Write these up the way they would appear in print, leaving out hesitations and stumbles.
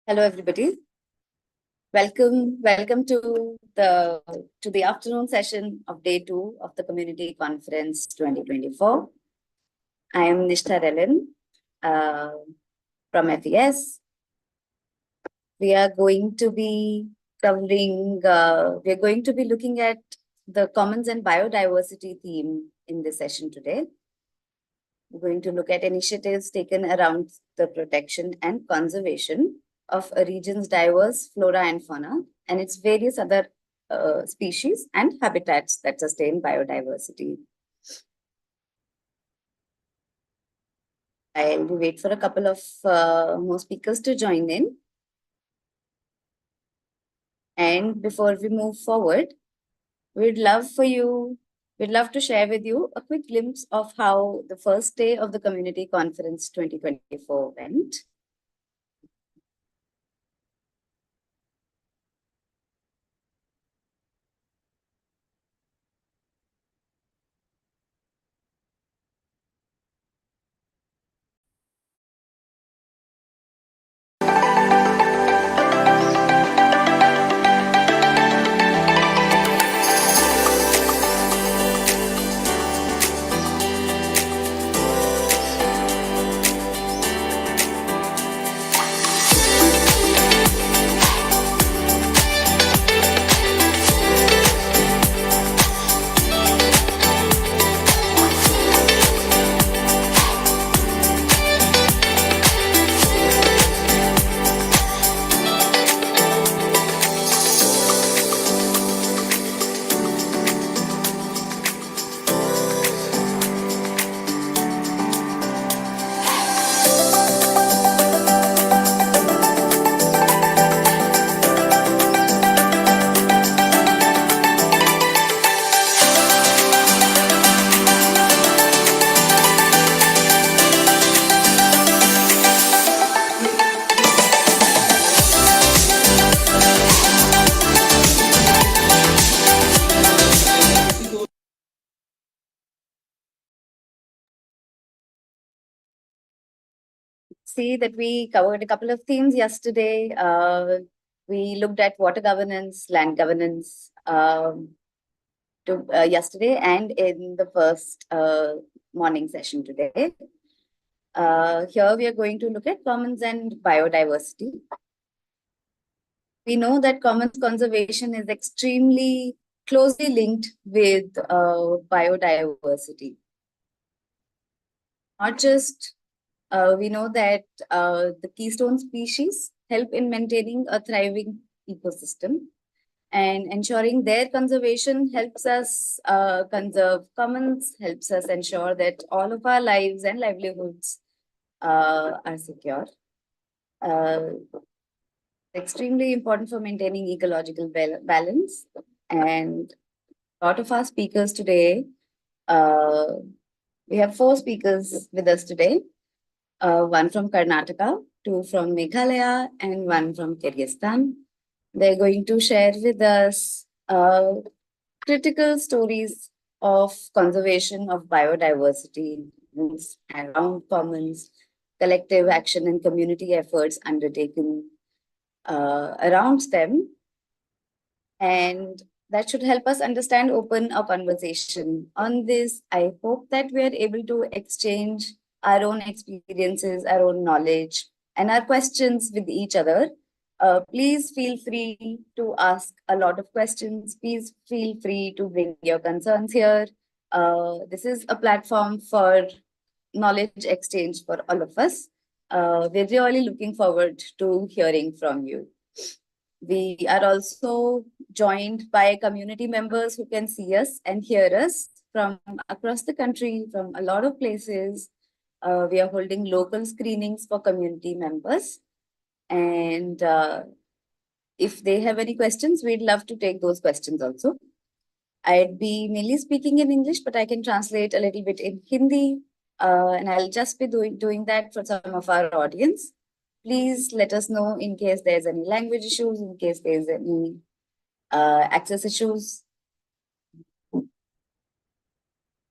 Hello, everybody. Welcome to the afternoon session of day 2 of the Community Conference 2024. I am Nishtha Relin from FES. We are going to be looking at the commons and biodiversity theme in this session today. We're going to look at initiatives taken around the protection and conservation of a region's diverse flora and fauna and its various other species and habitats that sustain biodiversity. I'll wait for a couple of more speakers to join in. And before we move forward, we'd love to share with you a quick glimpse of how the first day of the Community Conference 2024 went. See that we covered a couple of themes yesterday. We looked at water governance, land governance yesterday and in the first morning session today. Here we are going to look at commons and biodiversity. We know that commons conservation is extremely closely linked with biodiversity. Not just we know that the keystone species help in maintaining a thriving ecosystem, and ensuring their conservation helps us conserve commons, helps us ensure that all of our lives and livelihoods are secure. Extremely important for maintaining ecological balance. And a lot of our speakers today, we have 4 speakers with us today. One from Karnataka, 2 from Meghalaya, and 1 from Kyrgyzstan. They're going to share with us critical stories of conservation of biodiversity around commons, collective action and community efforts undertaken around them. And that should help us understand, open a conversation on this. I hope that we are able to exchange our own experiences, our own knowledge, and our questions with each other. Please feel free to ask a lot of questions. Please feel free to bring your concerns here. This is a platform for knowledge exchange for all of us. We're really looking forward to hearing from you. We are also joined by community members who can see us and hear us from across the country, from a lot of places. We are holding local screenings for community members. And if they have any questions, we'd love to take those questions also. I'd be mainly speaking in English, but I can translate a little bit in Hindi. And I'll just be doing that for some of our audience. Please let us know in case there's any language issues, in case there's any access issues.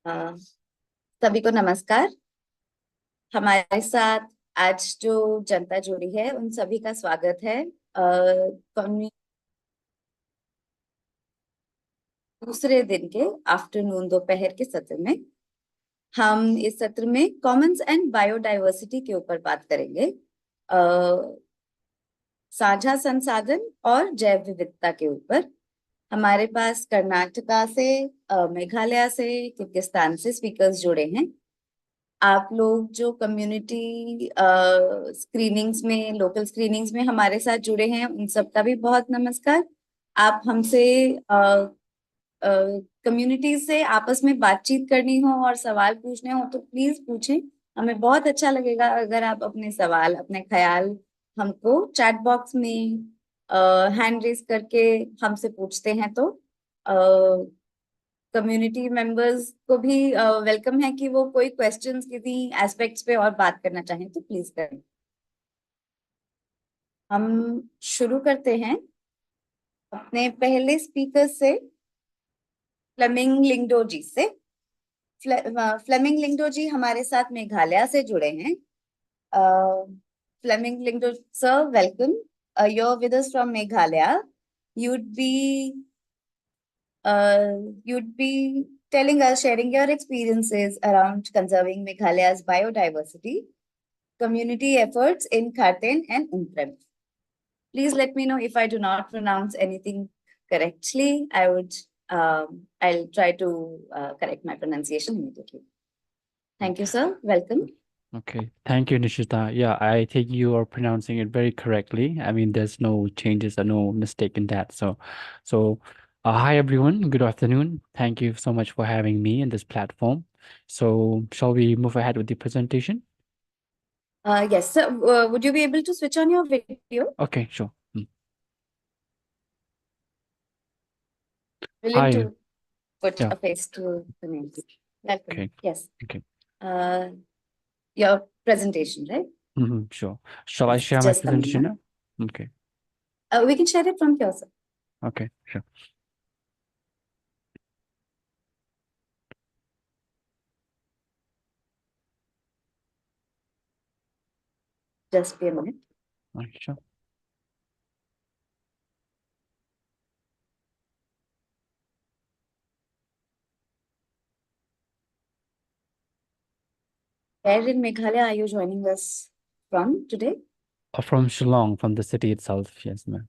सभी को नमस्कार. हमारे साथ आज जो जनता जुड़ी है उन सभी का स्वागत है दूसरे दिन के आफ्टरनून दोपहर के सत्र में। हम इस सत्र में कॉमन्स एंड बायोडाइवर्सिटी के ऊपर बात करेंगे, साझा संसाधन और जैव विविधता के ऊपर। हमारे पास कर्नाटका से, मेघालय से, किर्गिस्तान से स्पीकर्स जुड़े हैं। आप लोग जो कम्युनिटी स्क्रीनिंग्स में, लोकल स्क्रीनिंग्स में हमारे साथ जुड़े हैं, उन सबका भी बहुत नमस्कार। आप हमसे कम्युनिटीज से आपस में बातचीत करनी हो और सवाल पूछने हो तो प्लीज पूछें। हमें बहुत अच्छा लगेगा अगर आप अपने सवाल, अपने ख्याल हमको चैट बॉक्स में हैंड रेज करके हमसे पूछते हैं। तो कम्युनिटी मेंबर्स को भी वेलकम है कि वो कोई क्वेश्चंस किसी एस्पेक्ट्स पे और बात करना चाहें तो प्लीज करें। हम शुरू करते हैं अपने पहले स्पीकर से, फ्लेमिंग लिंगडो जी से। फ्लेमिंग लिंगडो जी हमारे साथ मेघालय से जुड़े हैं। Fleming Lyngdoh sir, welcome. You're with us from Meghalaya. You'd be you'd be telling us, sharing your experiences around conserving Meghalaya's biodiversity, community efforts in Kharten and Umprem. Please let me know if I do not pronounce anything correctly. I'll try to correct my pronunciation immediately. Thank you, sir. Welcome. Okay, thank you, Nishita. Yeah, I think you are pronouncing it very correctly. I mean, there's no changes or no mistake in that. Hi everyone. Good afternoon. Thank you so much for having me in this platform. So, shall we move ahead with the presentation? Yes, sir. Would you be able to switch on your video? Okay, sure. Willing Hi. to put Yeah. a face to the name. Welcome. Okay. Yes. Okay. Your presentation, right? Sure. Shall I Yes, share my just a presentation moment. now? Okay. We can share it from here, sir. Okay, sure. Just be a minute. Okay, sure. Where in Meghalaya are you joining us from today? From Shillong, from the city itself. Yes, ma'am.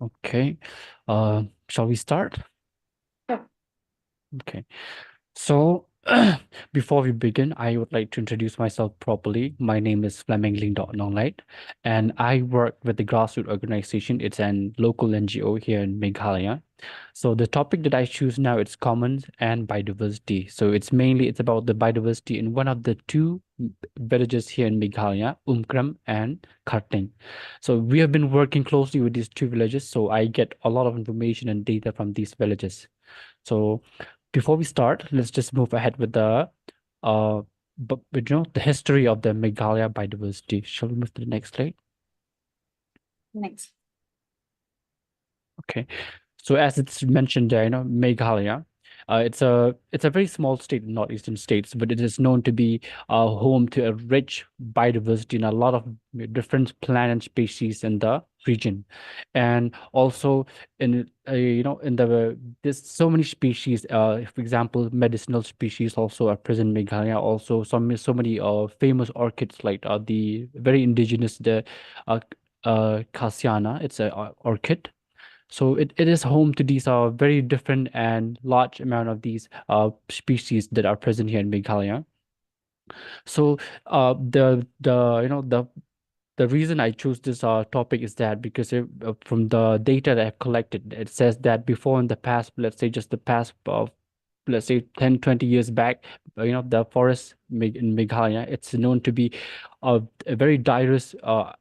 Okay. Shall we start? Sure. Okay. So, before we begin, I would like to introduce myself properly. My name is Fleming Lingdot, and I work with the grassroots organization. It's an local NGO here in Meghalaya. So the topic that I choose now is commons and biodiversity. So it's about the biodiversity in one of the two villages here in Meghalaya, Umkram and Kharting. So we have been working closely with these two villages. So I get a lot of information and data from these villages. So before we start, let's just move ahead with the the history of the Meghalaya biodiversity. Shall we move to the next slide? Next. Okay. So as it's mentioned there, Meghalaya, it's a very small state in northeastern states, but it is known to be home to a rich biodiversity and a lot of different plant and species in the region, and also in in there's so many species. For example, medicinal species also are present in Meghalaya. Also, so many famous orchids like the very indigenous uh, Khasiana. It's a orchid. So it is home to these very different and large amount of these species that are present here in Meghalaya. So the reason I choose this topic is that because from the data that I've collected, it says that before in the past, let's say just the past let's say 10, 20 years back, the forest in Meghalaya, it's known to be a very diverse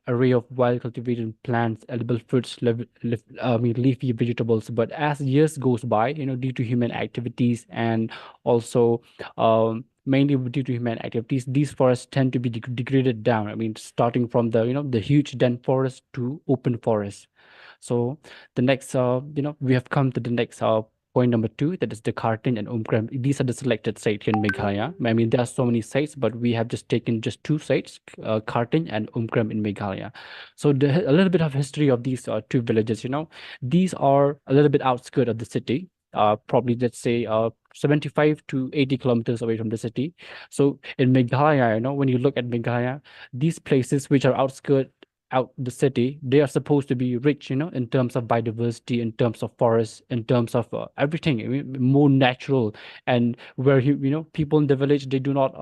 array of wild cultivated plants, edible fruits, leafy vegetables. But as years goes by, due to human activities and also mainly due to human activities, these forests tend to be degraded down. I mean, starting from the huge dense forest to open forest. So the next, we have come to the next point number 2, that is the Kartin and Umkram. These are the selected sites here in Meghalaya. I mean, there are so many sites, but we have just taken just 2 sites, Kartin and Umkram in Meghalaya. So a little bit of history of these 2 villages, these are a little bit outskirts of the city, probably let's say 75 to 80 kilometers away from the city. So in Meghalaya, when you look at Meghalaya, these places which are outskirts out the city, they are supposed to be rich, in terms of biodiversity, in terms of forests, in terms of everything, I mean, more natural. And where people in the village, they do not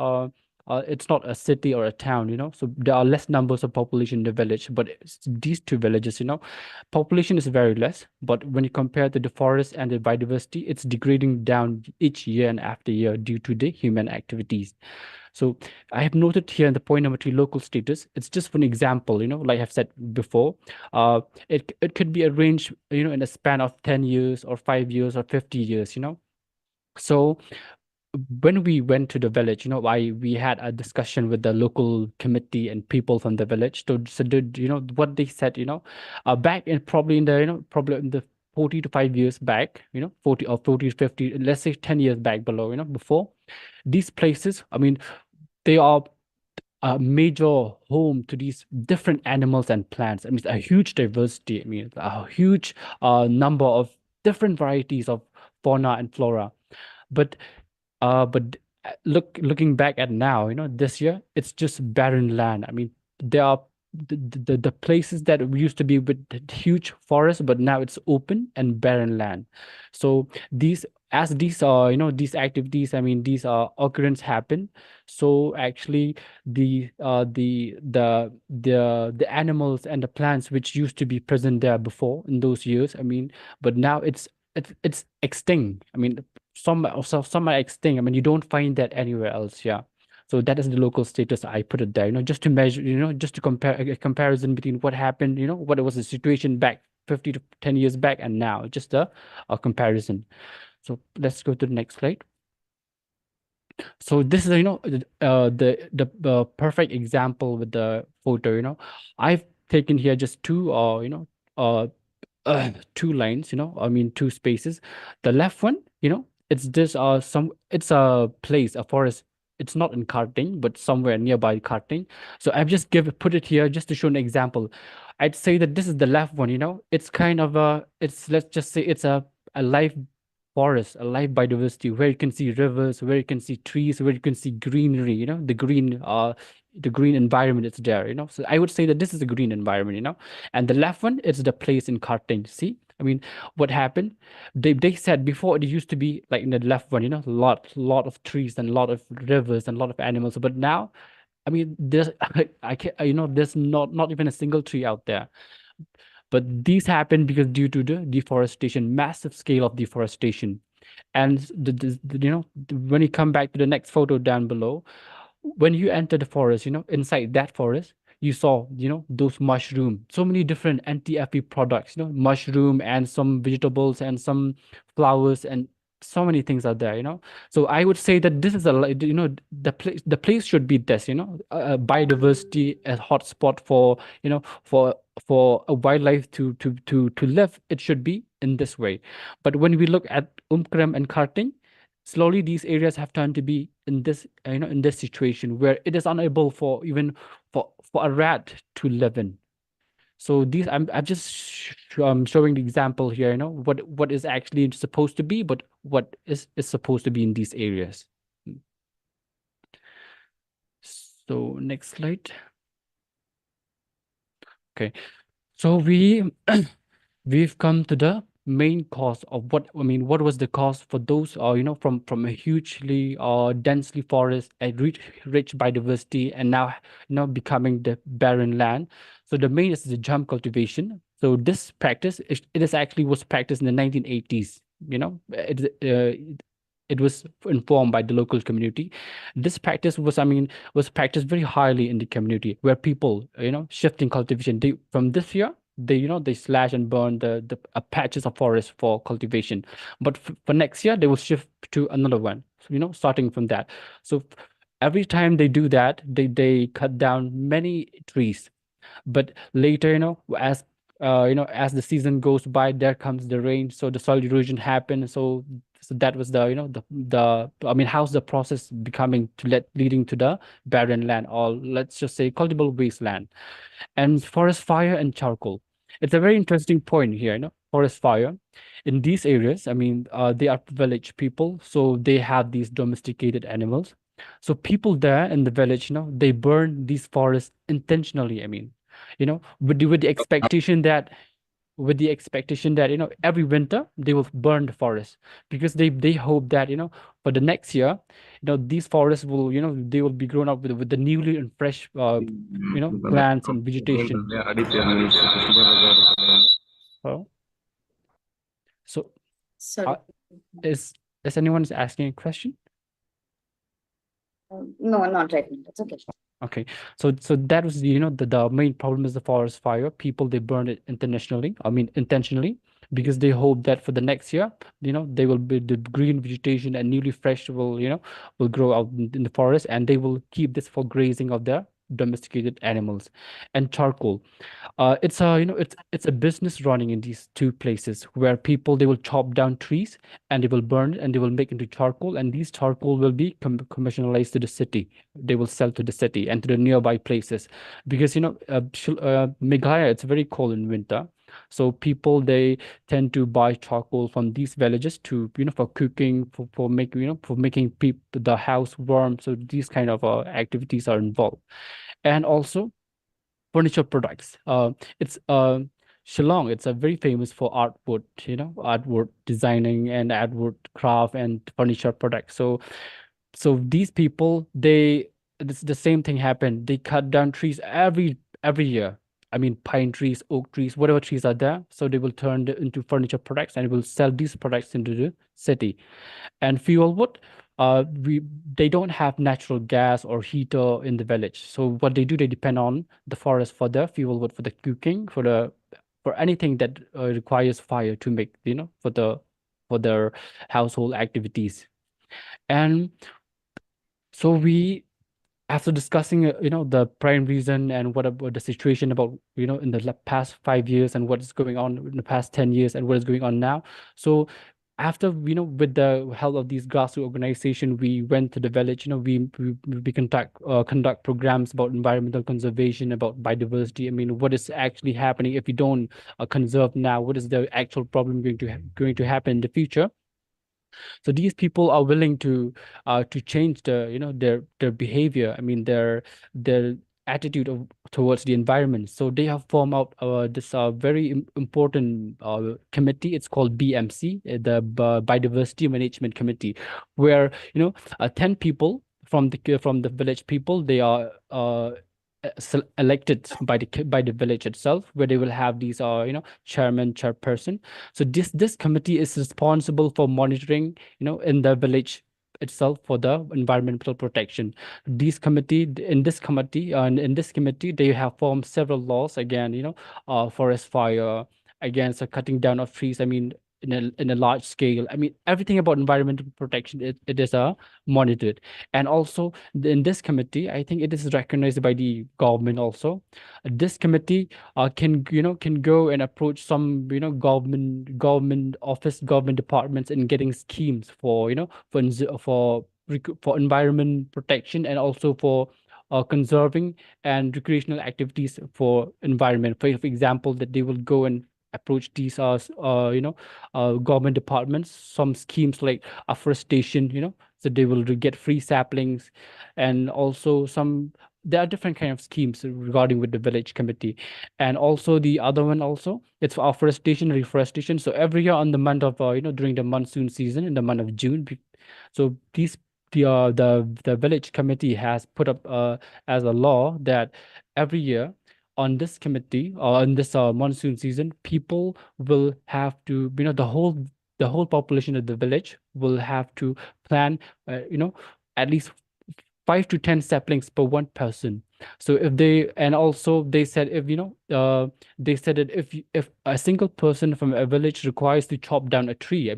it's not a city or a town, so there are less numbers of population in the village. But these 2 villages, population is very less, but when you compare to the forest and the biodiversity, it's degrading down each year and after year due to the human activities. So I have noted here in the point number 3, local status. It's just one example, like I've said before. It could be arranged, in a span of 10 years or 5 years or 50 years, So when we went to the village, we had a discussion with the local committee and people from the village. So what they said, back in probably in the, probably in the 40 to 5 years back, 40 or 40 to 50, let's say 10 years back below, before these places, I mean, they are a major home to these different animals and plants. I mean, a huge diversity. I mean, a huge number of different varieties of fauna and flora. But looking back at now, this year, it's just barren land. I mean, there are the places that used to be with huge forests, but now it's open and barren land. So these are, these activities, I mean, these occurrence happen. So actually the animals and the plants which used to be present there before in those years, I mean, but now it's extinct. I mean, some are extinct. I mean, you don't find that anywhere else. Yeah. So that is the local status. I put it there, just to measure, just to compare a comparison between what happened, what was the situation back 50 to 10 years back and now, just a comparison. So let's go to the next slide. So this is, the perfect example with the photo, I've taken here just 2 2 lines, I mean 2 spaces. The left one, it's this it's a place, a forest. It's not in Karting, but somewhere nearby Karting. So I've just put it here just to show an example. I'd say that this is the left one, it's kind of let's just say it's a live forest, a live biodiversity, where you can see rivers, where you can see trees, where you can see greenery, the green environment is there, So I would say that this is a green environment, And the left one is the place in Karting. See, I mean, what happened? They said before it used to be like in the left one, lot of trees and a lot of rivers and a lot of animals. But now, I mean, there's I can't, there's not even a single tree out there. But these happen because due to the deforestation, massive scale of deforestation. And when you come back to the next photo down below, when you enter the forest, inside that forest, you saw, those mushroom, so many different anti-FB products, mushroom and some vegetables and some flowers and so many things are there, So I would say that this is the place should be this, a biodiversity, a hotspot for, for a wildlife to live. It should be in this way. But when we look at Umkram and Karting, slowly these areas have turned to be in this, in this situation where it is unable for even for a rat to live in. So these, I'm just showing the example here, what is actually supposed to be, but what is supposed to be in these areas. So next slide. Okay, so we've come to the main cause of what was the cause for those from a hugely densely forest and rich biodiversity, and now becoming the barren land. So the main is the jham cultivation. So this practice, was practiced in the 1980s. It was informed by the local community. This practice was practiced very highly in the community, where people shifting cultivation. From this year, they slash and burn the patches of forest for cultivation, but for next year they will shift to another one, starting from that. So every time they do that, they cut down many trees. But later, as as the season goes by, there comes the rain, so the soil erosion happens. So that was the, I mean, how's the process becoming leading to the barren land, or let's just say cultivable wasteland. And forest fire and charcoal. It's a very interesting point here, forest fire. In these areas, I mean, they are village people, so they have these domesticated animals. So people there in the village, they burn these forests intentionally. I mean, with the expectation that every winter they will burn the forest, because they hope that for the next year these forests will they will be grown up with the newly and fresh plants and vegetation. Oh, so Sorry. uh, is anyone asking a question? No, not right now. It's okay. Okay, so that was the main problem is the forest fire. People, they burn it intentionally, because they hope that for the next year, they will be the green vegetation and newly fresh will grow out in the forest, and they will keep this for grazing of their domesticated animals. And charcoal, it's a it's a business running in these two places, where people, they will chop down trees and they will burn it and they will make into charcoal, and these charcoal will be commercialized to the city. They will sell to the city and to the nearby places, because Meghalaya, it's very cold in winter. So people, they tend to buy charcoal from these villages to for cooking, for making for making the house warm. So these kind of activities are involved. And also furniture products. It's Shillong. It's a very famous for artwood, artwood designing and artwood craft and furniture products. So these people, it's the same thing happened. They cut down trees every year. I mean, pine trees, oak trees, whatever trees are there. So they will turn it into furniture products and will sell these products into the city. And fuel wood, they don't have natural gas or heater in the village. So what they do, they depend on the forest for their fuel wood, for the cooking, for anything that requires fire to make, for their household activities. And so after discussing the prime reason and what about the situation about in the past 5 years, and what is going on in the past 10 years, and what is going on now. So after with the help of these grassroots organization, we went to the village. We conduct programs about environmental conservation, about biodiversity. I mean, what is actually happening if we don't conserve now? What is the actual problem going to happen in the future? So these people are willing to change their behavior. I mean, their attitude towards the environment. So they have formed out this very important committee. It's called BMC, the Biodiversity Management Committee, where 10 people from the village people, they are elected by the village itself, where they will have these chairman, chairperson. So this committee is responsible for monitoring in the village itself for the environmental protection. In this committee, they have formed several laws, again, forest fire, against cutting down of trees. I mean, in a large scale. I mean, everything about environmental protection, it is monitored. And also in this committee, I think it is recognized by the government also. This committee can go and approach some government departments in getting schemes for for environment protection, and also for conserving and recreational activities for environment. For example, that they will go and approach these government departments, some schemes like afforestation, so they will get free saplings. And also there are different kind of schemes regarding with the village committee. And also the other one also, it's for afforestation, reforestation. So every year on the month of during the monsoon season, in the month of June, so the village committee has put up as a law that every year on this committee, or in this monsoon season, people will have to, the whole population of the village will have to plan, at least 5 to 10 saplings per one person. So and also they said, if they said that if a single person from a village requires to chop down a tree, I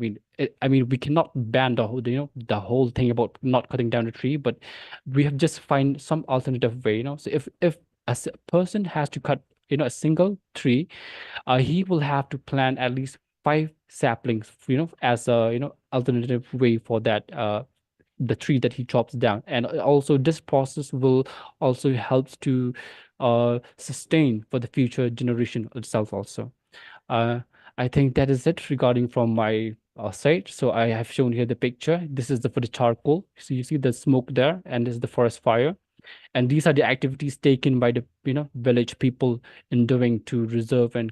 mean, we cannot ban the whole thing about not cutting down a tree, but we have just find some alternative way. So if person has to cut a single tree, he will have to plant at least 5 saplings, as a, alternative way for that, the tree that he chops down. And also this process will also helps to sustain for the future generation itself also. uh, I think that is it regarding from my side. So I have shown here the picture. This is for the charcoal, so you see the smoke there, and this is the forest fire. And these are the activities taken by the village people in doing to reserve and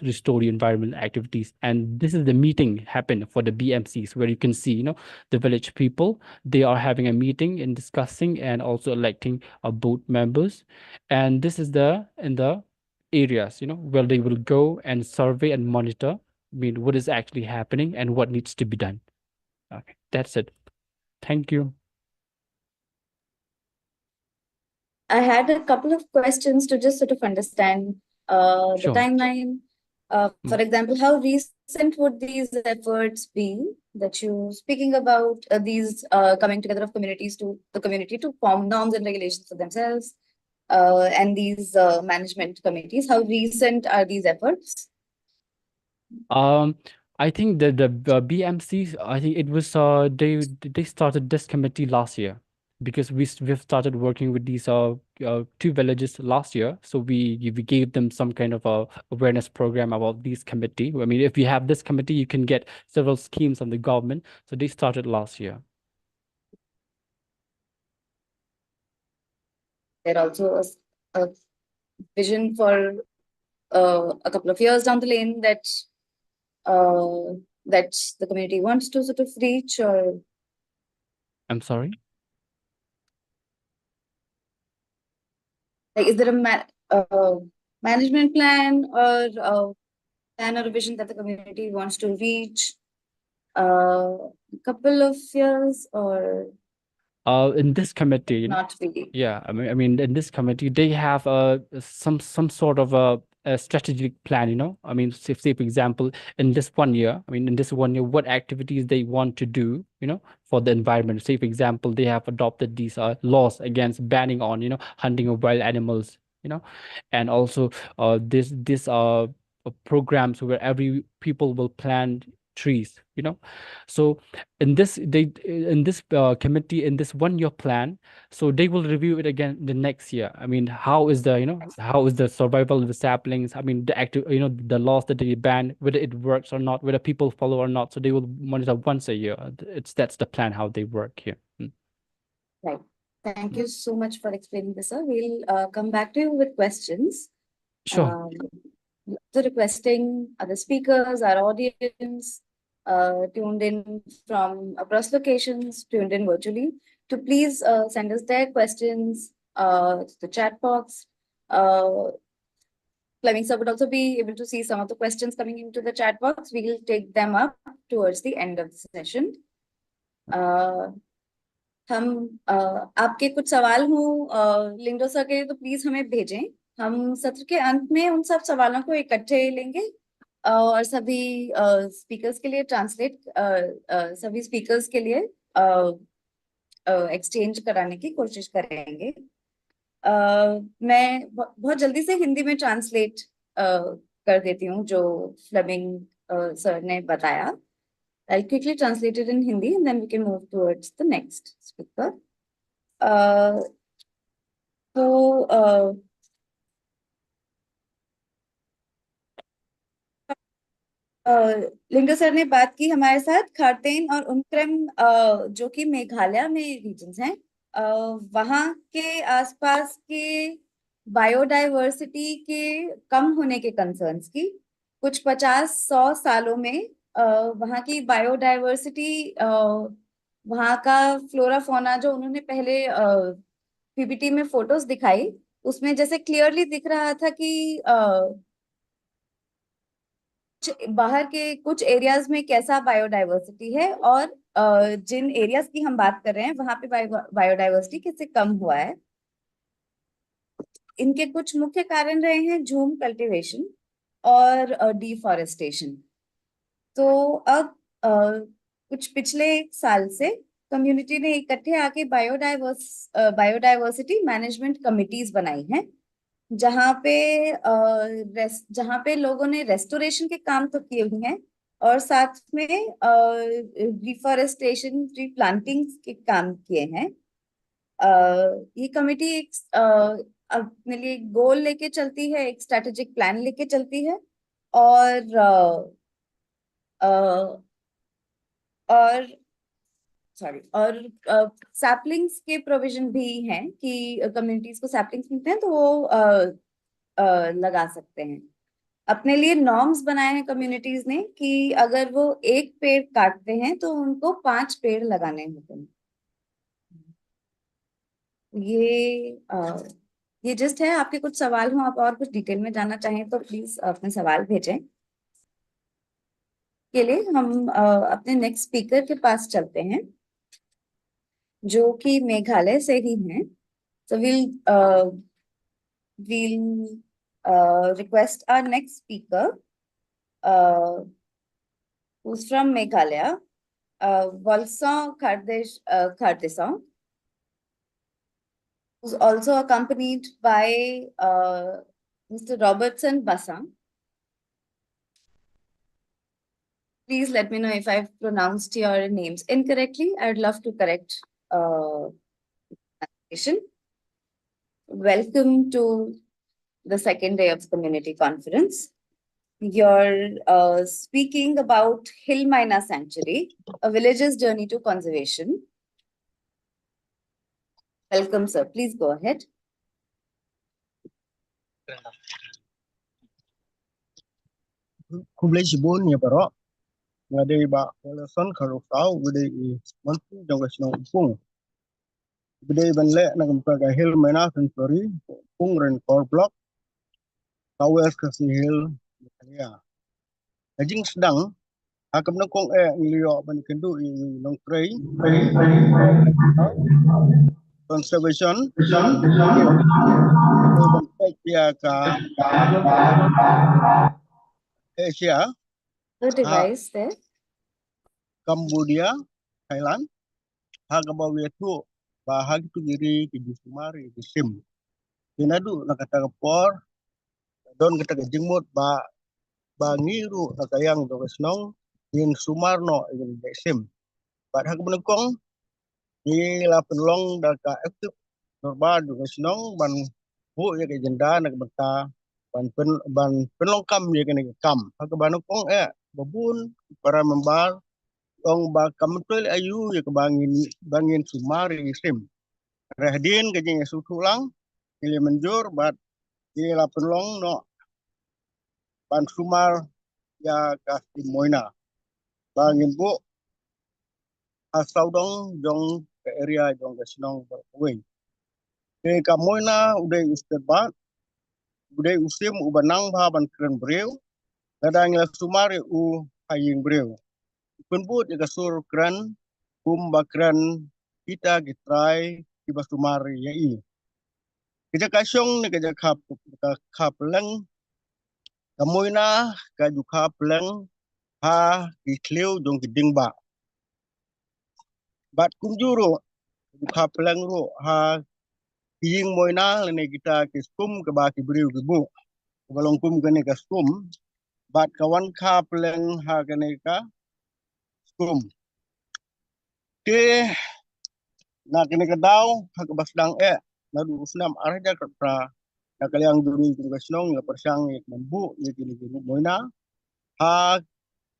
restore the environmental activities. And this is the meeting happen for the BMCs, where you can see the village people, they are having a meeting and discussing and also electing board members. And this is the in the areas where they will go and survey and monitor, what is actually happening and what needs to be done. Okay, that's it. Thank you. I had a couple of questions to just sort of understand the Sure. timeline. For example, how recent would these efforts be that you speaking about these coming together of communities to the community to form norms and regulations for themselves, and these management committees? How recent are these efforts? I think that the BMCs, I think it was they started this committee last year, because we've started working with these 2 villages last year. So we gave them some kind of a awareness program about these committee. I mean, if you have this committee, you can get several schemes from the government. So they started last year. There also a vision for a couple of years down the lane that that the community wants to sort of reach, or I'm sorry. like, is there a management plan or a plan or a vision that the community wants to reach a couple of years, or In this committee, not really? yeah, I mean, in this committee, they have some sort of a strategic plan. I mean, say for example, in this 1 year, what activities they want to do, for the environment. Say for example, they have adopted these laws against banning on, hunting of wild animals, and also this programs where every people will plant trees. So in this committee, in this 1 year plan, so they will review it again the next year. I mean, how is the survival of the saplings? I mean, the active, the laws that they ban, whether it works or not, whether people follow or not. So they will monitor once a year. That's the plan how they work here. Right. Thank you so much for explaining this, sir. We'll come back to you with questions. Sure. So requesting other speakers, our audience, tuned in from across locations, tuned in virtually, to please send us their questions to the chat box. Fleming sir would also be able to see some of the questions coming into the chat box. We will take them up towards the end of the session. हम आपके कुछ सवाल हों Lyngdoh sir के, तो please हमें भेजें। हम सत्र के अंत में उन सब सवालों को इकट्ठे लेंगे और सभी स्पीकर्स के लिए सभी स्पीकर्स के लिए एक्सचेंज कराने की कोशिश करेंगे। मैं बहुत जल्दी से हिंदी में ट्रांसलेट कर देती हूँ जो फ्लेमिंग सर ने बताया। I'll quickly translate it in Hindi and then we can move towards the next speaker. Lingo sir ने बात की हमारे साथ खारतेन और उमक्रम, जो कि मेघालय में रीजन्स हैं, वहाँ के आसपास के बायोडाइवर्सिटी के कम होने के कंसर्न्स की। कुछ 50-100 सालों में वहाँ की बायोडाइवर्सिटी, वहाँ का फ्लोरा फोना जो उन्होंने पहले पीपीटी में फोटोज दिखाई, उसमें जैसे क्लियरली दिख रहा था कि बाहर के कुछ एरियाज में कैसा बायोडाइवर्सिटी है और जिन एरियाज की हम बात कर रहे हैं वहां पे बायोडाइवर्सिटी किससे कम हुआ है। इनके कुछ मुख्य कारण रहे हैं झूम कल्टीवेशन और डिफॉरेस्टेशन। तो अब कुछ पिछले 1 साल से कम्युनिटी ने इकट्ठे आके बायोडाइवर्सिटी मैनेजमेंट कमिटीज बनाई हैं, जहाँ पे लोगों ने रेस्टोरेशन के काम तो किए हुए हैं और साथ में रिफॉरेस्टेशन रिप्लांटिंग के काम किए हैं। ये कमेटी अपने लिए एक गोल लेके चलती है, एक स्ट्रेटेजिक प्लान लेके चलती है और और सॉरी और सैपलिंग्स के प्रोविजन भी हैं कि कम्युनिटीज को सैपलिंग्स मिलते हैं तो वो लगा सकते हैं। अपने लिए नॉर्म्स बनाए हैं कम्युनिटीज ने कि अगर वो एक पेड़ काटते हैं तो उनको 5 पेड़ लगाने होते हैं। ये ये जस्ट है। आपके कुछ सवाल हो, आप और कुछ डिटेल में जानना चाहें तो प्लीज अपने सवाल भेजें। के लिए हम अपने नेक्स्ट स्पीकर के पास चलते हैं जो कि मेघालय से ही हैं। So we'll request our next speaker, uh, who's from Meghalaya, Walsang Khardesang, who's also accompanied by Mr. Robertson Basang. Please let me know if I've pronounced your names incorrectly. I'd love to correct pronunciation. Welcome to the second day of community conference. You're speaking about Hill Maina Sanctuary, a village's journey to conservation. Welcome, sir. Please go ahead. Kumlay Sibon niya pero nga day ba wala son karutaw guday mantu jong gasno pung guday banle nagmpaga hill mena sanctuary pung ren core block tawes kasi hill ya ajing sedang akam na kong ngiliyo ban kendu nong tray conservation ban ya ka Asia The device there. Cambodia Thailand hagabawi tu bahag tu diri ki Sumari ki Sim Pinadu nakatagapor don kita jengmut ba ngiru nakayang do kasnong in Sumarno in Sim bat hag benekong ni la penlong da ka aktif norba do kasnong ban bu ya ke jenda nak benta ban penlong kam ya ke kam hag banekong babun para membar ong ba kam tul ayu ya ke bangin Sumari Sim rahdin ke jeng su tulang ili menjur bat ni la penlong no ban Sumar ya kasih moina bangin bu asau dong jong ke area jong ke senong berkuing ke kamoina udah istibat udah usim ubanang ba ban keren breu kadang la sumari haying breu penbut ya kasur keren bakran kita gitrai tiba sumari ya kita kasyong ni kaja kap leng kamoina kaju kap leng ha ikliu jong keding ba bat kunjuru kap leng ru ha Iying moina lene kita kiskum ke baki beriu ke bu. Balong kum kene ka skum. Bat kawan ka peleng ha kene ka skum. Ke na kene ka daw ha ke basdang nadu usnam arja ka pra. Na kaliang duni kung kasnong nga persang ik mambu ni kini moina. Ha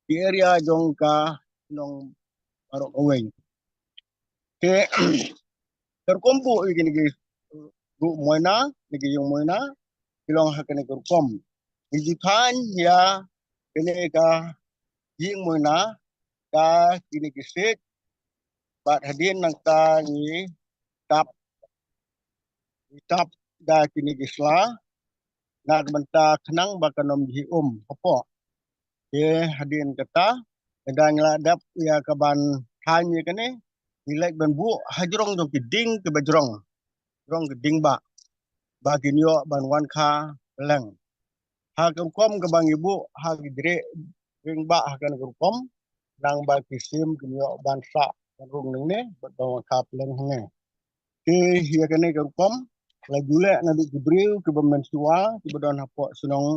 di area jong ka nong arok away. Ke terkompu ikini bu moina nigi yung moina kilong ha kene kurkom. Ijikan ya kene ka ying moina ka kini kisik bat hadin nang ta ni tap da kini kisla na benta kenang bakanom hi opo ye hadin kata kadang ladap ya kaban hanya kene nilai ban bu hajrong dong kiding ke bajrong rong keding bagi nyo ban wan kha leng ha kom ke bang ibu ha gidre ring ha kan kom nang ba kisim kinyo bansa rung neng ne batong kap leng ne ki hiya kene kom la julek na du kibriu ke bemensua ke bedon hapok senong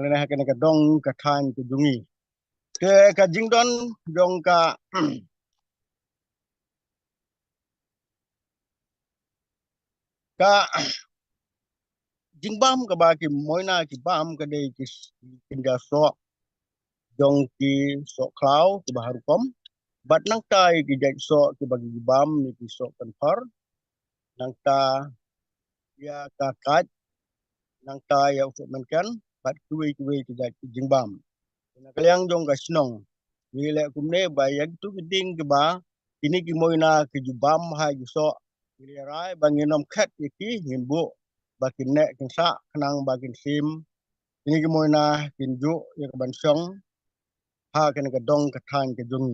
lena kena kedong ka khan ke jungi ke ka jingdon dong ka ka jingbam ka ba ki moina ki bam ka de ki kinda so dong ki so klau ki bahar kom bat nang tai ki jai so ki bagi bam ni ki so kanfar nang ta ya ka kat nang ta ya usuk menkan bat kuwi ki jai ki jingbam na kaliang dong ka snong ni le kumne ba yak tu ki ding ki ba ini ki moina ki jubam ha ki so ki rai banginom khat ki himbu bakin nek kin sa kanang bakin sim ini ki moina kin ju ya ka ban song ha kena ka dong ka than ka jung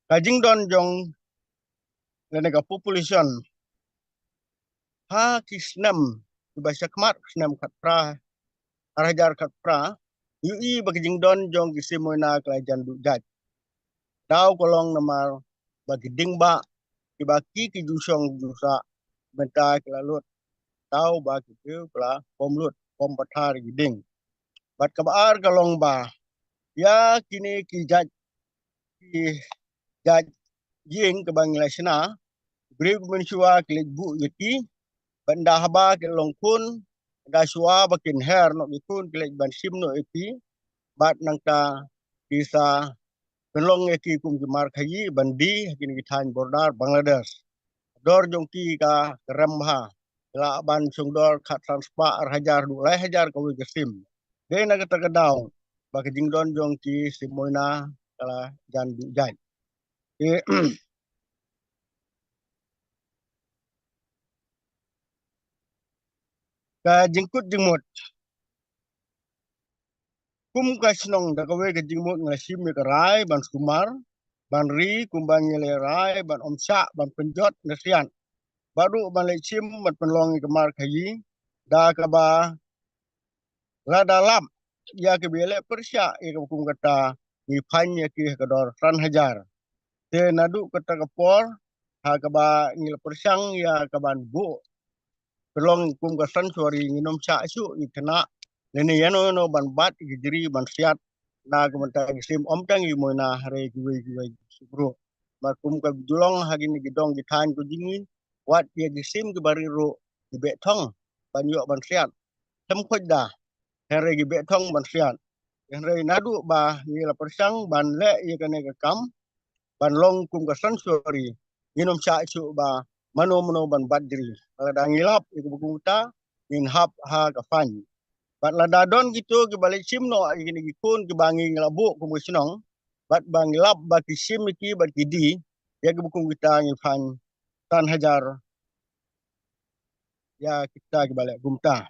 ka jing don jong lene ka population ha ki snam ki ba sakmat snam khat pra arajar khat pra yu i ba ki jing don jong ki simoina kla jan du jat daw kolong namar ba ki ding ba ki ba ki ju song ju sa benta kla lut daw ba ki tu kla pom lut pom pathar ki ding bat ka ba kalong ba ya kini ki jat yeng ke bangla sena Beri mensua klik bu yeti benda haba ke longkun da sua bakin her no ikun klik ban sim no eti bat nangka bisa pelong eti kum gemar khayi bandi hakin kithan bordar Bangladesh dor jongki ka remha la ban sungdor khat transpa hajar du lai hajar ka wi sim de na kata kadaw bak jingdon jongki simoina kala jan du jan ka jingkut jingmut kum ka snong da kawe ka jingmut ngasim me rai ban sumar ban ri kumbang ngele rai ban omsa ban penjot nasian baru ban lecim ban penlong ke mar khayi da ka ba la dalam ya ke bele persya e ka kum kata ni phanya ki ka dor ran hajar te nadu kata ka por ha ka ba ngil persyang ya ka ban bu pelong kum ka san suari nginom cha su ni kena lene yano no ban bat gijri ban siat na ka mata sim om tang i moina hare ki subro ma kum ka julong hagin gidong di than ko jingin wat ye sim ki bari ro ki be thong ban yo ban siat tam khoj da hare ki be thong ban siat hare nadu ba ni la persang ban le ye kane ka kam ban long kum ka san suari nginom cha su ba mano ban badri ala da ngilap iku bukuta in hap ha ka fan bat la dadon gitu ke balik sim no ini gikun ke bangi ngelabu ku musnong bat bang lap ba ki sim ki bat ki di ya ke buku kita ngi fan tan hajar ya kita ke balik gumta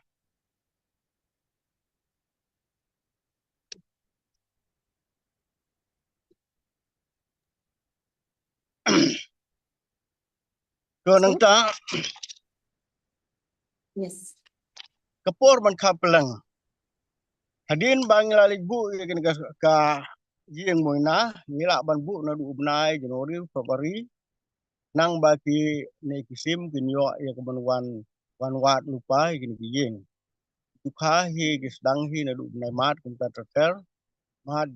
ko nang ta Yes. kapor man kapelang hadin bang lalik bu ya ke ka jieng moina ngila ban bu na du ubnai Januari Februari nang baki ne kisim kinyo ya ke ban wan wat lupa gini gieng tukha hi gisdang hi na du ubnai mat kum ta ter mat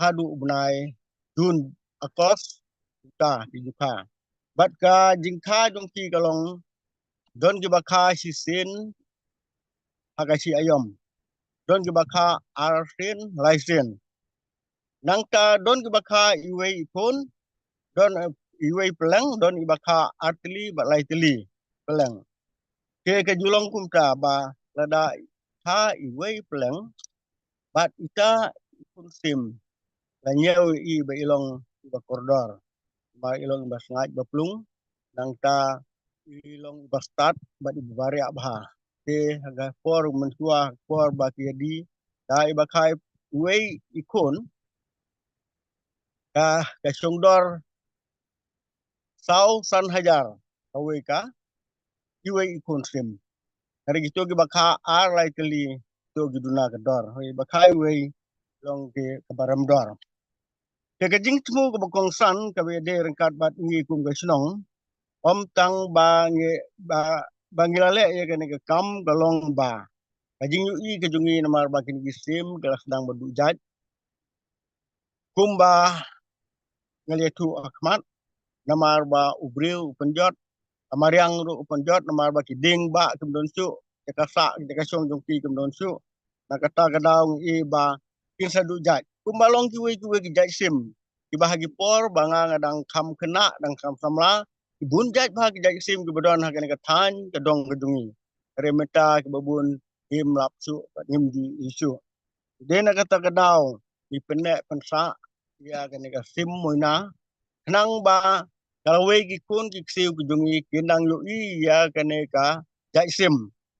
hadu ubnai Jun akos ta di jukha bat ka jingkha jong ki kalong don ki bakha si sin hakashi ayom don ki bakha arsin laisen nangta don ki bakha iwe ipon don iwe pelang don ki bakha artli bat laitli pelang ke julong kumta ba lada ha iwe pelang bat ita pun sim la nyeu i ba ilong ba koridor ba ilong ba ngaj ba plung nang ta ilong ba start ba di bare abha te haga por mensua por ba ki di ta iba kai we ikon ka songdor sau san hajar kawe ka iwe ikon sim hari gitu ki bakha ar lai kali to giduna ka dor hoi bakai we long ke kabaram dor ke jing tmu ko bakong san ka we de rengkat bat ngi kum ga snong om tang ba nge ba bangilale ya kene ke kam galong ba. Kajing yui kejungi namar bakin gisim kelas sedang berdujaj. Kumba ngeliatu akmat namar ba ubriu penjot. Amariang ru penjot namar ba kiding ba kemdon su. Jakasa jakasong jongki kemdon su. Nakata kadaung i ba kinsa dujaj. Kumba long kiwe kijaj sim. Kibahagi por banga ngadang kam kena dang kam samla. Kibunjaj bahagi jaj sim kibedon hakene katany kadong kedungi. Remeta kibabun him lapsu him di isu. Dia nak kata kedau di penek pensa dia kene ka sim moina kenang ba kalau we gi kun ki siu kujungi kendang yu i ya kene ka jai sim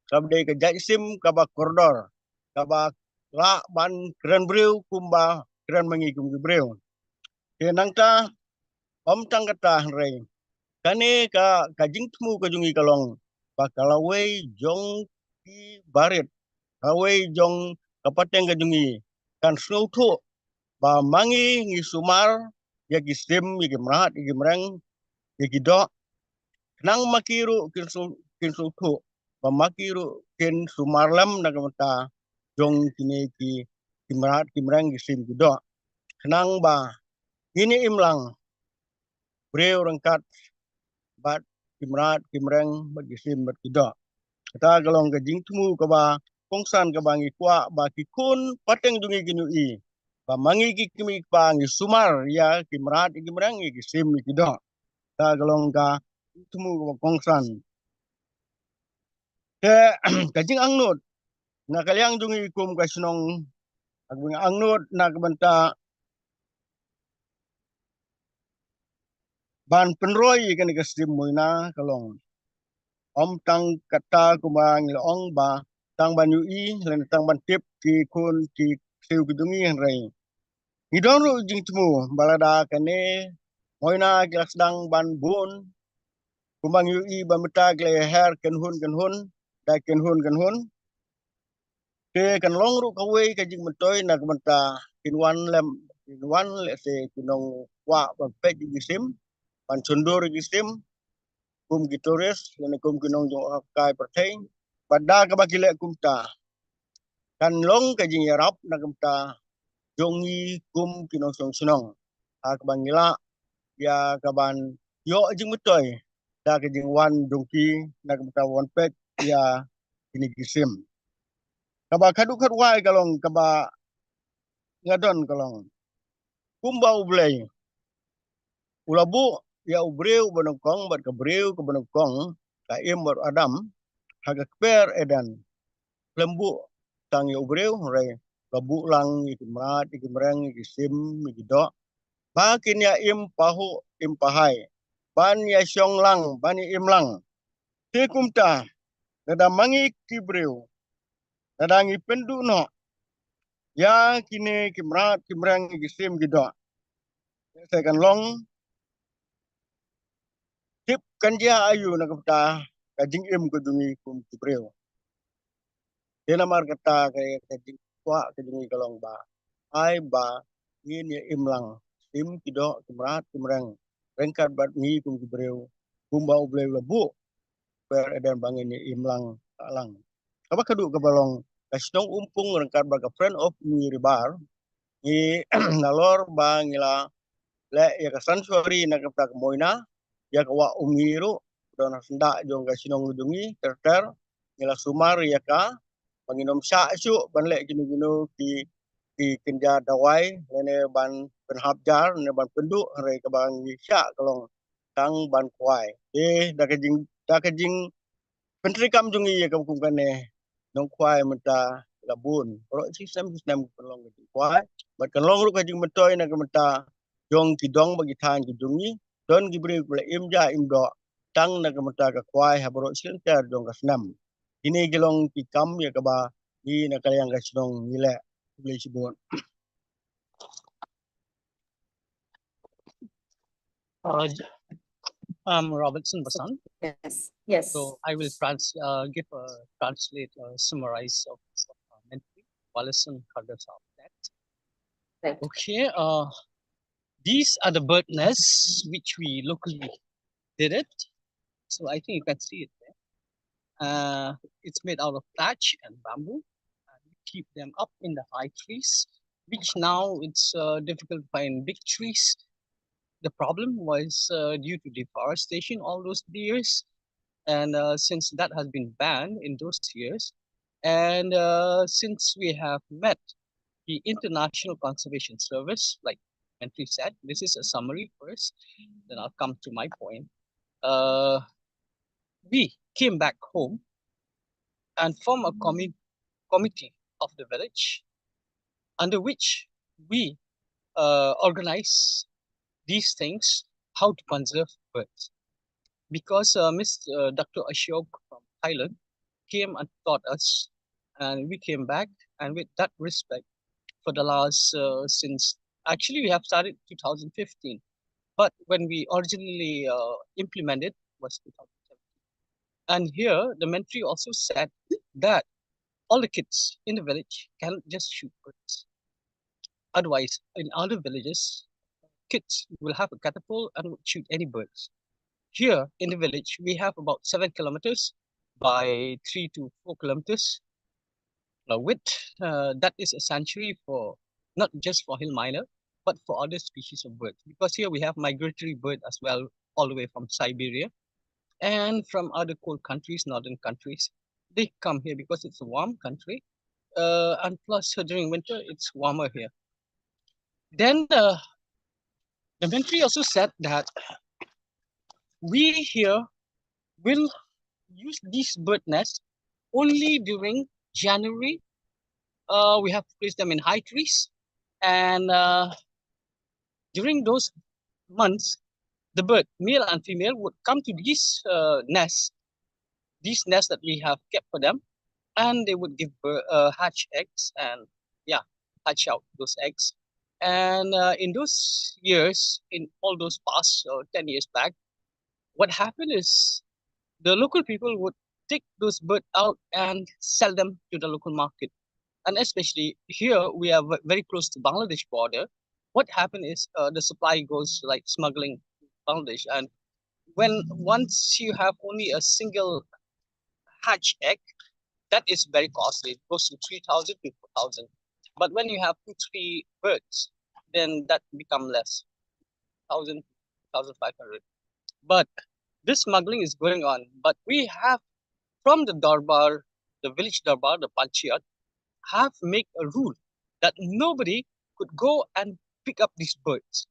kabde ka jai sim ka ba koridor ka ba la ban keren breu kumba keren mangi kum breu kenang ta om tang kata rei kane ka kajing temu kujungi kalong ba kalau we jong ki barit Awai jong kapateng kajungi kan snow tu ba mangi ngi sumar ya gistim ya gimrat ya gimreng ya gidok nang makiru kin su tu ba makiru kin sumar lam na kamata jong kini ki gimrat gimreng gistim gidok nang ba ini imlang breu rengkat bat gimrat gimreng bat gistim bat gidok kata galong kajing temu ka ba kongsan ka bangi kwa ba kikun pateng dungi ginu i ba mangi ki kimi pa ngi sumar ya kimrat ki mrang ki sim ki do ta galong ka temu ka kongsan te kajing angnut na kalyang dungi kum ka sinong agbing angnut na kabanta ban penroy kan ka sim moina kalong om tang kata kumang ong ba tang ban ui len tang ban tip ki kun ki siu ki dungi han rei idong ru jing temu balada kane moina ki sedang ban bun kumang ui ban meta kle her ken hun da ken hun te kan long ru kawe ka jing mentoy na kumanta kin wan le se kinong wa ban pe ji sim ban sundur gi sim kum gitores ne kum kinong jo kai perteng pada ka bakile kumta kan long ka jing yarap na kumta jongi kum kinong song sunong ak bangila ya kaban yo jing metoy da ka jing wan dongki na kumta wan pet ya ini gisim kaba kadu wai kalong kaba ngadon kalong kumba ublay ulabu ya ubreu banokong bat kabreu ke banokong ka im bat adam haga kper edan lembu tang ya ubreu re kabu lang ikimrat ikimreng ikisim ikido bakin ya im pahu im pahai ban ya syong lang ban ya im lang tikumta nada mangi kibreu nada ngi pendu no ya kini kimrat kimreng ikisim gido saya kan long tip kan dia ayu nak kata kajing im ko dungi kum kibreu dia namar kata kaya kajing tua kajing kalong ba ai ba ni im lang im kido kimrat kimreng rengkat bat ni kum kibreu kumba ubleu lebu per edan bangin ni im lang lang apa kadu kabalong kasdong umpung rengkat ba friend of ni ribar ni nalor ba ngila le ya kasan suari nak kata moina ya kawa umiru dona senda jong ka sinong ludungi ter ngila sumar ya ka panginom sa su ban le ginu ginu ki kenja dawai lene ban penhabjar ne ban pendu re ka bang sa kalong tang ban kwai da ka jing pentri kam jungi ya ka kum kane nong kwai menta labun ro sistem kalong ki kwai bat kalong ru ka jing metoy na ka menta jong ki dong bagi tan ki jungi don gibri kule imja imdo tang na kamata ka kwai habro silter dong ka snam ini gelong ki kam ya ka ba ni na kalyang ka sinong nile beli sibon I'm Robertson Basan. Yes. So I will translate, summarize of Mentally, Wallace and Carter's of that. Right. Okay. These are the bird nests which we locally did it. So I think you can see it there. It's made out of thatch and bamboo. And we keep them up in the high trees, which now it's difficult to find big trees. The problem was due to deforestation all those years, and since that has been banned in those years, and since we have met the International Conservation Service, like Mentri said, this is a summary first, then I'll come to my point. We came back home and formed a committee of the village, under which we organize these things, how to conserve birds. Because Dr. Ashok from Thailand came and taught us, and we came back, and with that respect, for the last since actually we have started 2015, but when we originally implemented was 2017. And here the mentee also said that all the kids in the village can just shoot birds. Otherwise, in other villages, kids will have a catapult and would shoot any birds. Here in the village, we have about 7 kilometers by 3 to 4 kilometers width. That is a sanctuary for not just for hill miner, but for other species of birds. Because here we have migratory bird as well, all the way from Siberia and from other cold countries, northern countries. They come here because it's a warm country, and plus during winter it's warmer here. Then the mentee also said that we here will use these bird nests only during January. We have to place them in high trees, and during those months, the bird, male and female, would come to these nests that we have kept for them, and they would give hatch eggs and hatch out those eggs. And in those years, in all those past 10 years back, what happened is the local people would take those birds out and sell them to the local market. And especially here, we are very close to Bangladesh border. What happened is the supply goes like smuggling to Bangladesh. And once you have only a single hatch egg, that is very costly. It goes to 3,000 to 4,000. But when you have 2-3 birds, then that become less, 1,000, 1,500. But this smuggling is going on. But we have from the Darbar, the village Darbar, the Panchayat, have make a rule that nobody could go and pick up these birds,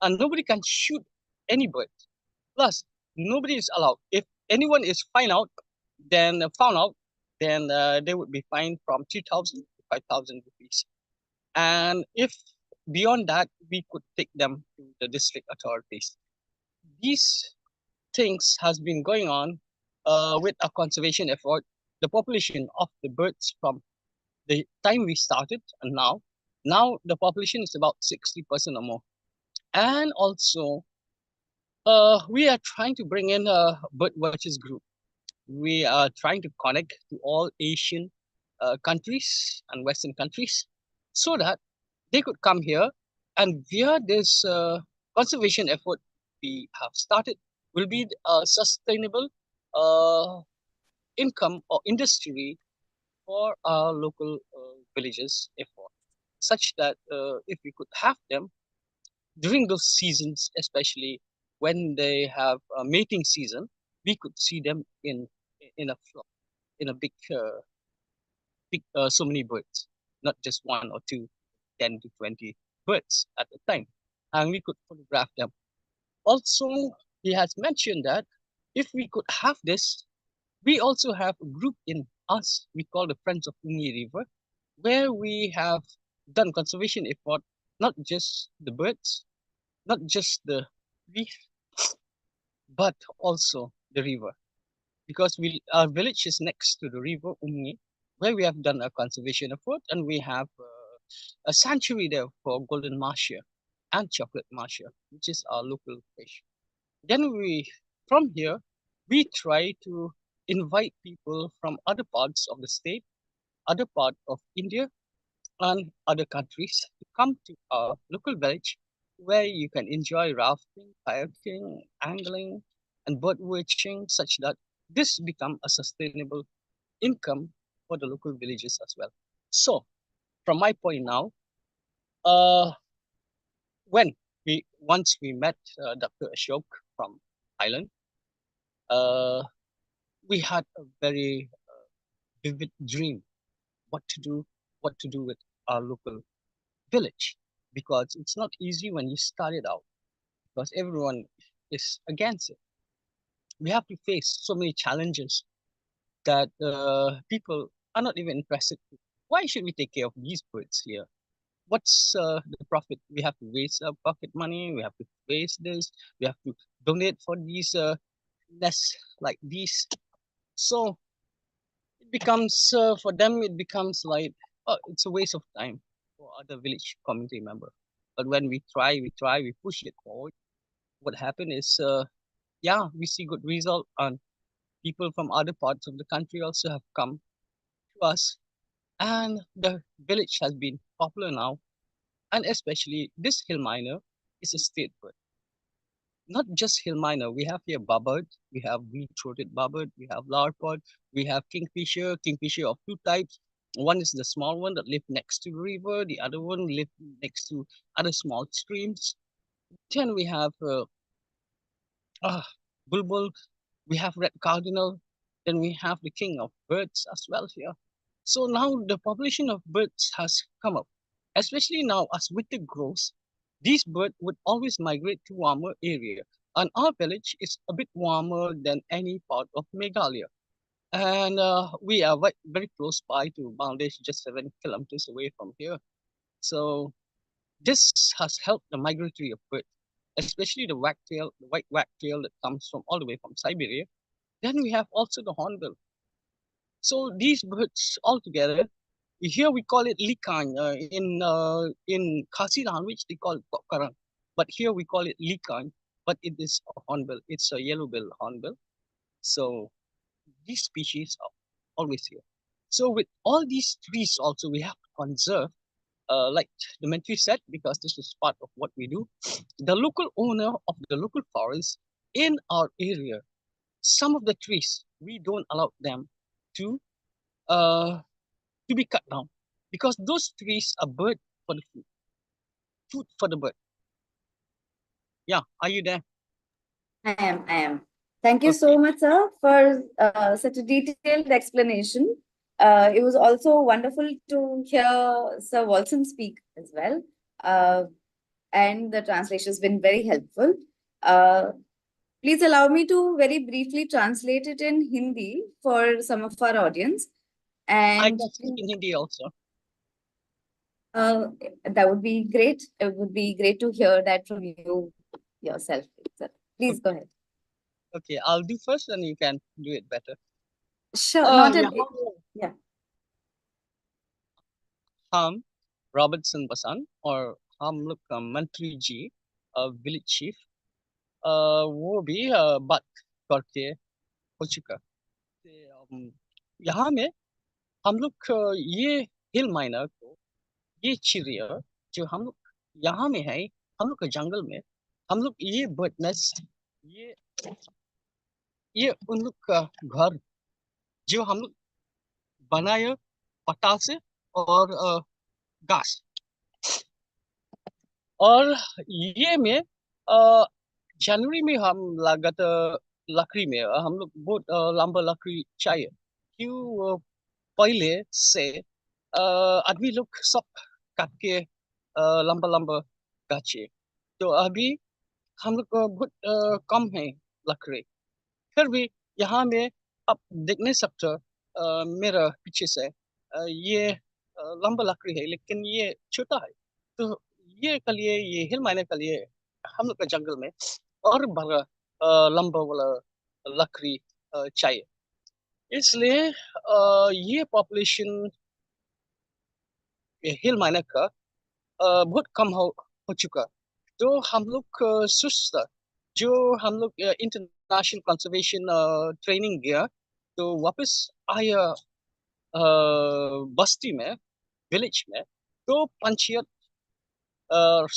and nobody can shoot any birds. Plus, nobody is allowed. If anyone is found out, then they would be fined from 3,000 to 5,000 rupees. And if beyond that, we could take them to the district authorities. These things has been going on with a conservation effort. The population of the birds from the time we started and now the population is about 60% or more. And also, we are trying to bring in a bird watchers group. We are trying to connect to all Asian countries and Western countries so that they could come here, and via this conservation effort we have started will be a sustainable income or industry for our local villages effort, such that if we could have them during those seasons, especially when they have a mating season, we could see them in a flock, in a big so many birds, not just 1 or 2, 10 to 20 birds at a time, and we could photograph them. Also, he has mentioned that if we could have this, we also have a group in us we call the Friends of Ungi River, where we have done conservation effort, not just the birds, not just the reef, but also the river. Because our village is next to the river Ungi, where we have done a conservation effort, and we have a sanctuary there for golden mahsia and chocolate mahsia, which is our local fish. Then from here, we try to invite people from other parts of the state, other part of India, and other countries to come to our local village, where you can enjoy rafting, kayaking, angling, and bird watching, such that this become a sustainable income for the local villages as well. So, from my point now, uh, when once we met Dr. Ashok from Thailand, uh, we had a very vivid dream what to do with our local village, because it's not easy when you start it out, because everyone is against it. We have to face so many challenges that people are not even interested. Why should we take care of these birds here? What's the profit? We have to waste our pocket money. We have to waste this. We have to donate for these nests like these. So it becomes for them. It becomes like, oh, it's a waste of time for other village community member. But when we try, we push it forward. What happened is, yeah, we see good result, and people from other parts of the country also have come to us, and the village has been popular now. And especially this hill miner is a state bird. Not just hill miner, we have here barbird, we have green-throated barbird, we have larpod, we have kingfisher of two types. One is the small one that live next to the river, the other one live next to other small streams. Then we have uh, bulbul, we have red cardinal, then we have the king of birds as well here. So now the population of birds has come up, especially now as winter grows. These birds would always migrate to warmer area, and our village is a bit warmer than any part of Meghalaya. And we are very close by to Bangladesh, just 7 kilometers away from here. So this has helped the migratory of birds, especially the wagtail, the white wagtail that comes from all the way from Siberia. Then we have also the hornbill. So these birds all together, here we call it likan. In Khasi language they call it kokkarang, but here we call it likan. But it is a hornbill. It's a yellow-billed hornbill. So these species are always here. So with all these trees also we have to conserve, like the mentee said, because this is part of what we do. The local owner of the local forest in our area, some of the trees we don't allow them to uh to be cut down, because those trees are bird for the food for the bird. Yeah, are you there? I am. Thank you Okay. so much, sir, for such a detailed explanation. It was also wonderful to hear Sir Walson speak as well. And the translation has been very helpful. Please allow me to very briefly translate it in Hindi for some of our audience. I And can speak in Hindi also. that would be great. It would be great to hear that from you yourself, sir. Please go ahead. Okay, I'll do first and you can do it better. Sure, not an यहाँ yeah. हम Robertson बसन और हम लोग का मंत्री जी village chief वो भी बात करके हो चुका। यहाँ में हम लोग ये हिल माइनर को, ये चिड़िया जो हम लोग यहाँ में है, हम लोग के जंगल में हम लोग ये बर्ड नेस्ट, ये उन लोग का घर जो हम लोग बनाए पत्ता से और घास। और ये में जनवरी में हम लागत लकड़ी में हम लोग बहुत लंबा लकड़ी चाहिए, क्यों पहले से आदमी लोग सब काट के लंबा लंबा गाछे, तो अभी हम लोग को बहुत कम है लकड़ी। फिर भी यहाँ में आप देख नहीं सकते मेरा पीछे से ये लंबा लकड़ी है, लेकिन ये छोटा है। तो ये के लिए, ये हिल माइनर के लिए हम लोग के जंगल में और बड़ा लंबा वाला लकड़ी चाहिए। इसलिए ये पॉपुलेशन हिल माइनर का बहुत कम हो चुका। तो हम लोग सुस्त, जो हम लोग इंटरनेशनल कंजर्वेशन ट्रेनिंग गया, तो वापस आया बस्ती में, विलेज में। तो पंचायत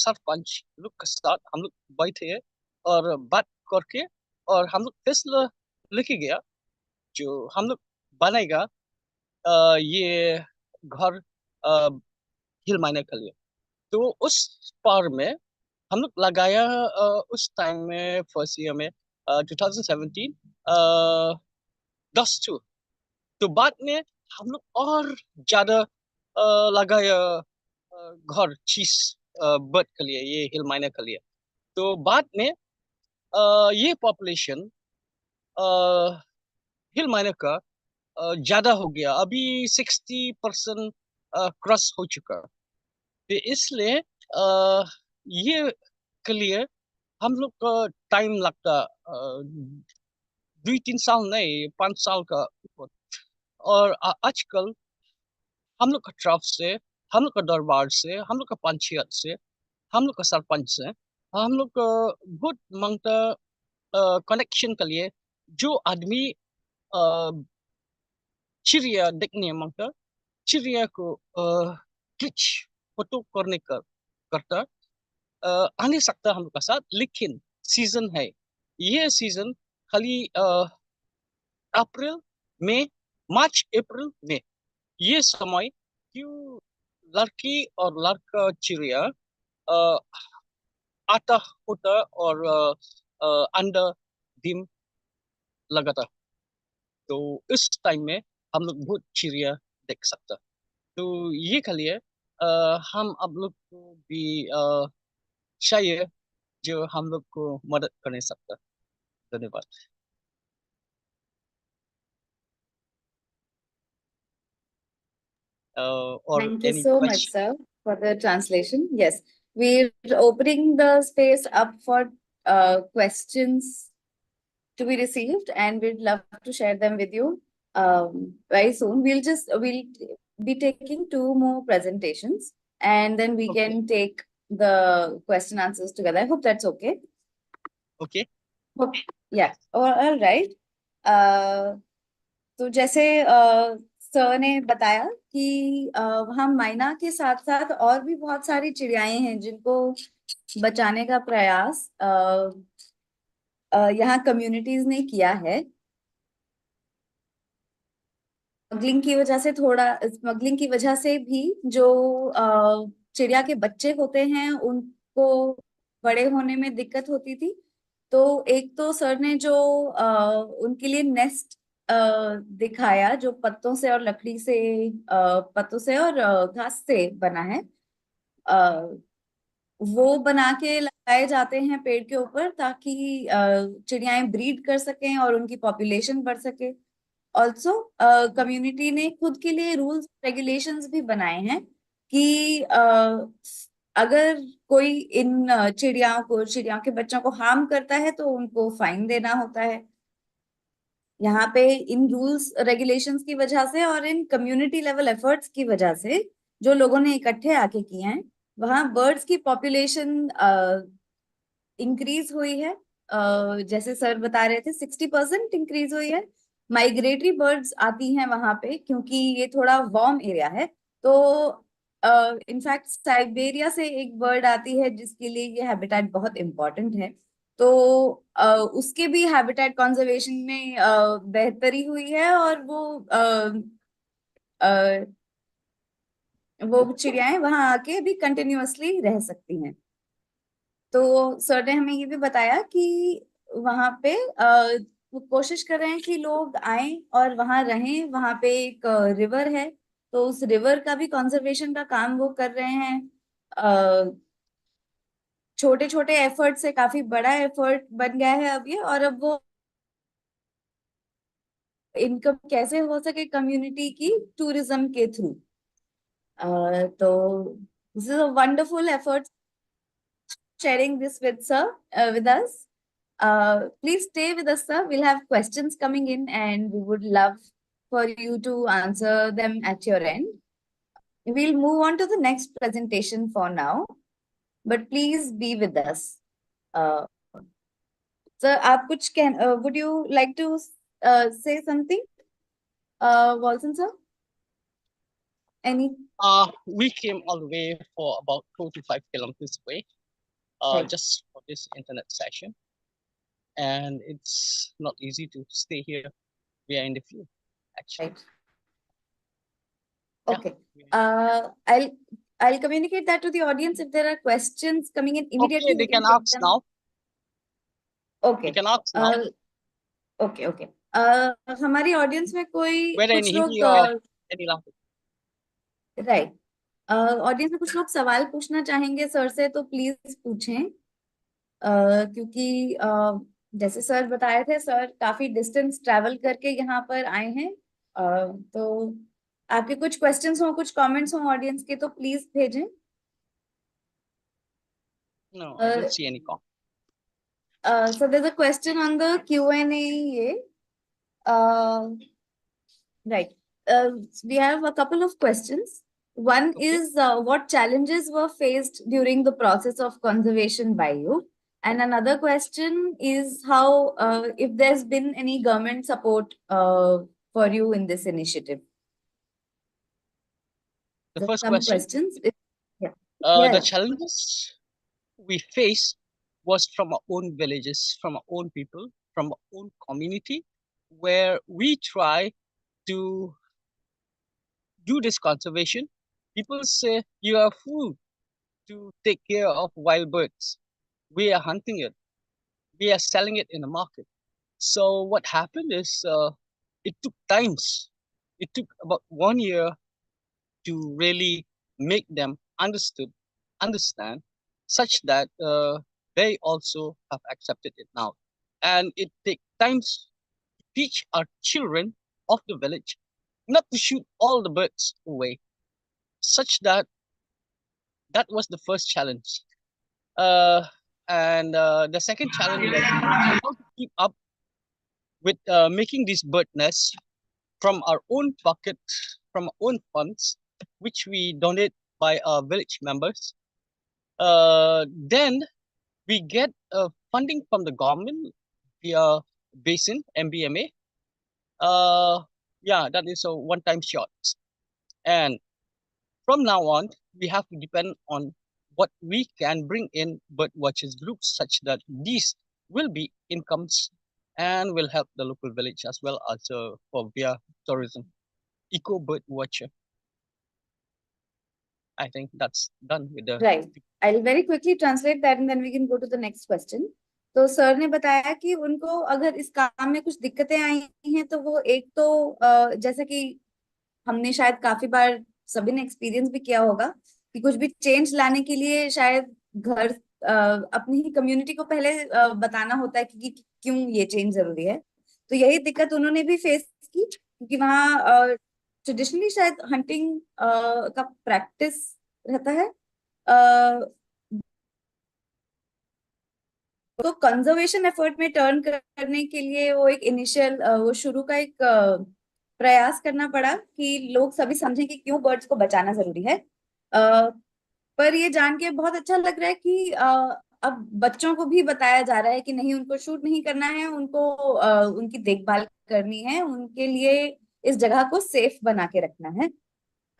सरपंच लोग के साथ हम लोग बैठे और बात करके, और हम लोग फैसला लेके गया जो हम लोग बनाएगा ये घर हिल माइनर के लिए। तो उस पार में हम लोग लगाया उस टाइम में फर्स्ट ईयर में 2017 10 तो बाद में हम लोग और ज्यादा लगाया घर चीज बर्ड के लिए, ये हिल माइनर के लिए। तो बाद में ये पॉपुलेशन हिल माइनर का ज्यादा हो गया, अभी 60% क्रॉस हो चुका। तो इसलिए ये के लिए हम लोग का टाइम लगता 2-3 साल नहीं, 5 साल का। और आजकल हम लोग का तरफ से, हम लोग का दरबार से, हम लोग का पंचायत से, हम लोग का सरपंच से, हम लोग का बहुत मांगता कनेक्शन के लिए। जो आदमी चिड़िया देखने मांगता, चिड़िया को क्लिच फोटो करने का करता आने सकता हम लोग का साथ। लेकिन सीजन है, ये सीजन खाली अप्रैल मई, मार्च अप्रैल मई, ये समय क्यों लड़की और लड़का चिड़िया अ, आता होता और अंडा डिम लगाता। तो इस टाइम में हम लोग बहुत चिड़िया देख सकता। तो ये के लिए हम आप लोग को भी चाहिए जो हम लोग को मदद करने सकता। धन्यवाद। और Thank you any so much, question? sir, for the translation. Yes, we're opening the space up for questions to be received, and we'd love to share them with you very soon. We'll be taking 2 more presentations, and then we Okay. can take the question answers together. I hope that's okay. Okay. Yeah. All right. तो जैसे sir ने बताया कि वहाँ मैना के साथ साथ और भी बहुत सारी चिड़ियाएं हैं जिनको बचाने का प्रयास यहाँ कम्युनिटीज ने किया है। स्मगलिंग की वजह से भी जो चिड़िया के बच्चे होते हैं उनको बड़े होने में दिक्कत होती थी। तो एक तो सर ने जो उनके लिए नेस्ट दिखाया जो पत्तों से और लकड़ी से पत्तों से और घास से बना है, वो बना के लगाए जाते हैं पेड़ के ऊपर ताकि चिड़ियाएं ब्रीड कर सकें और उनकी पॉपुलेशन बढ़ सके। ऑल्सो कम्युनिटी ने खुद के लिए रूल्स रेगुलेशंस भी बनाए हैं कि अगर कोई इन चिड़ियाओं के बच्चों को हार्म करता है तो उनको फाइन देना होता है। यहाँ पे इन रूल्स रेगुलेशंस की वजह से और इन कम्युनिटी लेवल एफर्ट्स की वजह से जो लोगों ने इकट्ठे आके किए हैं, वहाँ बर्ड्स की पॉपुलेशन इंक्रीज हुई है। जैसे सर बता रहे थे 60% इंक्रीज हुई है। माइग्रेटरी बर्ड्स आती हैं वहां पे क्योंकि ये थोड़ा वार्म एरिया है। तो इनफैक्ट साइबेरिया से एक बर्ड आती है जिसके लिए ये हैबिटेट बहुत इंपॉर्टेंट है। तो उसके भी हैबिटेट कंजर्वेशन में बेहतरी हुई है और वो चिड़ियाएं वहां आके भी कंटिन्यूअसली रह सकती हैं। तो सर ने हमें ये भी बताया कि वहां पे वो कोशिश कर रहे हैं कि लोग आए और वहां रहें। वहां पे एक रिवर है तो उस रिवर का भी कंजर्वेशन का काम वो कर रहे हैं। छोटे छोटे एफर्ट से काफी बड़ा एफर्ट बन गया है अब ये, और अब वो इनकम कैसे हो सके कम्युनिटी की टूरिज्म के थ्रू। तो this is a wonderful effort sharing this with us. Please stay with us, sir. We'll have questions coming in, and we would love for you to answer them at your end. We'll move on to the next presentation for now, but please be with us. Uh, sir, would you like to say something, Walton, sir? Any? We came all the way for about 4 to 5 kilometers away, Right. just for this internet session. And it's not easy to stay here We are in the field, actually. Right. Yeah. Okay. we are- I'll communicate that to the audience. If there are questions coming in immediately, Okay, we they can can take ask them. now. They Okay. can ask now. Okay okay हमारी audience में कोई Whether in कुछ लोग Hindi or any language. Right audience में कुछ लोग सवाल पूछना चाहेंगे सर से तो प्लीज पूछें क्योंकि जैसे सर बताए थे सर काफी डिस्टेंस ट्रैवल करके यहाँ पर आए हैं तो आपके कुछ क्वेश्चंस हो कुछ कमेंट्स हो ऑडियंस के तो प्लीज भेजें No, I don't see any comment. so there's a question on the Q&A right we have a couple of questions. One Okay. is what challenges were faced during the process of conservation by you? And another question is how, if there's been any government support for you in this initiative. The So first some question. questions. Yeah. The Yeah. challenges we face was from our own villages, from our own people, from our own community, where we try to do this conservation. People say you are fool to take care of wild birds. We are hunting it. We are selling it in the market. So what happened is it took times. It took about 1 year to really make them understand, such that they also have accepted it now. And it takes times to teach our children of the village not to shoot all the birds away, such that that was the first challenge. And the second challenge was how to keep up with making these bird nests from our own pocket, from our own funds, which we donate by our village members. Then we get funding from the government via Basin MBMA. Yeah, that is a one-time shot. And from now on, we have to depend on what we can bring in bird watchers groups, such that these will be incomes and will help the local village as well as for via tourism. Eco bird watcher. I think that's done with the Right. I'll very quickly translate that and then we can go to the next question. तो sir ने बताया कि उनको अगर इस काम में कुछ दिक्कतें आई हैं तो वो एक तो जैसे कि हमने शायद काफी बार सभी ने एक्सपीरियंस भी किया होगा कि कुछ भी चेंज लाने के लिए शायद घर अपनी ही कम्युनिटी को पहले बताना होता है कि क्यों ये चेंज जरूरी है तो यही दिक्कत उन्होंने भी फेस की क्योंकि वहाँ ट्रेडिशनली शायद हंटिंग का प्रैक्टिस रहता है तो कंजर्वेशन एफर्ट में टर्न करने के लिए वो एक इनिशियल वो शुरू का एक प्रयास करना पड़ा कि लोग सभी समझें कि क्यों बर्ड्स को बचाना जरूरी है पर ये जान के बहुत अच्छा लग रहा है कि अब बच्चों को भी बताया जा रहा है कि नहीं उनको शूट नहीं करना है उनको उनकी देखभाल करनी है उनके लिए इस जगह को सेफ बना के रखना है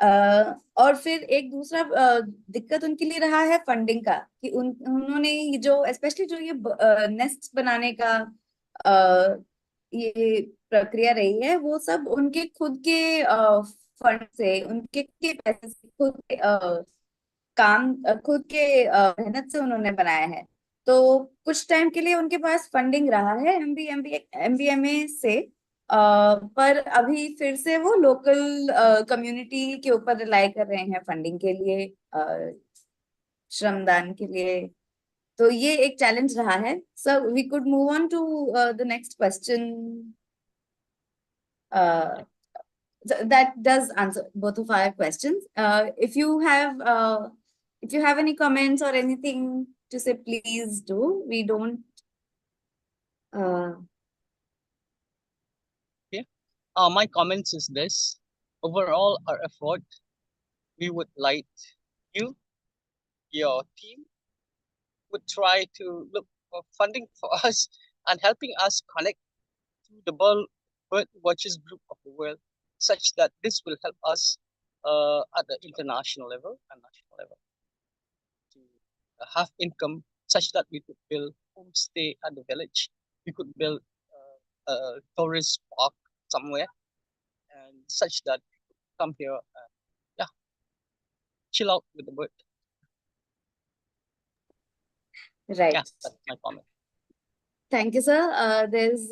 और फिर एक दूसरा दिक्कत उनके लिए रहा है फंडिंग का कि उन्होंने ये जो स्पेशली जो ये नेस्ट बनाने का ये प्रक्रिया रही है वो सब उनके खुद के फंड से उनके के पैसे से खुद के काम खुद के मेहनत से उन्होंने बनाया है तो कुछ टाइम के लिए उनके पास फंडिंग रहा है एमबीएमए से पर अभी फिर से वो लोकल कम्युनिटी के ऊपर रिलाई कर रहे हैं फंडिंग के लिए श्रमदान के लिए तो ये एक चैलेंज रहा है so we could move on to the next question that does answer both of our questions if you have any comments or anything to say please do we don't my comments is this: overall, our effort, we would like you, your team, would try to look for funding for us and helping us connect to the bird watchers group of the world, such that this will help us at the international level and national level to have income, such that we could build homestay at the village. We could build a tourist park, somewhere, and such that come here and yeah, chill out with the bird. Right. Yeah, that's my comment. Thank you, sir. There's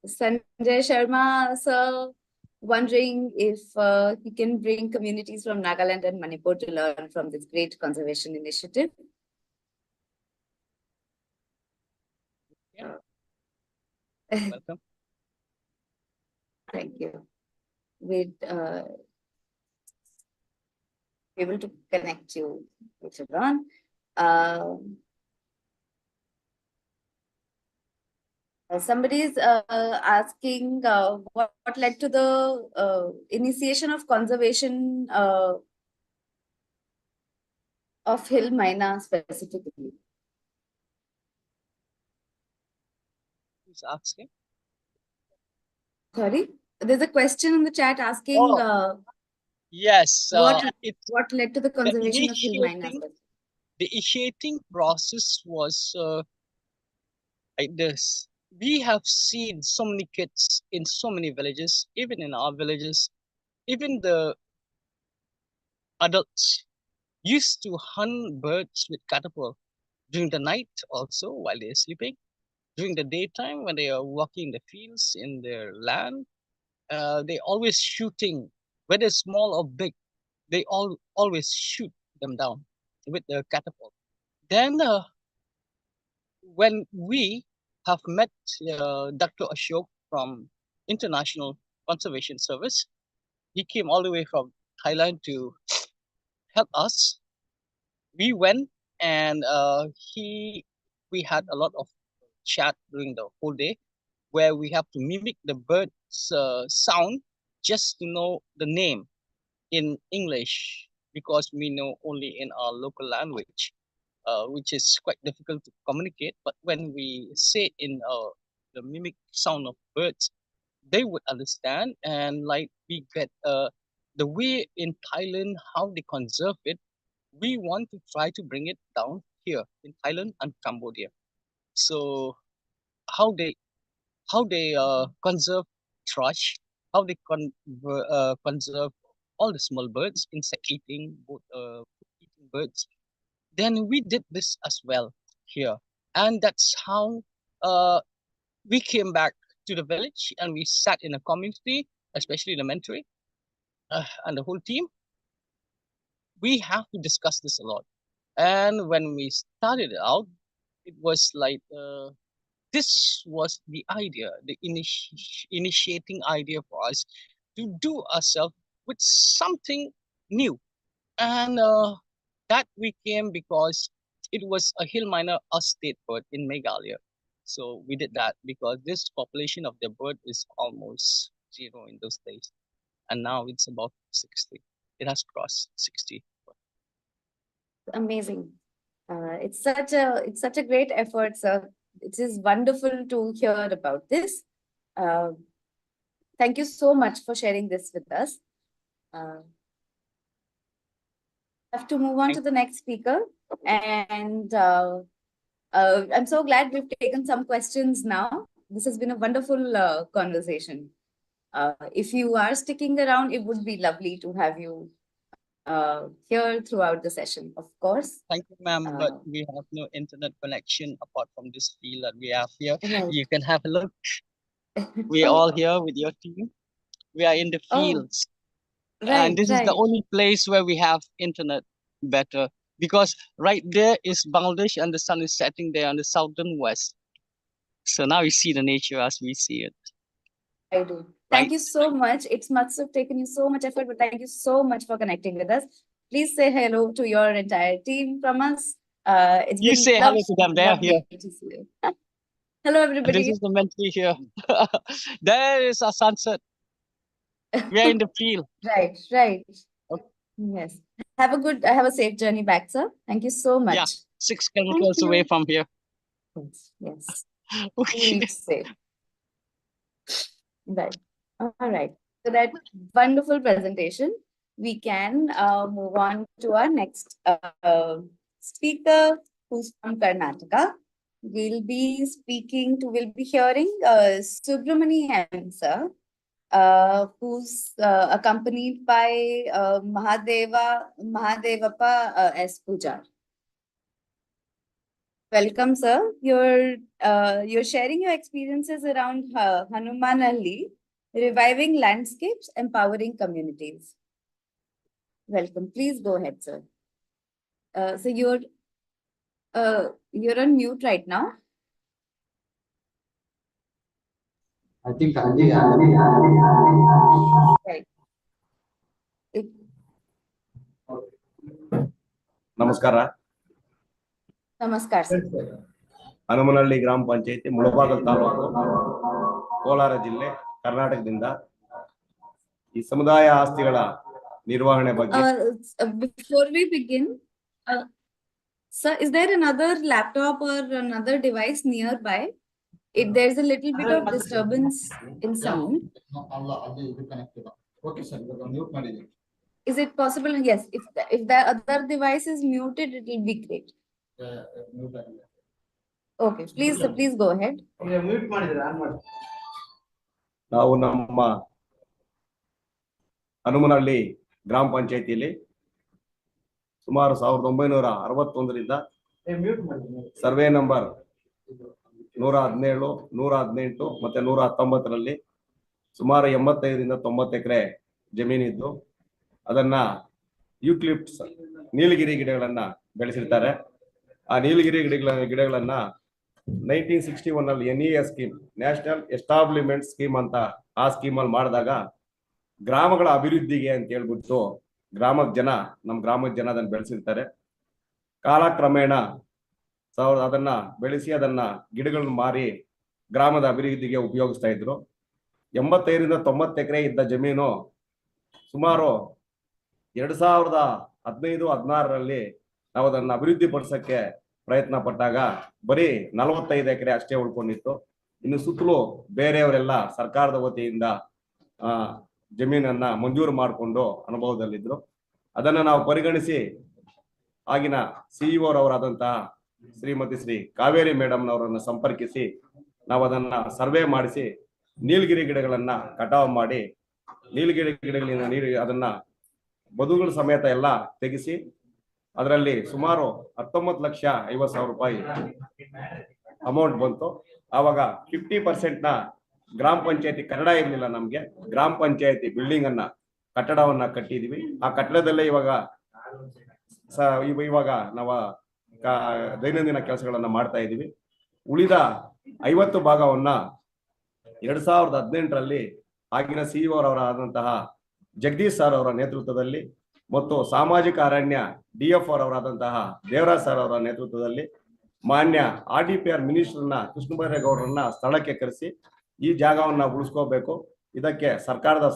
Sanjay Sharma, sir, wondering if he can bring communities from Nagaland and Manipur to learn from this great conservation initiative. Welcome. Thank you. We'd be able to connect you later on. Somebody is asking what led to the initiation of conservation of hill myna specifically. Who's asking? Sorry, there's a question in the chat asking Oh. Yes, what led to the conservation of hill myna. The initiating process was like this. We have seen so many kids in so many villages, even in our villages, even the adults used to hunt birds with catapult during the night also while they're sleeping. During the daytime when they are walking the fields in their land, they always shooting, whether small or big, they always shoot them down with the catapult. Then when we have met Dr. Ashok from International Conservation Service, he came all the way from Thailand to help us. We went and we had a lot of chat during the whole day where we have to mimic the bird's sound just to know the name in English because we know only in our local language, which is quite difficult to communicate. But when we say in the mimic sound of birds, they would understand. And like we get the way in Thailand, how they conserve it, we want to try to bring it down here in Thailand and Cambodia. So how they conserve thrush, how they conserve all the small birds, insect eating, eating birds. Then we did this as well here, and that's how we came back to the village and we sat in a community, especially the mentoring and the whole team. We have to discuss this a lot, and when we started out, it was like this was the idea, the initiating idea for us to do ourselves with something new. And that we came because it was a hill myna state bird in Meghalaya. So we did that because this population of the bird is almost zero in those days. And now it's about 60. It has crossed 60. Amazing. It's such a great effort, sir. It is wonderful to hear about this. Thank you so much for sharing this with us. I have to move on to the next speaker, and I'm so glad we've taken some questions now. This has been a wonderful conversation. If you are sticking around, it would be lovely to have you here throughout the session, of course. Thank you, ma'am, but we have no internet connection apart from this field that we have here. Right. You can have a look. We're all here with your team. We are in the fields. Right, and this is the only place where we have internet better because right there is Bangladesh and the sun is setting there on the southern west. So now you see the nature as we see it. I do. Thank you so much. It must have taken you so much effort, but thank you so much for connecting with us. Please say hello to your entire team from us. It's you been say hello to them. They are here. Hello, everybody. This is the mentee here. There is our sunset. We are in the field. Right. Okay. Yes. Have a safe journey back, sir. Thank you so much. Yeah, 6 kilometers away from here. Yes. Okay. Safe. Right. All right. So that wonderful presentation, we can move on to our next speaker, who's from Karnataka. we'll be hearing Subramani M, sir, who's accompanied by Mahadevappa S. Pujar. Welcome, sir. You're sharing your experiences around Hanumanalli, reviving landscapes, empowering communities. Welcome. Please go ahead, sir. So you're on mute right now. Right. ನಮಸ್ಕಾರ. Namaskar, sir. Hanumanahalli ಗ್ರಾಮ ಪಂಚಾಯತಿ ಮುಳಬಾಗಿಲು ತಾಲೂಕು ಕೋಲಾರ ಜಿಲ್ಲೆ ಕರ್ನಾಟಕದಿಂದ ಈ ಸಮುದಾಯ ಆಸ್ತಿಗಳ ನಿರ್ವಹಣೆ ಬಗ್ಗೆ Before we begin, sir, is there another laptop or another device nearby? If there's a little bit of disturbance in sound, Okay, sir. Mute ಮಾಡಿದ್ದೀನಿ. is it possible? Yes, if the other device is muted, it will be great. Mute ಆಗಿದೆ. Okay, please, sir, please go ahead. Mute ಮಾಡಿದ್ರೆ on ಮಾಡಿ. ನಾವು ನಮ್ಮ ಹನುಮನಹಳ್ಳಿ ಗ್ರಾಮ ಪಂಚಾಯತಿಯಲ್ಲಿ ಸುಮಾರು 1961ರಿಂದ Mute ಮಾಡಿದ್ದೀನಿ. ಸರ್ವೆ ನಂಬರ್ 117, 118 ಮತ್ತೆ 119ರಲ್ಲಿ ಸುಮಾರು 85ರಿಂದ 90 ಎಕರೆ ಜಮೀನಿದ್ದು ಅದನ್ನ ಯೂಕ್ಲಿಪ್ಟಸ್ ನೀಲಗಿರಿ ಗಿಡಗಳನ್ನ ಬೆಳೆಸಿರ್ತಾರೆ. ಆ ನೀಲಗಿರಿ ಗಿಡಗಳನ್ನ 1961 ಅಲ್ಲಿ NES scheme, national establishment scheme ಅಂತ ಆ ಸ್ಕೀಮ್ ಅಲ್ಲಿ ಮಾಡಿದಾಗ ಗ್ರಾಮಗಳ ಅಭಿವೃದ್ಧಿಗೆ ಅಂತ ಹೇಳ್ಬಿಟ್ಟು ನಮ್ಮ ಗ್ರಾಮದ ಜನ ಅದನ್ನ ಬೆಳೆಸಿರ್ತಾರೆ. ಕಾಲಕ್ರಮೇಣ ಅದನ್ನ ಬೆಳೆಸಿ ಅದನ್ನ ಗಿಡಗಳನ್ನ ಮಾರಿ ಗ್ರಾಮದ ಅಭಿವೃದ್ಧಿಗೆ ಉಪಯೋಗಿಸ್ತಾ ಇದ್ರು. 85ರಿಂದ 90 ಎಕರೆ ಇದ್ದ ಜಮೀನು ಸುಮಾರು 2015-16ರಲ್ಲಿ ನಾವು ಅದನ್ನ ಅಭಿವೃದ್ಧಿ ಪಡಿಸಕ್ಕೆ ಪ್ರಯತ್ನ ಪಟ್ಟಾಗ ಬರೀ 45 ಎಕರೆ ಅಷ್ಟೇ ಉಳ್ಕೊಂಡಿತ್ತು. ಇನ್ನು ಸುತ್ತಲೂ ಬೇರೆಯವರೆಲ್ಲ ಸರ್ಕಾರದ ವತಿಯಿಂದ ಜಮೀನನ್ನ ಮಂಜೂರು ಮಾಡಿಕೊಂಡು ಅನುಭವದಲ್ಲಿದ್ರು. ಅದನ್ನ ನಾವು ಪರಿಗಣಿಸಿ ಆಗಿನ CEO ರವರಾದಂತಹ ಶ್ರೀಮತಿ ಶ್ರೀ ಕಾವೇರಿ ಮೇಡಮ್ನವರನ್ನ ಸಂಪರ್ಕಿಸಿ ನಾವು ಅದನ್ನ ಸರ್ವೆ ಮಾಡಿಸಿ ನೀಲಗಿರಿ ಗಿಡಗಳನ್ನ ಕಟಾವು ಮಾಡಿ ನೀಲಗಿರಿ ಗಿಡಗಳಿಂದ ಅದನ್ನ ಬದುಗಳ ಸಮೇತ ಎಲ್ಲ ತೆಗೆಸಿ ಅದರಲ್ಲಿ ಸುಮಾರು 19,50,000 ರೂಪಾಯಿ ಅಮೌಂಟ್ ಬಂತು. ಆವಾಗ 50% ಗ್ರಾಮ ಪಂಚಾಯತಿ ಕಟ್ಟಡ ಇರಲಿಲ್ಲ ನಮ್ಗೆ. ಗ್ರಾಮ ಪಂಚಾಯತಿ ಬಿಲ್ಡಿಂಗ್ ಅನ್ನ ಕಟ್ಟಡವನ್ನ ಕಟ್ಟಿದೀವಿ. ಆ ಕಟ್ಟಡದಲ್ಲೇ ಇವಾಗ ನಾವು ದೈನಂದಿನ ಕೆಲಸಗಳನ್ನ ಮಾಡ್ತಾ ಇದೀವಿ. ಉಳಿದ 50 ಭಾಗವನ್ನ 2018ರಲ್ಲಿ ಆಗಿನ CEO ರವರಾದಂತಹ ಜಗದೀಶ್ ಸರ್ ಅವರ ನೇತೃತ್ವದಲ್ಲಿ ಮತ್ತು ಸಾಮಾಜಿಕ ಅರಣ್ಯ DF ರವರಾದಂತಹ ದೇವರಾಜ್ ಸರ್ ಅವರ ನೇತೃತ್ವದಲ್ಲಿ ಮಾನ್ಯ RDPR ಮಿನಿಸ್ಟರ್ನ ಕೃಷ್ಣಬೈರೇಗೌಡರನ್ನ ಸ್ಥಳಕ್ಕೆ ಕರೆಸಿ ಈ ಜಾಗವನ್ನ ಉಳಿಸ್ಕೋಬೇಕು, ಇದಕ್ಕೆ ಸರ್ಕಾರದ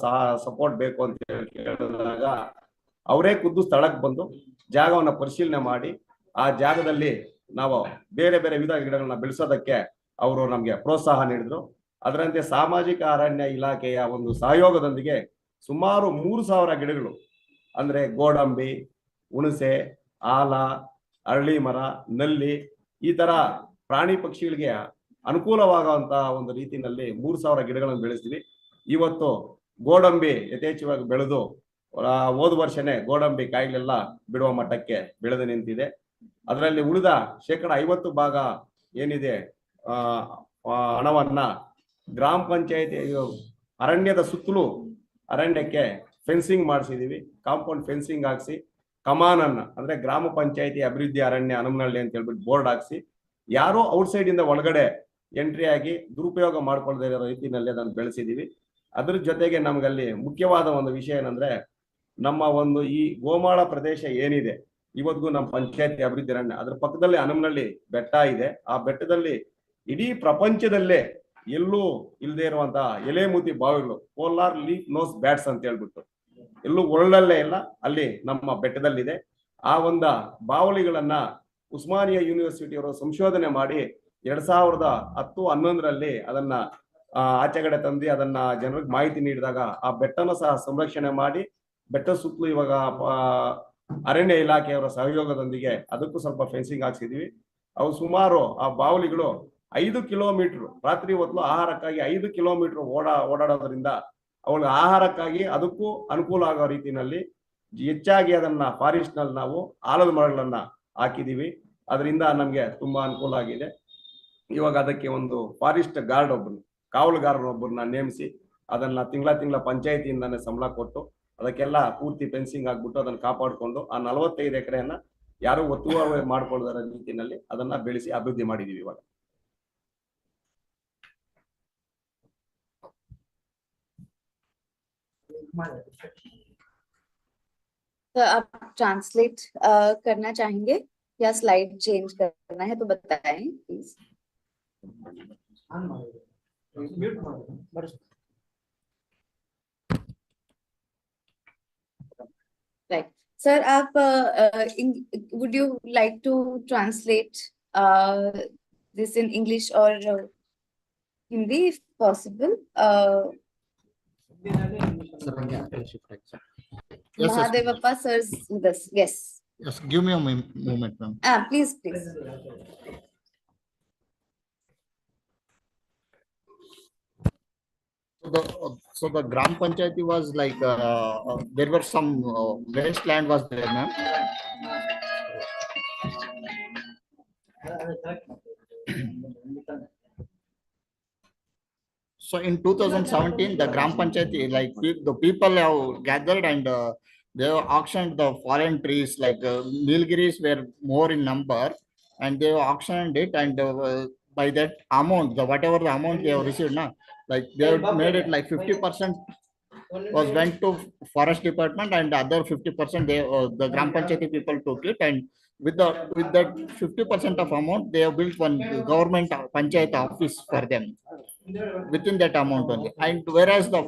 ಸಪೋರ್ಟ್ ಬೇಕು ಅಂತ ಹೇಳಿದಾಗ ಅವರೇ ಖುದ್ದು ಸ್ಥಳಕ್ಕೆ ಬಂದು ಜಾಗವನ್ನ ಪರಿಶೀಲನೆ ಮಾಡಿ ಆ ಜಾಗದಲ್ಲಿ ನಾವು ಬೇರೆ ಬೇರೆ ವಿವಿಧ ಗಿಡಗಳನ್ನ ಬೆಳೆಸೋದಕ್ಕೆ ಅವರು ನಮ್ಗೆ ಪ್ರೋತ್ಸಾಹ ನೀಡಿದ್ರು. ಅದರಂತೆ ಸಾಮಾಜಿಕ ಅರಣ್ಯ ಇಲಾಖೆಯ ಒಂದು ಸಹಯೋಗದೊಂದಿಗೆ ಸುಮಾರು 3,000 ಗಿಡಗಳು ಅಂದ್ರೆ ಗೋಡಂಬಿ, ಹುಣಸೆ, ಆಲ, ಅರಳಿ ಮರ, ನಲ್ಲಿ ಈ ತರ ಪ್ರಾಣಿ ಪಕ್ಷಿಗಳಿಗೆ ಅನುಕೂಲವಾಗುವಂತಹ ಒಂದು ರೀತಿಯಲ್ಲಿ 3,000 ಗಿಡಗಳನ್ನು ಬೆಳೆಸ್ತೀವಿ. ಇವತ್ತು ಗೋಡಂಬಿ ಯಥೇಚ್ಛವಾಗಿ ಬೆಳೆದು ಹೋದ ವರ್ಷನೇ ಗೋಡಂಬಿ ಕಾಯಿಲೆಲ್ಲ ಬಿಡುವ ಮಟ್ಟಕ್ಕೆ ಬೆಳೆದು ನಿಂತಿದೆ. ಅದರಲ್ಲಿ ಉಳಿದ 50% ಭಾಗ ಏನಿದೆ ಹಣವನ್ನ ಗ್ರಾಮ ಪಂಚಾಯತಿ ಅರಣ್ಯದ ಸುತ್ತಲೂ ಅರಣ್ಯಕ್ಕೆ ಫೆನ್ಸಿಂಗ್ ಮಾಡಿಸಿದೀವಿ. ಕಾಂಪೌಂಡ್ ಫೆನ್ಸಿಂಗ್ ಹಾಕ್ಸಿ ಕಮಾನ್ ಅನ್ನ ಅಂದ್ರೆ ಗ್ರಾಮ ಪಂಚಾಯತಿ ಅಭಿವೃದ್ಧಿ ಅರಣ್ಯ ಹನುಮನಹಳ್ಳಿ ಅಂತ ಹೇಳ್ಬಿಟ್ಟು ಬೋರ್ಡ್ ಹಾಕ್ಸಿ ಯಾರೋ ಔಟ್ಸೈಡ್ ಇಂದ ಒಳಗಡೆ ಎಂಟ್ರಿ ಆಗಿ ದುರುಪಯೋಗ ಮಾಡ್ಕೊಳ್ಳದೇ ಇರೋ ರೀತಿಯಲ್ಲಿ ಅದನ್ನು ಬೆಳೆಸಿದೀವಿ. ಅದ್ರ ಜೊತೆಗೆ ನಮ್ಗಲ್ಲಿ ಮುಖ್ಯವಾದ ಒಂದು ವಿಷಯ ಏನಂದ್ರೆ ನಮ್ಮ ಒಂದು ಈ ಗೋಮಾಳ ಪ್ರದೇಶ ಏನಿದೆ ಇವತ್ತಿಗೂ ನಮ್ಮ ಪಂಚಾಯತಿ ಅಭಿವೃದ್ಧಿ ಅರಣ್ಯ ಅದ್ರ ಪಕ್ಕದಲ್ಲಿ ಹನುಮನಹಳ್ಳಿ ಬೆಟ್ಟ ಇದೆ. ಆ ಬೆಟ್ಟದಲ್ಲಿ ಇಡೀ ಪ್ರಪಂಚದಲ್ಲೇ ಎಲ್ಲೂ ಇಲ್ಲದೆ ಇರುವಂತಹ ಎಲೆಮೂತಿ ಬಾವಿಗಳು, ಪೋಲಾರ್ ಲೀಫ್ ನೋಸ್ ಬ್ಯಾಟ್ಸ್ ಅಂತ ಹೇಳ್ಬಿಟ್ಟು ಎಲ್ಲೂ ವರ್ಲ್ಡಲ್ಲೇ ಇಲ್ಲ, ಅಲ್ಲಿ ನಮ್ಮ ಬೆಟ್ಟದಲ್ಲಿದೆ. ಆ ಒಂದು ಬಾವಲಿಗಳನ್ನ ಉಸ್ಮಾನಿಯಾ ಯೂನಿವರ್ಸಿಟಿಯವರು ಸಂಶೋಧನೆ ಮಾಡಿ 2010-11ರಲ್ಲಿ ಅದನ್ನ ಆಚೆಗಡೆ ತಂದು ಅದನ್ನ ಜನರಿಗೆ ಮಾಹಿತಿ ನೀಡಿದಾಗ ಆ ಬೆಟ್ಟನ ಸಹ ಸಂರಕ್ಷಣೆ ಮಾಡಿ ಬೆಟ್ಟ ಸುತ್ತಲೂ ಇವಾಗ ಅರಣ್ಯ ಇಲಾಖೆಯವರ ಸಹಯೋಗದೊಂದಿಗೆ ಅದಕ್ಕೂ ಸ್ವಲ್ಪ ಫೆನ್ಸಿಂಗ್ ಹಾಕ್ಸಿದೀವಿ. ಅವು ಸುಮಾರು ಆ ಬಾವಲಿಗಳು 5 ಕಿಲೋಮೀಟರ್ ರಾತ್ರಿ ಹೊತ್ತು ಆಹಾರಕ್ಕಾಗಿ 5 ಕಿಲೋಮೀಟರ್ ಓಡಾಡೋದ್ರಿಂದ ಅವಳ ಆಹಾರಕ್ಕಾಗಿ ಅದಕ್ಕೂ ಅನುಕೂಲ ಆಗೋ ರೀತಿಯಲ್ಲಿ ಹೆಚ್ಚಾಗಿ ಅದನ್ನ ಫಾರೆಸ್ಟ್ ನಲ್ಲಿ ನಾವು ಆಲದ ಮರಗಳನ್ನ ಹಾಕಿದೀವಿ. ಅದರಿಂದ ನಮ್ಗೆ ತುಂಬಾ ಅನುಕೂಲ ಆಗಿದೆ. ಇವಾಗ ಅದಕ್ಕೆ ಒಂದು ಫಾರೆಸ್ಟ್ ಗಾರ್ಡ್ ಕಾವಲುಗಾರರೊಬ್ಬರನ್ನ ನೇಮಿಸಿ ಅದನ್ನ ತಿಂಗಳ ಪಂಚಾಯತಿಯಿಂದಾನೆ ಸಂಬಳ ಕೊಟ್ಟು ಅದಕ್ಕೆಲ್ಲ ಪೂರ್ತಿ ಫೆನ್ಸಿಂಗ್ ಆಗ್ಬಿಟ್ಟು ಅದನ್ನ ಕಾಪಾಡಿಕೊಂಡು ಆ 45 ಎಕರೆಯನ್ನ ಯಾರು ಒತ್ತುವರಿ ಮಾಡ್ಕೊಳ್ಳೋದರ ರೀತಿಯಲ್ಲಿ ಅದನ್ನ ಬೆಳೆಸಿ ಅಭಿವೃದ್ಧಿ ಮಾಡಿದೀವಿ ಇವಾಗ. तो आप ट्रांसलेट करना चाहेंगे या स्लाइड चेंज करना है तो बताएं प्लीज. ಆನ್ ಮಾಡಿದ್ರು ಮ್ಯೂಟ್ ಮಾಡಿದ್ರು Right. Sir, would you like to translate this in English or Hindi if possible? Yes, Mahadevappa sir is with us. Yes. yes, give me a moment, ma'am. Please. So the Gram Panchayati was like, there were some wasteland was there, ma'am. So in 2017, the Gram Panchayati, like the people have gathered and they have auctioned the fallen trees, like Nilgiris were more in number, and they have auctioned it, and by that amount, whatever the amount they have received, like they have made it like 50% was went to forest department, and the other 50% they the Gram Panchayati people took it, and with that 50% of amount they have built one government panchayat office for them within that amount only. And whereas the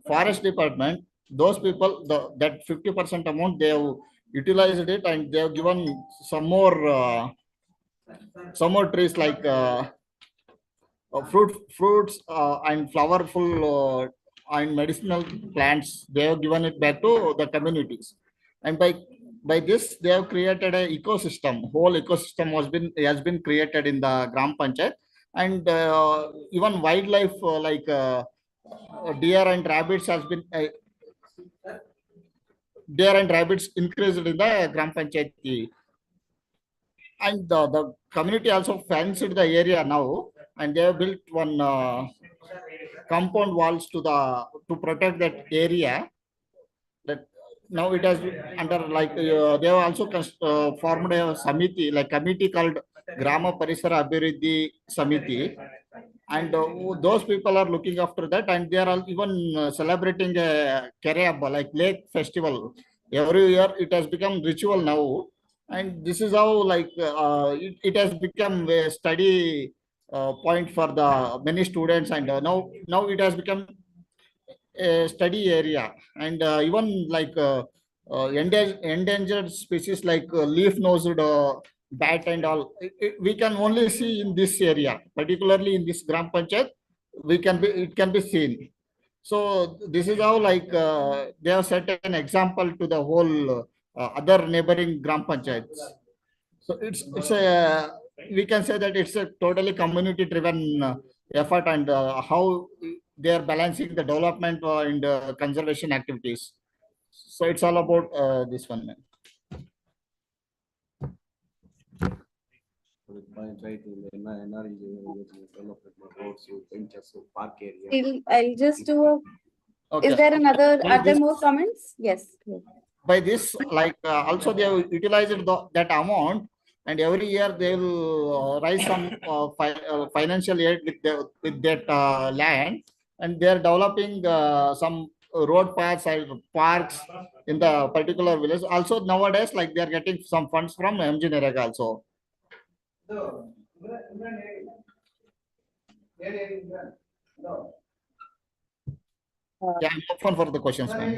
forest department, those people, that 50% amount they have utilized it, and they have given some more trees like fruits and flowerful and medicinal plants. They have given it back to the communities, and by this they have created a ecosystem. Whole ecosystem has been created in the Gram Panchayat, and even wildlife like deer and rabbits increased in the Gram Panchayat. And the community also fenced the area now, and they have built one compound walls to protect that area. That now it has under like they have also formed a samiti, like committee called Grama Parisara Abhiruddhi Samiti, and those people are looking after that, and they are all even celebrating a Kereyabba, like lake festival every year. It has become ritual now, and this is how like it has become a study point for the many students, and now it has become a study area, and even like endangered species like leaf-nosed bat and all, we can only see in this area, particularly in this Gram Panchayat. It can be seen. So this is how like they have set an example to the whole other neighboring Gram Panchayats. So it's a, we can say that it's a totally community driven effort, and how they are balancing the development and conservation activities. So it's all about this one. I'll just do a. Okay. Is there another? By Are there this- more comments? Yes. By this, like also they have utilized that amount, and every year they will raise some financial aid with that land, and they are developing some road paths and parks in the particular village. Also nowadays, like they are getting some funds from MG Narega also. Yeah, I'm open for the questions, ma'am.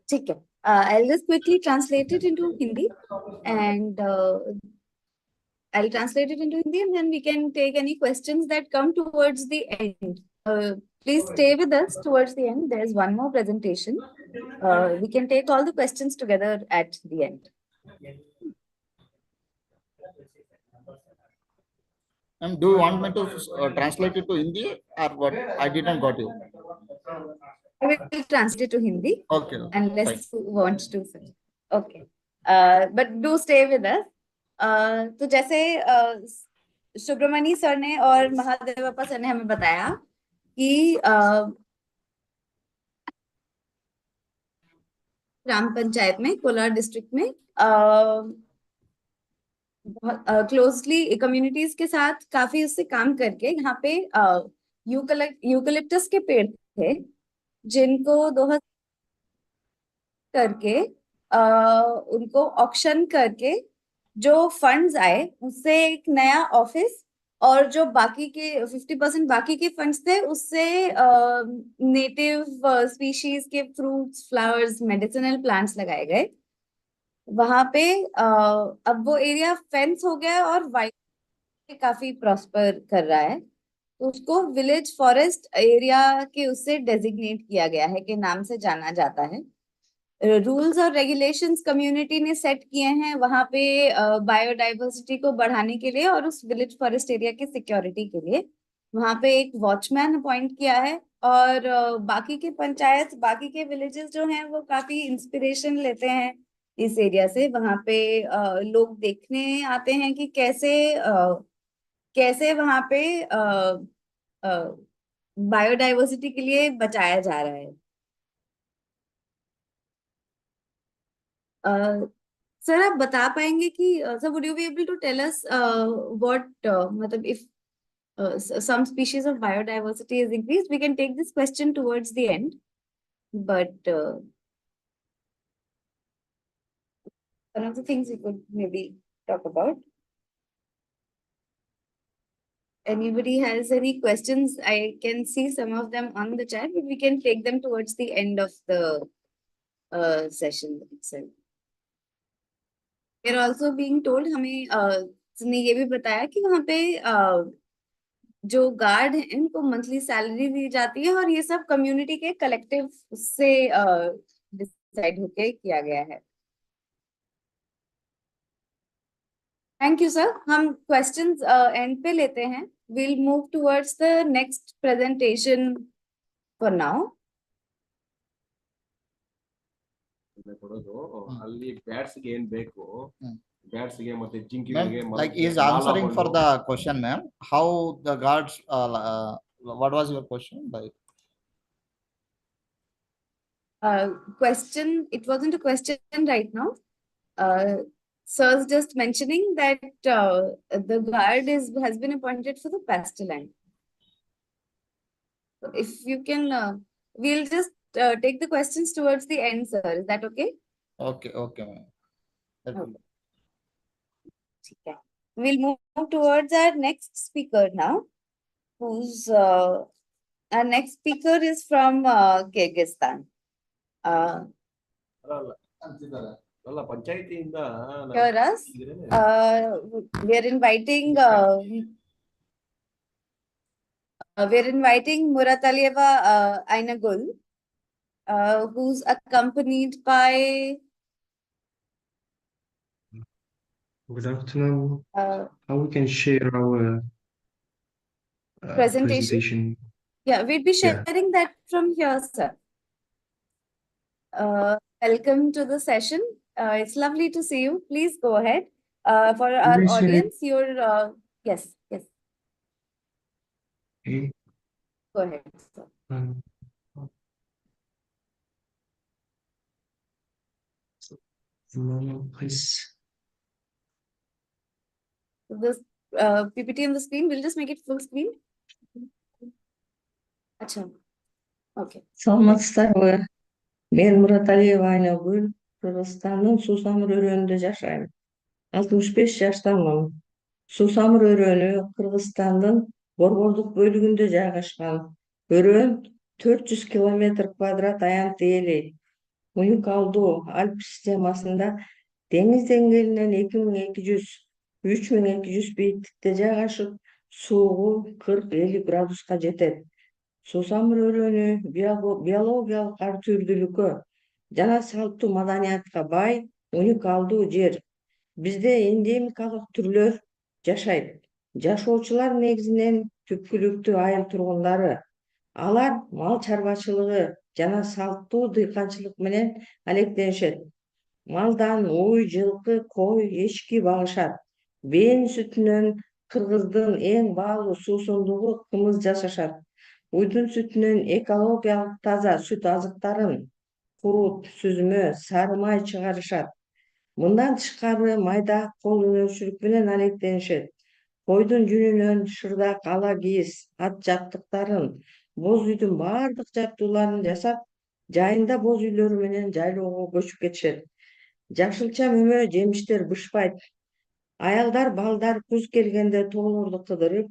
ठीक है. I'll just quickly translate it into Hindi, and I'll translate it into Hindi, and then we can take any questions that come towards the end. Please stay with us towards the end. There's one more presentation. We can take all the questions together at the end. And do you want me to translate it to Hindi or what? I didn't got you. I will translate to Hindi Okay. unless you want to. Sir. Okay. But do stay with us. तो जैसे Subramani sir ने और Mahadevappa sir ने हमें बताया कि ग्राम पंचायत में Kolar district में क्लोजली कम्युनिटीज के साथ काफी उससे काम करके यहाँ पे यूकलिप्टस के पेड़ थे जिनको 2000 करके उनको ऑक्शन करके जो फंड्स आए उससे एक नया ऑफिस और जो बाकी के 50% बाकी के फंड्स थे उससे नेटिव स्पीशीज के फ्रूट्स फ्लावर्स मेडिसिनल प्लांट्स लगाए गए वहां पे अब वो एरिया फेंस हो गया और वाइल्ड काफी प्रॉस्पर कर रहा है तो उसको विलेज फॉरेस्ट एरिया के उससे डेजिग्नेट किया गया है के नाम से जाना जाता है रूल्स और रेगुलेशंस कम्युनिटी ने सेट किए हैं वहां पे बायोडाइवर्सिटी को बढ़ाने के लिए और उस विलेज फॉरेस्ट एरिया की सिक्योरिटी के लिए वहां पे एक वॉचमैन अपॉइंट किया है और बाकी के पंचायत बाकी के विलेजेस जो हैं वो काफी इंस्पिरेशन लेते हैं इस एरिया से वहां पे लोग देखने आते हैं कि कैसे वहां पे बायोडाइवर्सिटी के लिए बचाया जा रहा है सर आप बता पाएंगे कि sir would you be able to tell us what मतलब if some species of biodiversity is increased we can take this question towards the end but one of the things we could maybe talk about anybody has any questions I can see some of them on the chat but we can take them towards the end of the session itself we're also being told हमें ने ये भी बताया कि वहाँ पे जो guard है इनको मंथली सैलरी दी जाती है और ये सब कम्युनिटी के कलेक्टिव से डिसाइड होके किया गया है थैंक यू सर हम क्वेश्चंस एंड पे लेते हैं we'll move towards the next presentation for now ಕೊಡೋದು ಅಲ್ಲಿ ಬ್ಯಾಟ್ಸ್ ಗೆ ಏನ್ ಬೇಕು ಬ್ಯಾಟ್ಸ್ ಗೆ ಮತ್ತೆ Ma'am, ಜಿಂಕೆಗಳಿಗೆ like he is answering for the question, ma'am. How the guards, what was your question? Like, question it wasn't a question right now sir's just mentioning that the guard has been appointed for the pasture land so if you can we'll just take the questions towards the end sir is that okay okay, ma'am. That will- ठीक है we'll move towards our next speaker now who's our next speaker is from Kyrgyzstan ಅಲ್ಲ ಪಂಚಾಯತಿಯಿಂದ hear us we're inviting Muratalieva Ainagul who's accompanied by Good afternoon. How we can share our presentation? Yeah, we'd be sharing that from here, sir. Welcome to the session. It's lovely to see you. Please go ahead. For our Please share it. audience, yes. Okay. Go ahead, sir. Please. This PPT on the screen, we'll just make it full screen. Acha. Okay. Саламатсыздарбы. Мен Мураталиева Айнагүл, Кыргызстандын Сусамыр өрөөнүндө жашайм. 65 жаштамын. Сусамыр өрөөнү Кыргызстандын борбордук бөлүгүндө жайгашкан. Өрөөн 400 километр квадрат аянтты ээлейт. Уникалдуу Альп системасында деңиз деңгээлинен 2200-3200 бийиктикте жайгашып, суугу 40-50 градуска жетет. Сусамыр өрөөнү биологиялык ар түрдүүлүккө жана салттуу маданиятка бай уникалдуу жер. Бизде эндемикалык түрлөр жашайт. Жашоочулар негизинен түпкүлүктүү айыл тургундары. Алар мал чарбачылыгы жана салттуу дыйканчылык менен алектенишет. Малдан уй, жылкы, кой, эчки багышат. Бээнин сүтүнөн Кыргыздын эң баалуу суусундугу кымыз жасашат. Уйдун сүтүнөн экологиялык таза сүт азыктарын, курут, сүзмө, сары май чыгарышат. Мындан тышкары майда кол өнөрчүлүк менен алектенишет. Койдун жүнүнөн шырдак, ала кийиз, ат жабдыктарын, боз үйдүн баардык жабдууларын жасап, жайында боз үйлөрү менен жайлоого көчүп кетишет. Жашылча мөмө жемиштер бышпайт. Аялдар, балдар куз келгенде тоолорду кыдырып,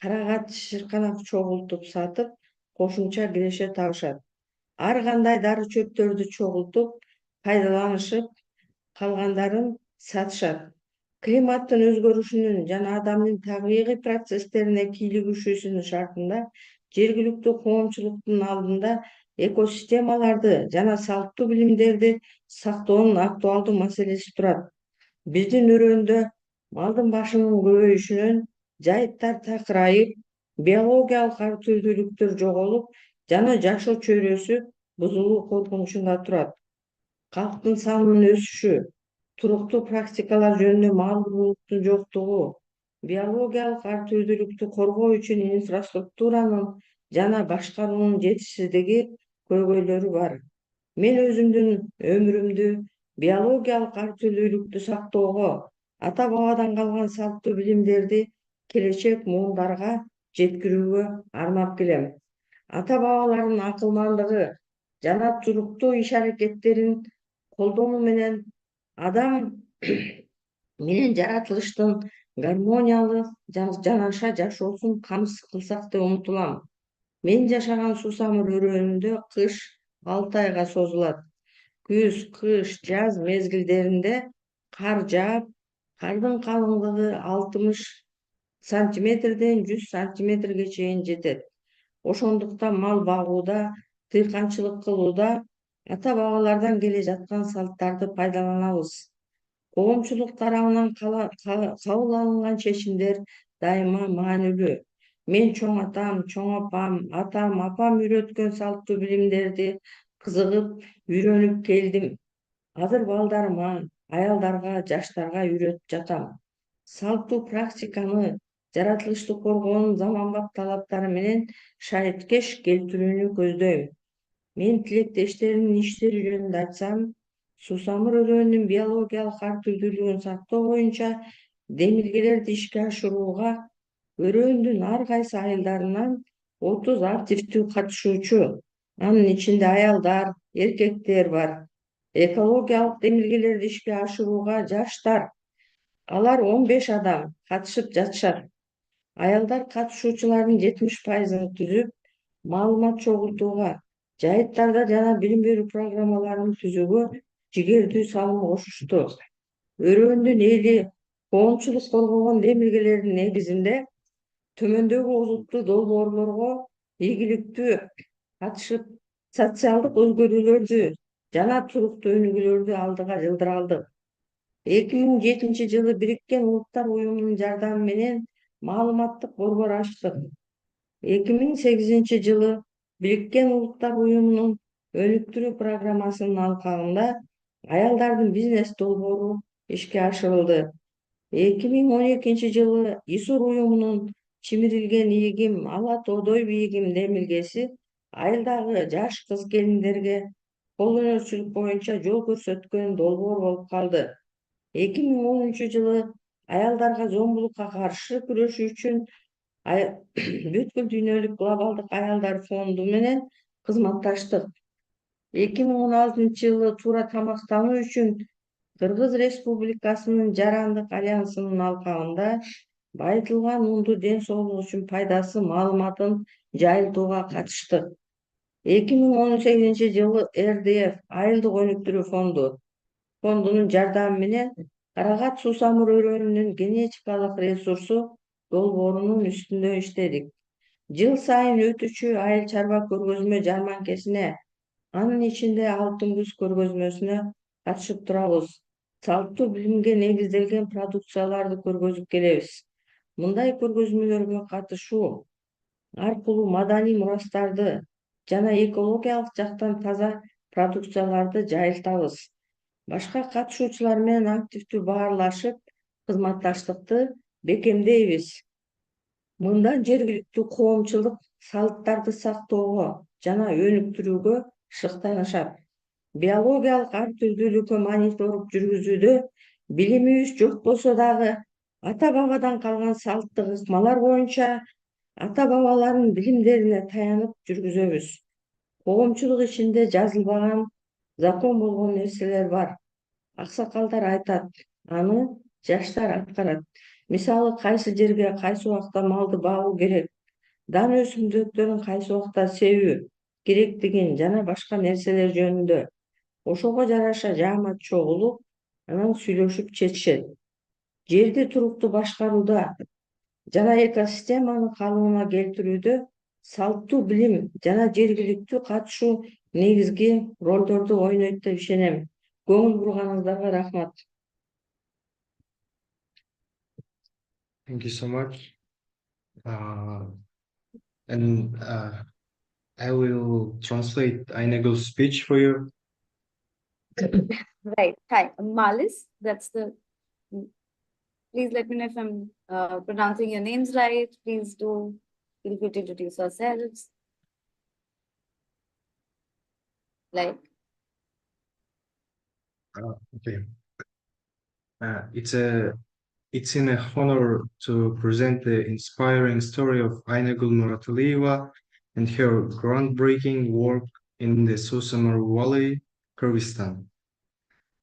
карагат, шырканак чогултуп сатып, кошумча киреше табышат. Ар кандай дары чөптөрдү чогултуп, пайдаланышып, калгандарын сатышат. Климаттын өзгөрүшүнүн жана адамдын табигый процесстерине кийлигишүүсүнүн шартында жергиликтүү коомчулуктун алдында экосистемаларды жана салттуу билимдерди сактоонун актуалдуу маселеси турат. Биздин өрөөндө малдын башынын көбөйүшүнөн жайыттар такырайып, биологиялык ар түрдүүлүктөр жоголуп, жана жашоо чөйрөсү бузулуу коркунучунда турат. Калктын санынын өсүшү, туруктуу практикалар жөнүндө маалыматтын жоктугу, биологиялык ар түрдүүлүктү коргоо үчүн инфраструктуранын жана башкаруунун жетишсиздиги көйгөйлөрү бар. Мен өзүмдүн өмүрүмдү биологиялык ар түрдүүлүктү сактоого, ата бабадан калган салттуу билимдерди келечек муундарга жеткирүүгө арнап келем. Ата бабалардын акылмандыгы жана туруктуу иш-аракеттерин колдонуу менен адам менен жаратылыштын гармониялуу жанаша жашоосун камсыз кылсак деп умтулам. Мен жашаган Сусамыр өрөөнүндө кыш 6 айга созулат. Күз, кыш, жаз мезгилдеринде кар жаап, кардын калыңдыгы 60 сантиметрден 100 сантиметрге чейин жетет. Ошондуктан мал багууда, дыйканчылык кылууда ата бабалардан келе жаткан салттарды пайдаланабыз. Коомчулук тарабынан кабыл алынган чечимдер дайыма маанилүү. Мен чоң атам, чоң атам, апам үйрөткөн салттуу билимдерди кызыгып, үйрөнүп келдим. Азыр балдарыма, аялдарга, жаштарга үйрөтүп жатам. Салттуу практиканы жаратылышты коргоонун заманбап талаптары менен шайыткеш келтирүүнү көздөйм. Мен тилектештеримдин иштери жөнүндө айтсам, Сусамыр өрөөнүнүн биологиялык ар түрдүүлүгүн сактоо боюнча демилгелерди ишке ашырууга өрөөндүн ар кайсы айылдарынан 30 активдүү катышуучу, анын ичинде аялдар, эркектер бар. Экологиялык демилгелерди ишке ашырууга жаштар, алар 15 адам катышып жатышат. Аялдар катышуучулардын 70%-ын түзүп, маалымат чогултууга, жайыттарда жана билим берүү программаларын түзүүгө жигердүү салым кошушту. Өрөөндүн эли коомчулук коргогон демилгелердин негизинде төмөндөгү улуттуу долбоорлорго ийгиликтүү катышып, социалдык өзгөрүүлөрдү жана туруктуу өнүгүүлөрдү алдыга жылдыра алдык. 2007 жылы Бириккен Улуттар Уюмунун жардамы менен маалыматтык борбор ачтык. 2008 жылы Бириккен Улуттар Уюмунун өнүктүрүү программасынын алкагында аялдардын бизнес долбоору ишке ашырылды. 2012 жылы ИСУР уюмунун чимирилген ийгим, ала тоодой бийигим демилгеси айылдагы жаш кыз келиндерге кол өнөрчүлүк боюнча жол көрсөткөн долбоор болуп калды. 2010 жылы аялдарга зомбулукка каршы күрөшүү үчүн бүткүл дүйнөлүк глобалдык аялдар фонду менен кызматташтык. 2016 жылы туура тамактануу үчүн Кыргыз Республикасынын Жарандык альянсынын алкагында байытылган унду ден соолук үчүн пайдасы маалыматын жайылтууга катыштык. 2018 жылы РДФ Айылдык өнүктүрүү фондунун жардамы менен Карагат Сусамыр өрөөнүнүн генетикалык ресурсу долбоорунун үстүндө иштедик. Жыл сайын өтүүчү айыл чарба көргөзмө жарманкесине, анын ичинде Алтын күз көргөзмөсүнө катышып турабыз. Салттуу билимге негизделген продукцияларды көргөзүп келебиз. Мындай көргөзмөлөргө катышуу аркылуу маданий мурастарды жана экологиялык жактан таза продукцияларды жайылтабыз. Башка катышуучулар менен активдүү баарлашып, кызматташтыкты бекемдейбиз. Мындан жергиликтүү коомчулук салттарды сактоого жана өнүктүрүүгө шыктанышат. Биологиялык ар түрдүүлүккө мониторинг жүргүзүүдө билимибиз жок болсо дагы ата бабадан калган салттык ыкмалар боюнча ата бабалардын билимдерине таянып жүргүзөбүз. Коомчулук ичинде жазылбаган закон болгон нерселер бар. Аксакалдар айтат, аны жаштар аткарат. Мисалы, кайсы жерге кайсы убакта малды багуу керек, дан өсүмдүктөрүн кайсы убакта себүү керектигин жана башка нерселер жөнүндө. Ошого жараша жаамат чогулуп, анан сүйлөшүп чечишет. Жерди туруктуу башкарууда жана экосистеманы калыбына келтирүүдө салттуу билим жана жергиликтүү катышуу негизги ролдорду ойнойт деп ишенем. Көңүл бурганыңыздарга рахмат. Thank you so much. And I will translate Ainagul's speech for you. Right. Hi, Malis. That's the. Please let me know if I'm pronouncing your names right. Please do feel free to introduce yourselves. Like. Okay. It's an honor to present the inspiring story of Ainagul Muratalieva and her groundbreaking work in the Susamar Valley, Kyrgyzstan.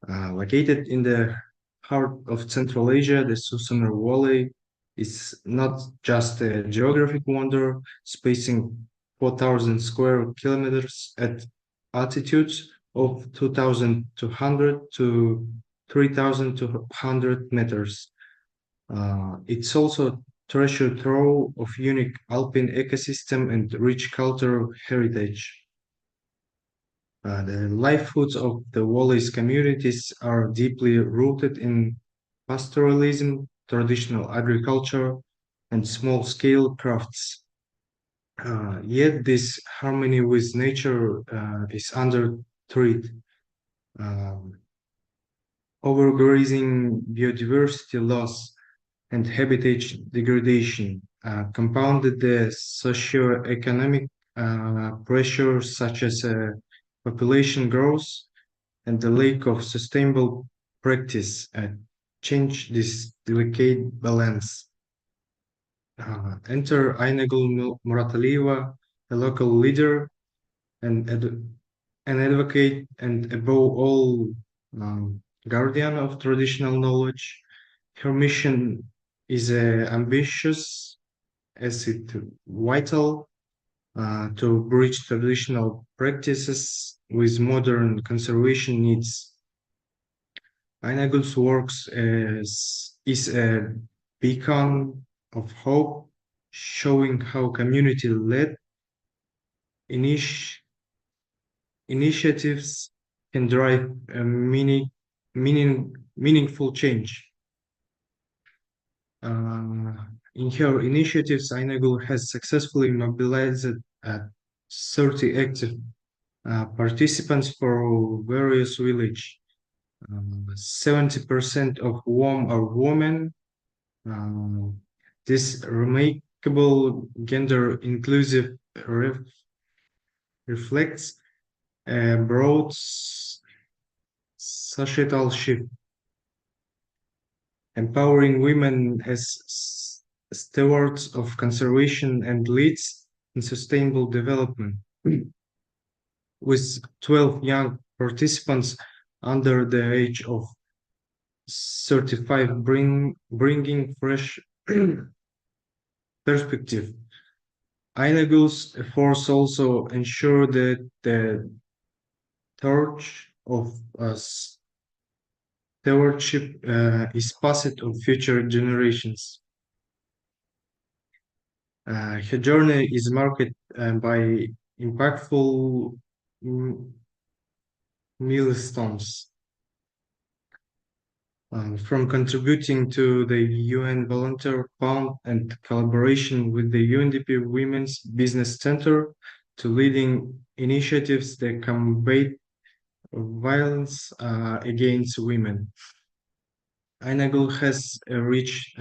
Located in the heart of Central Asia, the Susamar Valley is not just a geographic wonder, spacing 4,000 square kilometers at altitudes of 2,200 to 3,200 meters. It's also a treasure trove of unique alpine ecosystem and rich cultural heritage. The livelihoods of the Wallis communities are deeply rooted in pastoralism, traditional agriculture, and small-scale crafts. Yet this harmony with nature is under threat. Overgrazing, biodiversity loss, and habitat degradation compounded the socio-economic pressures such as population growth and the lack of sustainable practice change this delicate balance. Enter Ainagul Muratalieva, a local leader and an advocate and above all guardian of traditional knowledge. Her mission is ambitious as it vital to bridge traditional practices with modern conservation needs. Ainagul's works is a beacon of hope, showing how community-led initiatives can drive a meaningful change. In her initiatives, Ainagul has successfully mobilized 30 active participants for various villages. 70% of whom are women. This remarkable gender-inclusive reflects a broad societal shift, empowering women as stewards of conservation and leads in sustainable development. With 12 young participants under the age of 35, bringing fresh perspective. Ainagul's efforts also ensure that the torch of stewardship is passed on future generations. Her journey is marked by impactful milestones. from contributing to the UN Volunteer Fund and collaboration with the UNDP Women's Business Center to leading initiatives that combat violence against women. Ainagul has a rich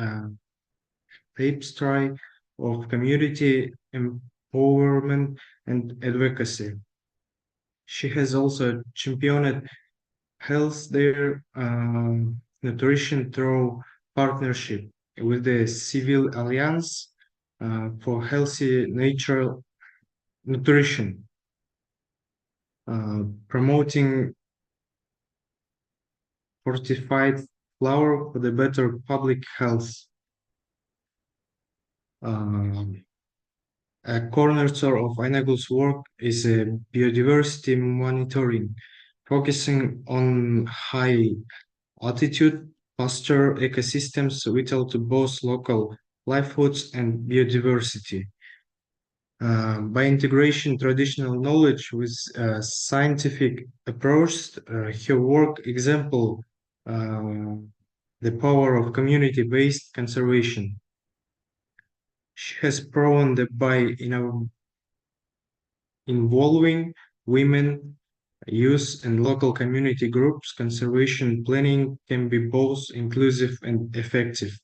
tapestry of community empowerment and advocacy. She has also championed health there, nutrition through partnership with the Civil Alliance for Healthy Natural Nutrition, promoting fortified flour for the better public health. A cornerstone of Ainagul's work is biodiversity monitoring, focusing on high altitude pasture ecosystems vital to both local livelihoods and biodiversity. By integration traditional knowledge with scientific approach, her work example the power of community-based conservation. She has proven that by involving women, youth, and local community groups, conservation planning can be both inclusive and effective.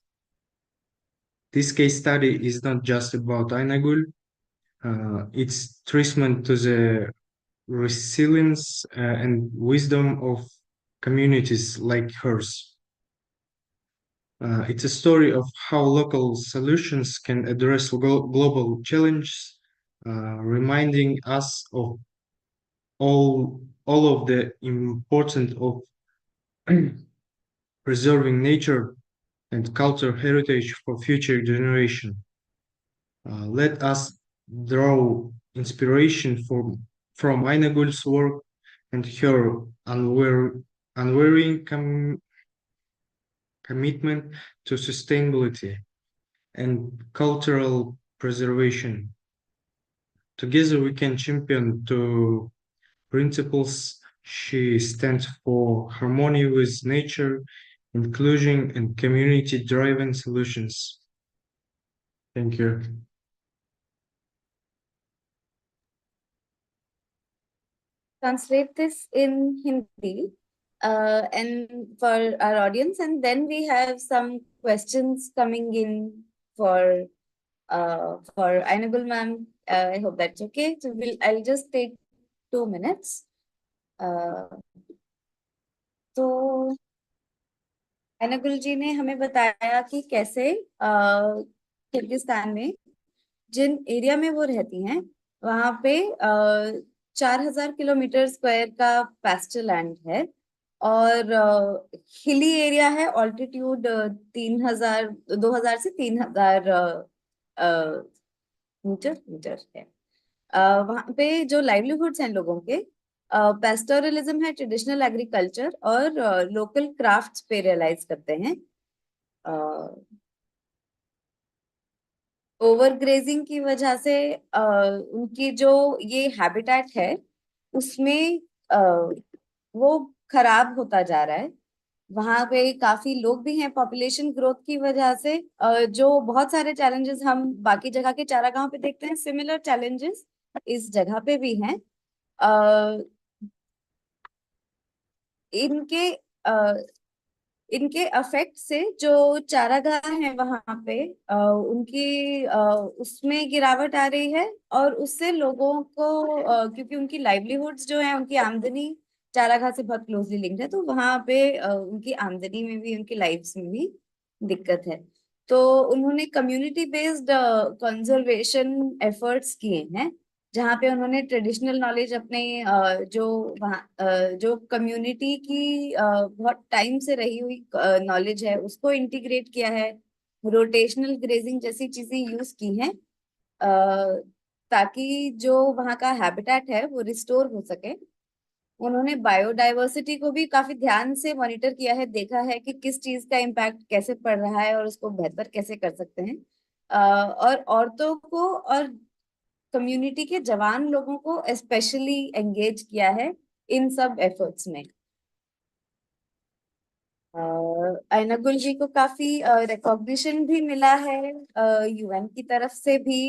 This case study is not just about Ainagul, it's testament to the resilience and wisdom of communities like hers. It's a story of how local solutions can address global challenges, reminding us of all of the importance of preserving nature and cultural heritage for future generation. Let us draw inspiration from Ainagul's work and her unwavering commitment to sustainability and cultural preservation. Together we can champion the principles she stands for: harmony with nature, inclusion, and community-driven solutions. Thank you. Translate this in Hindi and for our audience, and then we have some questions coming in for Ainagul ma'am. I hope that's okay. So I'll just take 2 minutes. तो ainagul जी ने हमें बताया कि कैसे Kyrgyzstan में जिन area में वो रहती हैं वहां पे 4000 किलोमीटर स्क्वायर का पैस्चर लैंड है और हिली एरिया है, ऑल्टीट्यूड 2000 से 3000 मीटर है। वहां पे जो लाइवलीहुड्स हैं लोगों के, पेस्टोरलिज्म है, ट्रेडिशनल एग्रीकल्चर और लोकल क्राफ्ट्स पे रियलाइज करते हैं। ओवरग्रेजिंग की वजह से उनकी जो ये हैबिटेट है उसमें वो खराब होता जा रहा है। वहां पे काफी लोग भी हैं पॉपुलेशन ग्रोथ की वजह से, जो बहुत सारे चैलेंजेस हम बाकी जगह के चारागाहों पे देखते हैं, सिमिलर चैलेंजेस इस जगह पे भी हैं। इनके अफेक्ट से जो चारागाह है वहां पे उनकी उसमें गिरावट आ रही है और उससे लोगों को क्योंकि उनकी लाइवलीहुड्स जो है, उनकी आमदनी चारागाह से बहुत क्लोजली लिंक्ड है, तो वहां पे उनकी आमदनी में भी, उनकी लाइफ्स में भी दिक्कत है। तो उन्होंने कम्युनिटी बेस्ड कंजर्वेशन एफर्ट्स किए हैं जहाँ पे उन्होंने ट्रेडिशनल नॉलेज अपने जो कम्युनिटी की बहुत टाइम से रही हुई नॉलेज है उसको इंटीग्रेट किया है, रोटेशनल ग्रेजिंग जैसी चीजें यूज की हैं ताकि जो वहाँ का हैबिटेट है वो रिस्टोर हो सके। उन्होंने बायोडाइवर्सिटी को भी काफी ध्यान से मॉनिटर किया है, देखा है कि किस चीज का इम्पैक्ट कैसे पड़ रहा है और उसको बेहतर कैसे कर सकते हैं, और औरतों को और कम्युनिटी के जवान लोगों को स्पेशली एंगेज किया है इन सब एफर्ट्स में। आयनागुल जी को काफी रिकॉग्निशन भी मिला है यूएन की तरफ से भी।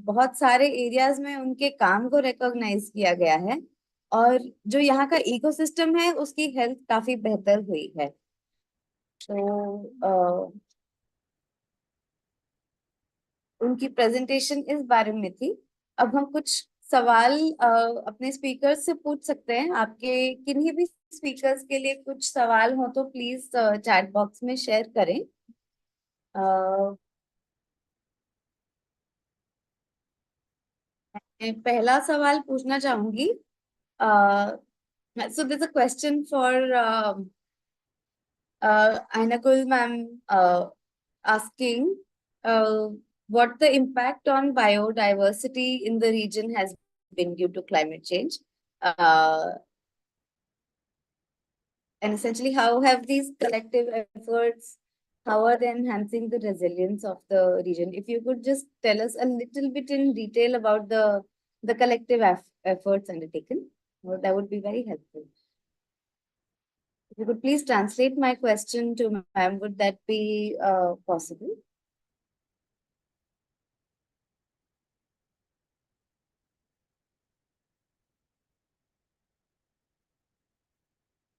बहुत सारे एरियाज में उनके काम को रिकॉग्नाइज किया गया है और जो यहाँ का इकोसिस्टम है उसकी हेल्थ काफी बेहतर हुई है। तो उनकी प्रेजेंटेशन इस बारे में थी। अब हम कुछ सवाल अपने स्पीकर्स से पूछ सकते हैं। आपके किन्हीं भी स्पीकर्स के लिए कुछ सवाल हो तो प्लीज चैट बॉक्स में शेयर करें। मैं पहला सवाल पूछना चाहूंगी। So this a question for Ainagul ma'am, asking what the impact on biodiversity in the region has been due to climate change. And essentially, how have these collective efforts, how are they enhancing the resilience of the region? If you could just tell us a little bit in detail about the collective efforts undertaken, well, that would be very helpful. If you could please translate my question to ma'am, would that be possible?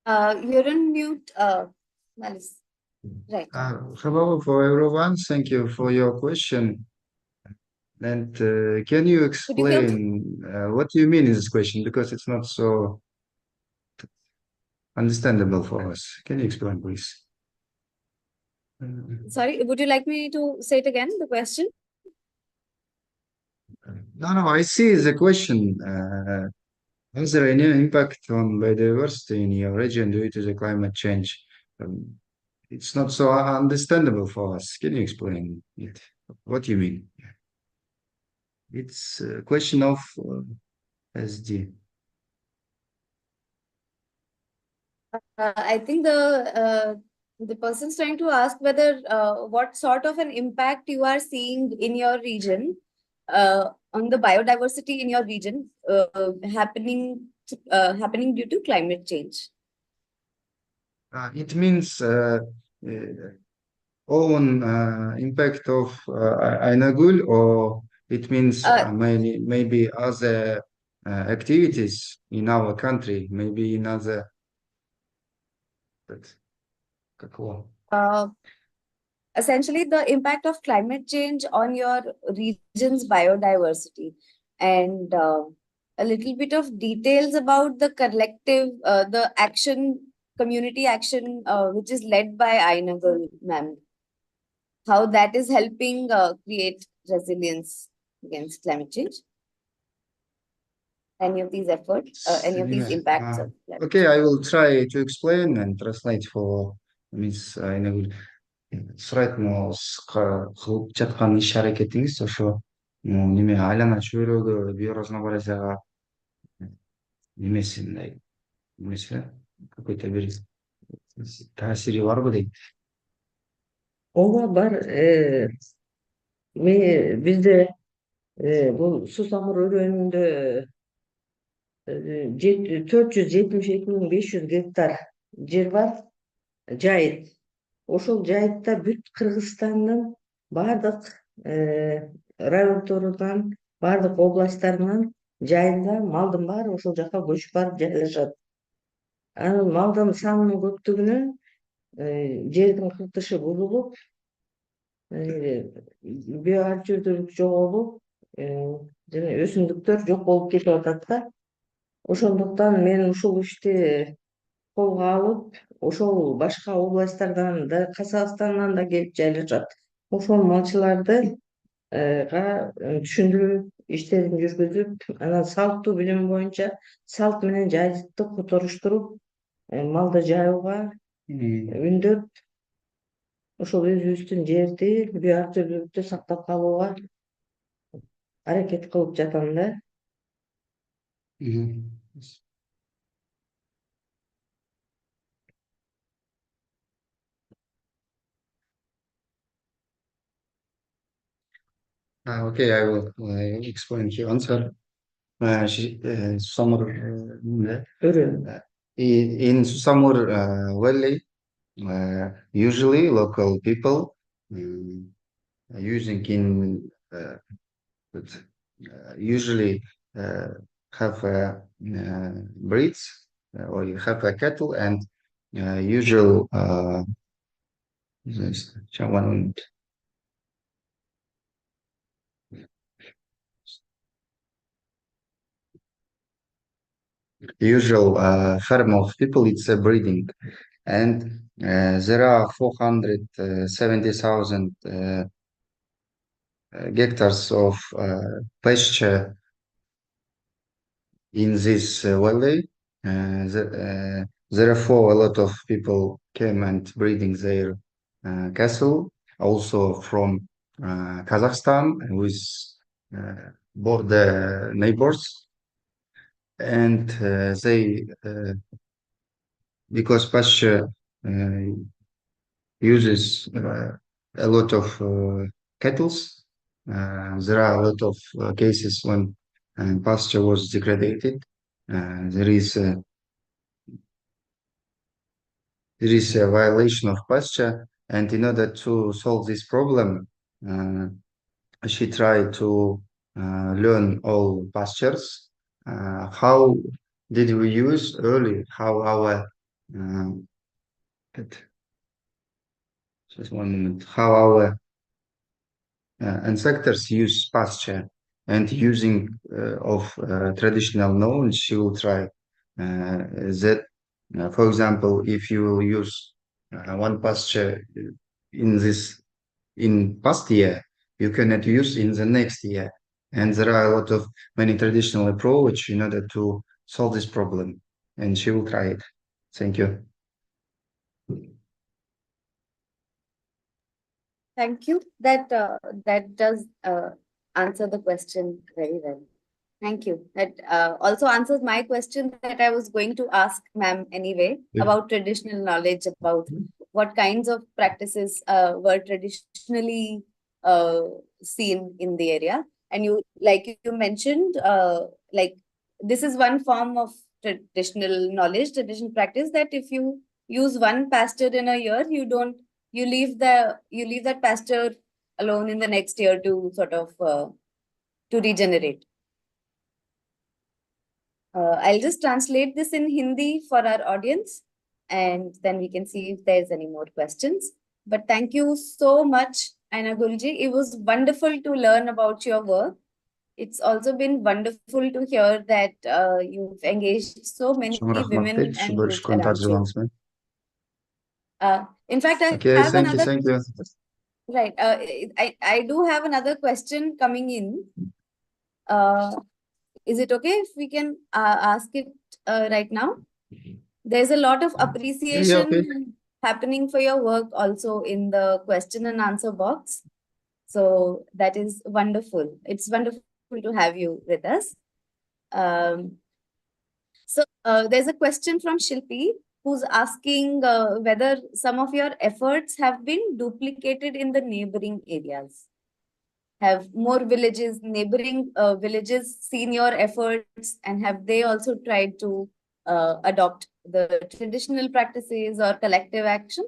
You're on mute, Malice. Right. Hello for everyone. Thank you for your question. And can you explain what you mean in this question? Because it's not so understandable for us. Can you explain, please? Sorry, would you like me to say it again, the question? No, I see the question. Is there any impact on biodiversity in your region due to the climate change? It's not so understandable for us. Can you explain it? What you mean? It's a question of SD. I think the person's trying to ask whether what sort of an impact you are seeing in your region on the biodiversity in your region happening due to climate change. It means own impact of Ainagul, or it means maybe other activities in our country, maybe in other. Essentially, the impact of climate change on your region's biodiversity, and a little bit of details about the collective, the action, community action, which is led by Ainagul ma'am. How that is helping create resilience against climate change. Any of these efforts, any of these impacts of climate Okay, I will try to explain and translate for Miss Ainagul. Сұрайды мынау қылып жатқан іс әрекетіңіз ошо неме айлана чөйрөгө биоразнообразияга немеси мындай немеси какой то бир таасири барбы дейт. Ооба бар. Бизде бул Сусамыр өрөөнүндө 472.500 гектар жер бар, жайыт. Ошол жайытта бүт Кыргызстандын бардык райондорунан, бардык областтарынан жайында малдын баары ошол жака көчүп барып жайлашат. Анын малдын санынын көптүгүнөн жердин кыртышы бузулуп, биоарчивдүүлүк жоголуп, жана өсүмдүктөр жок болуп кетип атат да. Ошондуктан мен ушул ишти колго алып, ошол башка областтардан да, Казакстандан да келип жайлашат. Ошол малчыларды түшүндүрүү иштерин жүргүзүп, анан салттуу билим боюнча салт менен жайытты которуштуруп, малды жайууга үндөп, ошол өзүбүздүн жерди биоактивдүүлүктү сактап калууга аракет кылып жатам да. Okay, I will explain the answer. Susamur in Susamur Valley, Usually local people using in usually have breeds or you have a cattle and usual this one usual farm of people it's a breeding and there are 470,000 hectares of pasture in this valley. Therefore, a lot of people came and breeding their cattle, also from Kazakhstan with border neighbors, and they because pasture uses a lot of cattle. There are a lot of cases when pasture was degraded. There is a violation of pasture, and in order to solve this problem, she tried to learn all pastures. How did we use early? How our just one moment. How our ancestors use pasture and using of traditional knowledge, she will try that. For example, if you will use one pasture in past year, you cannot use in the next year, and there are a lot of many traditional approach in order to solve this problem. And she will try it. Thank you. Thank you. That does answer the question very well. Thank you. That also answers my question that I was going to ask ma'am anyway about traditional knowledge, about what kinds of practices were traditionally seen in the area. And you, like you mentioned, like this is one form of traditional knowledge, traditional practice, that if you use one pasture in a year, you leave that pasture alone in the next year to sort of to regenerate. I'll just translate this in Hindi for our audience, and then we can see if there's any more questions. But thank you so much, Ainagulji. It was wonderful to learn about your work. It's also been wonderful to hear that you've engaged so many women and youth around you. In fact, I Okay, have thank another. you. Right. I do have another question coming in. Is it okay if we can ask it right now? There's a lot of appreciation happening for your work also in the question and answer box. So that is wonderful. It's wonderful to have you with us. So there's a question from Shilpi, who's asking whether some of your efforts have been duplicated in the neighboring areas. Have more villages, neighboring villages seen your efforts, and have they also tried to adopt the traditional practices or collective action?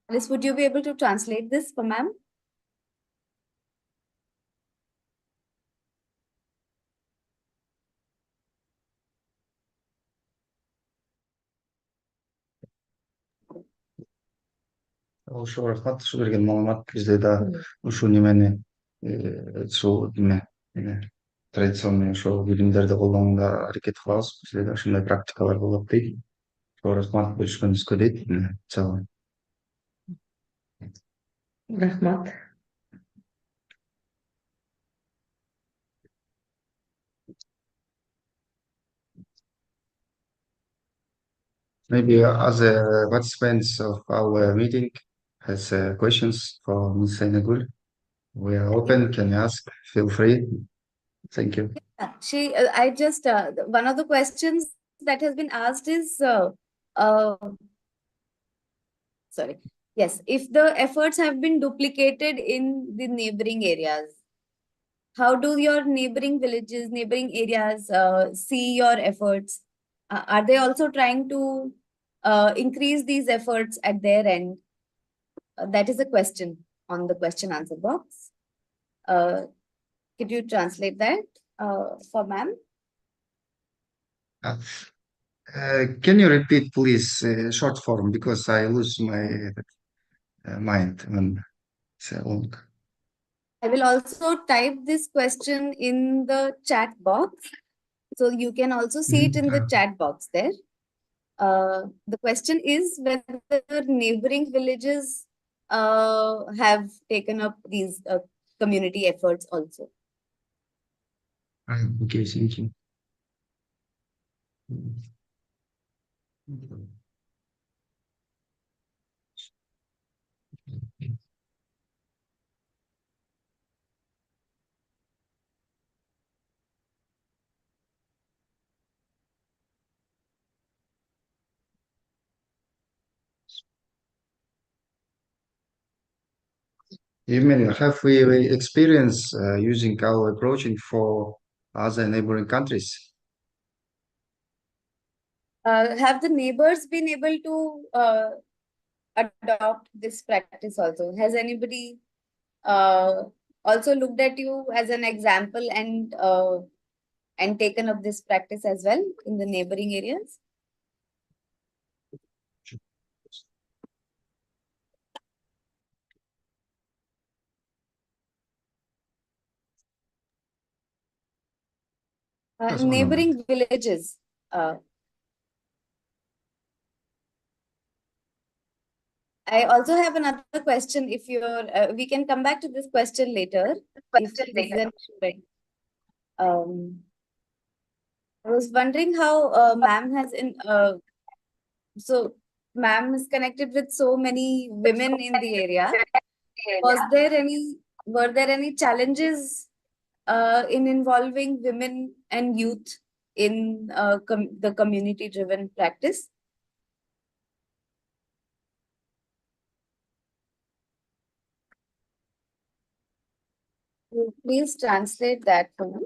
Alice, would you be able to translate this for ma'am? Ошо рахмат ушу берген маалымат бизде да ушул немени ушул традиционный ошол билимдерди колдонууга аракет кылабыз. Бизде да ушундай практикалар болот дейт. Ошого рахмат бөлүшкөнүбүзгө дейт. Чоң. Рахмат. Maybe other participants of our meeting has questions for Ms. Ainagul. We are open. Can you ask? Feel free. Thank you. I just one of the questions that has been asked is sorry. Yes, if the efforts have been duplicated in the neighboring areas, how do your neighboring villages, neighboring areas see your efforts? Are they also trying to increase these efforts at their end? That is a question on the question answer box. Could you translate that for ma'am? Can you repeat, please, short form, because I lose my mind when it's long. I will also type this question in the chat box. So you can also see it in the chat box there. The question is whether neighboring villages have taken up these community efforts also. Okay, thank you. Even have we experience using our approaching for other neighboring countries? Have the neighbors been able to adopt this practice also? Has anybody also looked at you as an example and taken up this practice as well in the neighboring areas? Just one Neighboring villages. I also have another question. If you're, we can come back to this question later. If this is an issue, right? I was wondering how ma'am has so ma'am is connected with so many women in the area. Were there any challenges in involving women and youth in the community-driven practice? Please translate that for me.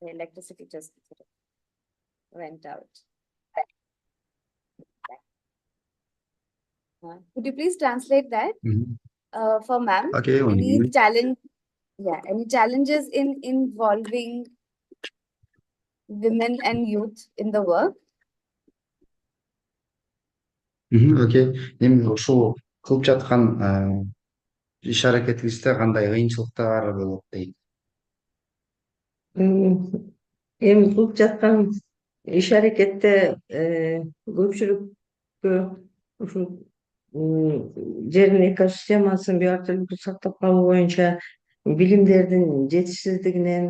The electricity just went out. Could you please translate that for ma'am? Okay, Any challenge? Yeah, any challenges in involving women and youth in the work? Окей. Эми ушул кылып жаткан иш аракетибизде кандай кыйынчылыктар болот дейт. Эми кылып жаткан иш аракетте көпчүлүккө ушул жердин экосистемасын био активдүүлүктү сактап калуу боюнча билимдердин жетишсиздигинен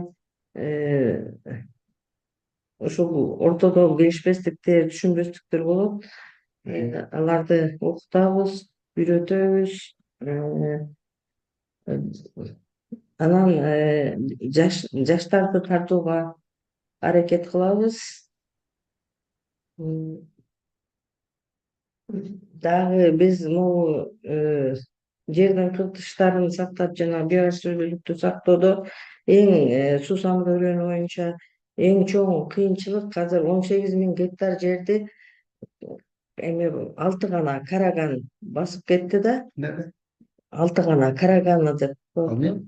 ушул ортодо келишпестиктер, түшүнбөстүктөр болот. Аларды окутабыз, үйрөтөбүз. Анан жаштарды тартууга аракет кылабыз. Дагы биз могу жердин кыртыштарын сактап жана биоачыркчылыкты сактоодо эң суусандуу өрөөнү боюнча эң чоң кыйынчылык азыр 18.000 гектар жерди эми 6 гана караган басып кетти да. 6 гана караганы деп коет.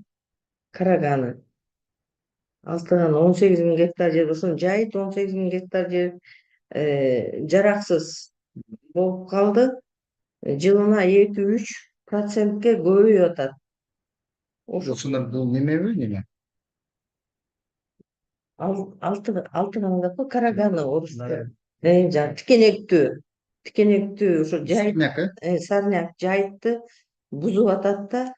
Караганы. 6 гана 18.000 гектар жер, ошону жайыт 18.000 гектар жер жараксыз болуп калды. Жылына 2-3%ке көбөйүп атат. Ошондо бул немеби, неме? 6 гана деп кой, караганы орусча. Тикенектүү ошо жайыт, сарняк жайытты бузуп атат да.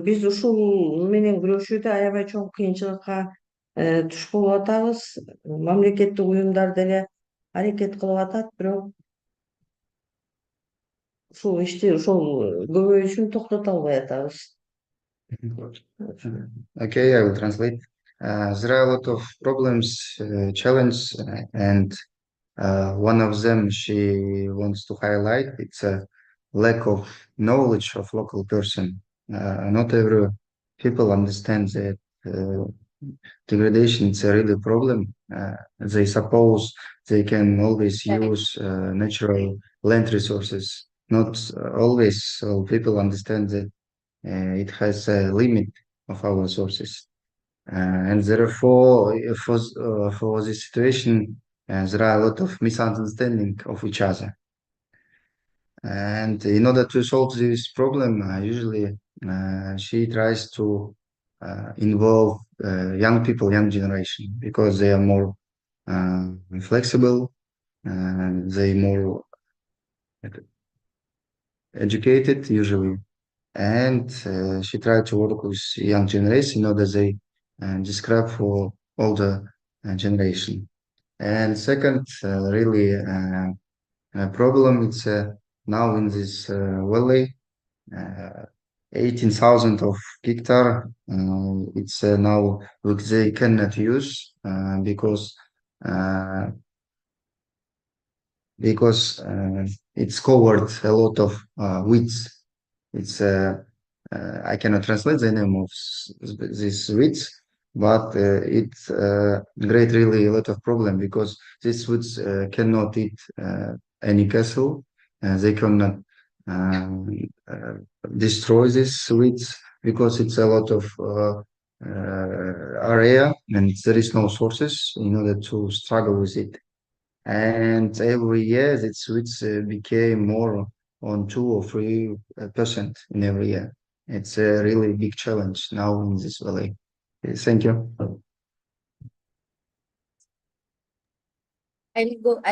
Биз ушул менен күрөшүүдө аябай чоң кыйынчылыкка туш болуп атабыз. Мамлекеттик уюмдар деле аракет кылып атат, бирок ушул ишти ошол көбөйүшүн токтото албай атабыз. Okay, I will translate. There are a lot of problems, challenges, and one of them she wants to highlight. It's lack of knowledge of local person. Not every people understand that degradation is a really problem. They suppose they can always use natural land resources. Not always all people understand that it has a limit of our resources. And therefore, for this situation, there are a lot of misunderstanding of each other. And in order to solve this problem, usually she tries to involve young people, young generation, because they are more flexible, they more educated usually, and she tried to work with young generation in order they describe for older generation. And second, really problem it's now in this valley, 18,000 of hectare. It's now which they cannot use because it's covered a lot of weeds. It's I cannot translate the name of these weeds, but it create really a lot of problem because these weeds cannot eat any cattle. They cannot um, uh, destroy these weeds because it's a lot of area and there is no sources in order to struggle with it. And every year the Swedes became more on 2 or 3% in every year. It's a really big challenge now in this valley. Thank you. I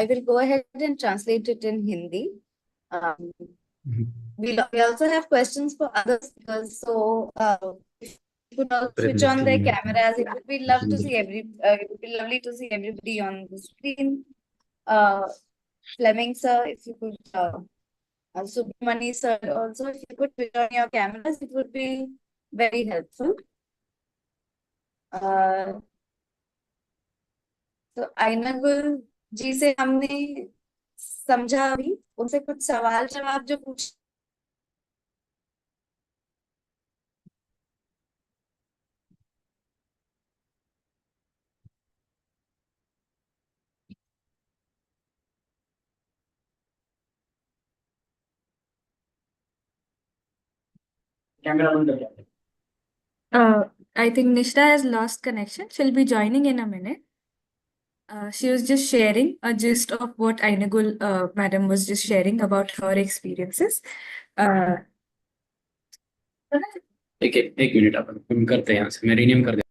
will go ahead and translate it in Hindi. We also have questions for others because if you could all switch on their cameras, it would be lovely to see everybody on the screen. Fleming sir, if you could, Subramani sir, also if you could switch on your cameras, it would be very helpful. तो आइनागुल जी से हमने समझा अभी, उनसे कुछ सवाल जवाब जो पूछ कैमरा बंद कर दिया। I think Nishta has lost connection. She'll be joining in a minute. She was just sharing a gist of what Ainagul madam was just sharing about her experiences. एक मिनट अपन करते हैं यहाँ से, मैं रीनेम कर देता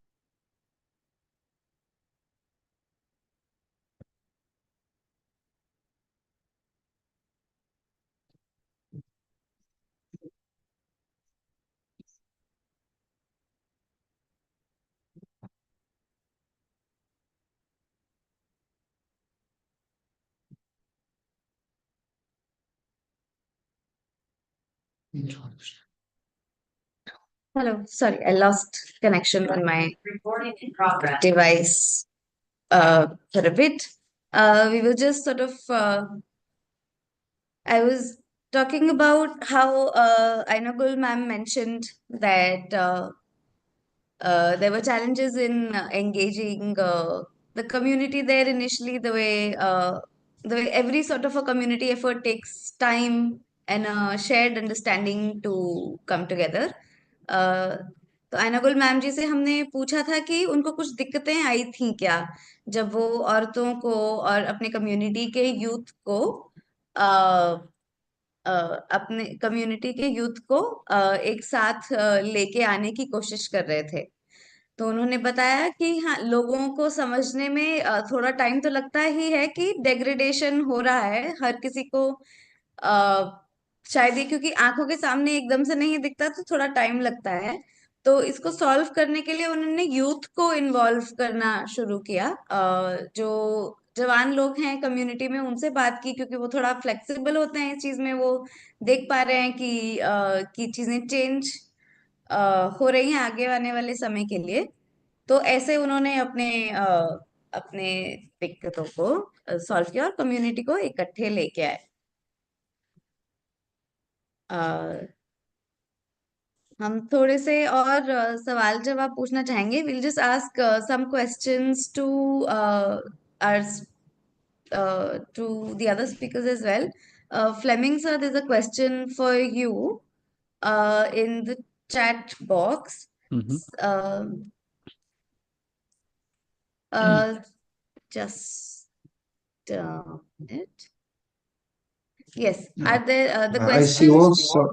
Hello, sorry, I lost connection on my device for a bit. We were just sort of, I was talking about how Ainagul ma'am mentioned that there were challenges in engaging the community there initially, the way every sort of a community effort takes time and a shared understanding to come together. तो आयनागुल ma'am जी से हमने पूछा था कि उनको कुछ दिक्कतें आई थी क्या जब वो औरतों को और अपने कम्युनिटी के यूथ को अपने कम्युनिटी के यूथ को एक साथ लेके आने की कोशिश कर रहे थे। तो उन्होंने बताया कि हाँ, लोगों को समझने में थोड़ा टाइम तो लगता ही है कि डेग्रेडेशन हो रहा है हर किसी को, शायद ये क्योंकि आंखों के सामने एकदम से नहीं दिखता तो थोड़ा टाइम लगता है। तो इसको सॉल्व करने के लिए उन्होंने यूथ को इन्वॉल्व करना शुरू किया। जो जवान लोग हैं कम्युनिटी में उनसे बात की क्योंकि वो थोड़ा फ्लेक्सिबल होते हैं इस चीज में, वो देख पा रहे हैं कि चीजें चेंज हो रही हैं आगे आने वाले समय के लिए। तो ऐसे उन्होंने अपने दिक्कतों को सॉल्व किया और कम्युनिटी को इकट्ठे लेके आए। हम थोड़े से और सवाल जवाब पूछना चाहेंगे. We'll just ask some questions to to the other speakers as well. Fleming sir, there's a question for you in the chat box. Mhm. Just it. Yes. Yeah. Are there the I see question? also,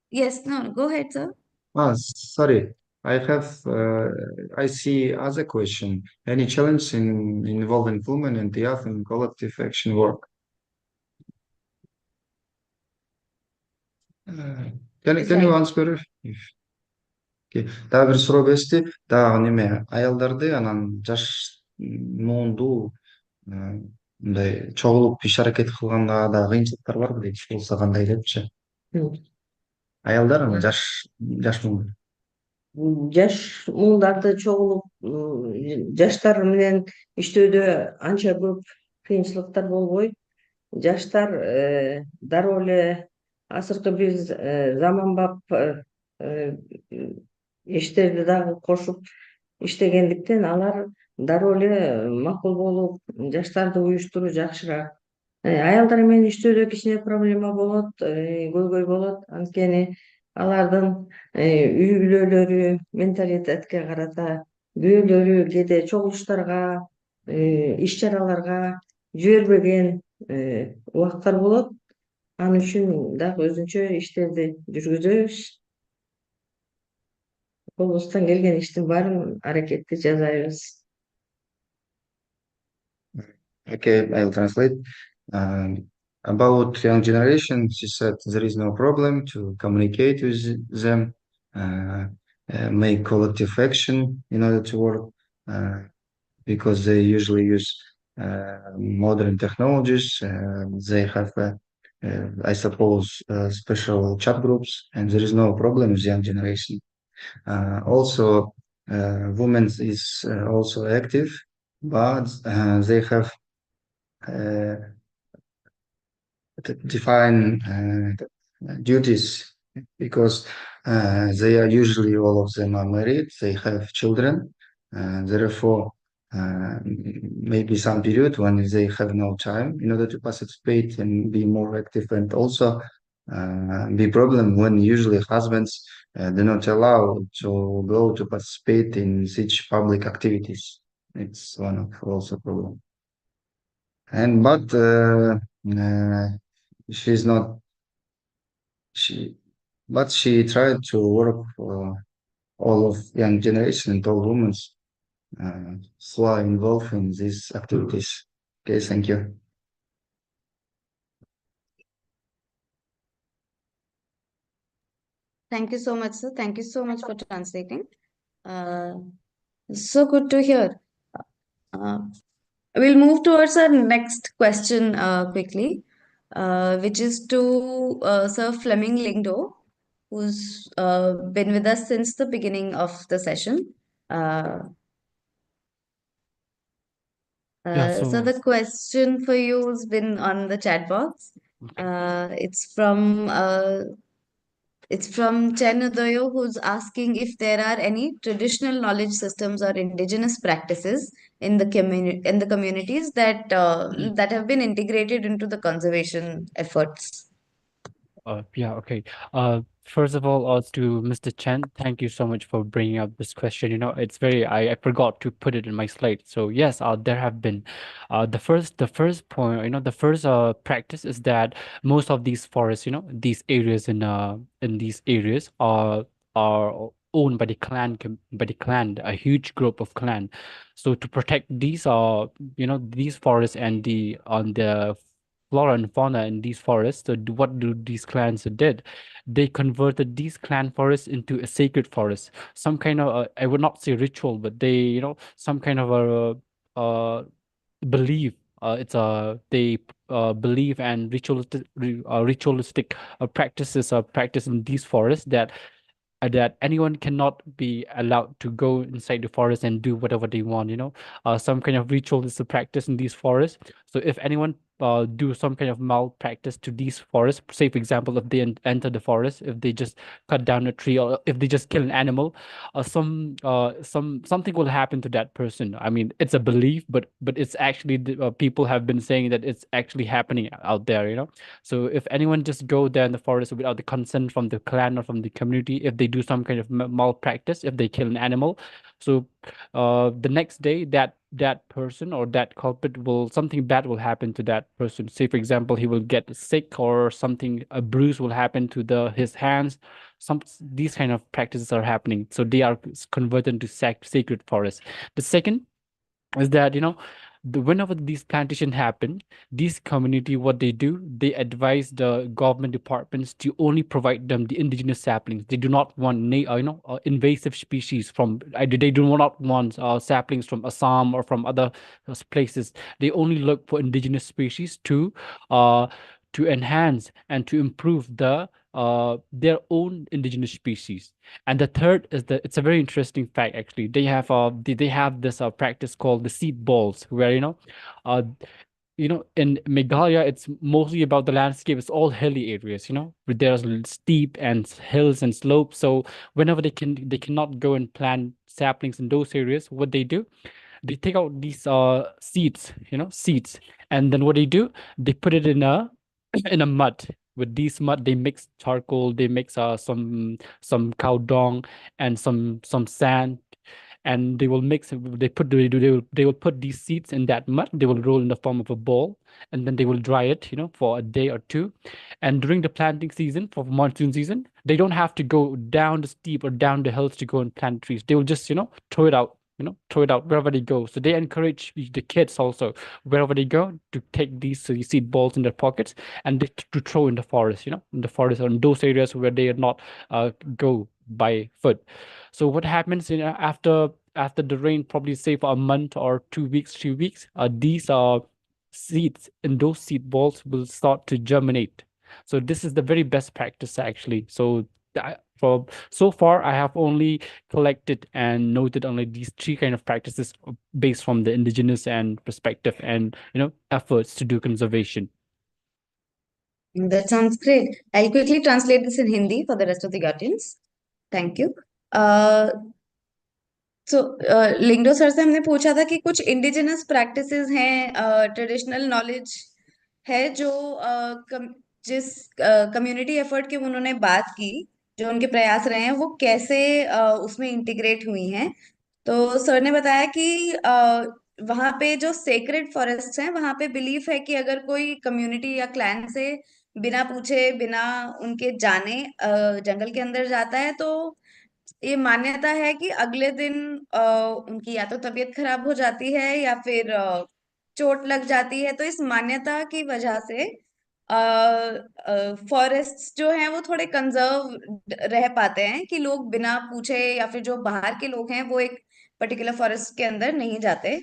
Yes. No. Go ahead, sir. sorry, I see other question. Any challenge in involving women and youth in collective action work? Can you Right. answer? Дагы бир суроо беришти. Дагы неме аялдарды анан жаш муунду мындай чогулуп иш аракет кылганда да кыйынчылыктар барбы дейт. Болсо кандай депчи. Аялдар анан жаш муун. Жаш муулдарды чогулуп жаштар менен иштөөдө анча көп кыйынчылыктар болбойт. Жаштар дароо эле азыркы биз заманбап иштерди дагы кошуп иштегендиктен алар дароо эле макул болуп жаштарды уюштуруу жакшыраак. Аялдар менен иштөөдө кичине проблема болот, көйгөй болот. Анткени алардын үй бүлөлөрү менталитетке карата күйөөлөрү кээде чогулуштарга, иш чараларга жибербеген убакыттар болот. Ал үчүн дагы өзүнчө иштерди жүргүзөбүз. Колубуздан келген иштин баарын аракетти жасайбыз. Okay, I'll translate. About young generation, she said there is no problem to communicate with them, make collective action in order to work, because they usually use modern technologies. They have, I suppose, special chat groups, and there is no problem with young generation. Also, women is also active, but they have define duties, because they are usually, all of them are married, they have children, therefore maybe some period when they have no time in order to participate and be more active, and also the problem when usually husbands do not allow to go to participate in such public activities. It's one of also problem. But she tried to work for all of young generation and all women who are involved in these activities. Okay, thank you. Thank you so much, sir. Thank you so much for translating. So good to hear. We'll move towards our next question quickly, which is to Sir Fleming Lingdo, who's been with us since the beginning of the session. So the question for you has been on the chat box. It's from Chen Udayo, who's asking if there are any traditional knowledge systems or indigenous practices in the communities that that have been integrated into the conservation efforts. Yeah, okay. First of all, to Mr. Chen, thank you so much for bringing up this question. You know, it's very, I forgot to put it in my slide. So yes, there have been, the first point, you know, the first practice is that most of these forests, you know, these areas in these areas are owned by the clan, a huge group of clan. So to protect these, you know, these forests and the flora and fauna in these forests. So what do these clans did? They converted these clan forests into a sacred forest. Some kind of I would not say ritual, but they, you know, some kind of a belief. They believe and ritualistic practices are practiced in these forests that anyone cannot be allowed to go inside the forest and do whatever they want, you know. Some kind of ritual is a practice in these forests. So if anyone do some kind of malpractice to these forests. Say, for example, if they enter the forest, if they just cut down a tree, or if they just kill an animal, something will happen to that person. I mean, it's a belief, but it's actually people have been saying that it's actually happening out there, you know. So if anyone just go there in the forest without the consent from the clan or from the community, if they do some kind of malpractice, if they kill an animal, so the next day that person or that culprit will, something bad will happen to that person. Say, for example, he will get sick, or something, a bruise will happen to his hands. These kind of practices are happening, so they are converted to sacred forest. The second is that, you know, whenever these plantation happen, these community, what they do, they advise the government departments to only provide them the indigenous saplings. They do not want invasive species from, they do not want saplings from Assam or from other places. They only look for indigenous species to enhance and to improve their own indigenous species. And the third is that it's a very interesting fact, actually. They have this practice called the seed balls, where in Meghalaya, it's mostly about the landscape. It's all hilly areas, where there's steep and hills and slopes. So whenever they cannot go and plant saplings in those areas, what they do, they take out these seeds, and then what they do, they put it in a mud. With these mud, they mix charcoal, they mix some cow dung and some sand, and they will mix. They will put these seeds in that mud. They will roll in the form of a ball, and then they will dry it, for a day or two. And during the planting season, for monsoon season, they don't have to go down the steep or down the hills to go and plant trees. They will just throw it out. Throw it out wherever they go. So they encourage the kids also, wherever they go, to take these seed balls in their pockets and to throw in the forest, in the forest or in those areas where they are not go by foot. So what happens after the rain, probably say for a month or 2 weeks, 3 weeks, these seeds in those seed balls will start to germinate. So this is the very best practice, actually. So so far, I have only collected and noted only these 3 kind of practices based from the indigenous and perspective and efforts to do conservation. That sounds great. I'll quickly translate this in Hindi for the rest of the audience. Thank you. Lyngdoh sir से हमने पूछा था कि कुछ indigenous practices हैं, traditional knowledge है जो जिस कम्युनिटी एफर्ट की उन्होंने बात की, जो उनके प्रयास रहे हैं, वो कैसे उसमें इंटीग्रेट हुई हैं। तो सर ने बताया कि वहां पे जो सेक्रेड फॉरेस्ट हैं, वहां पे बिलीफ है कि अगर कोई कम्युनिटी या क्लैन से बिना पूछे, बिना उनके जाने जंगल के अंदर जाता है, तो ये मान्यता है कि अगले दिन उनकी या तो तबीयत खराब हो जाती है या फिर चोट लग जाती है। तो इस मान्यता की वजह से फॉरेस्ट जो हैं वो थोड़े कंजर्व रह पाते हैं, कि लोग बिना पूछे या फिर जो बाहर के लोग हैं वो एक पर्टिकुलर फॉरेस्ट के अंदर नहीं जाते।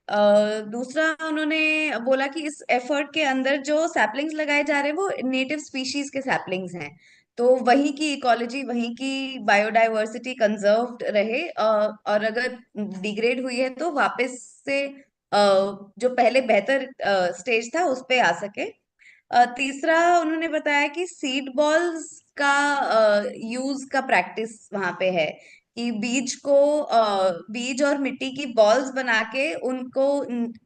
दूसरा उन्होंने बोला कि इस एफर्ट के अंदर जो सैपलिंग्स लगाए जा रहे हैं वो नेटिव स्पीशीज के सैपलिंग्स हैं, तो वहीं की इकोलॉजी, वहीं की बायोडाइवर्सिटी कंजर्व्ड रहे, और अगर डिग्रेड हुई है तो वापस से जो पहले बेहतर स्टेज था उस पे आ सके। तीसरा उन्होंने बताया कि सीड बॉल्स का यूज का प्रैक्टिस वहां पे है, कि बीज और मिट्टी की बॉल्स बना के उनको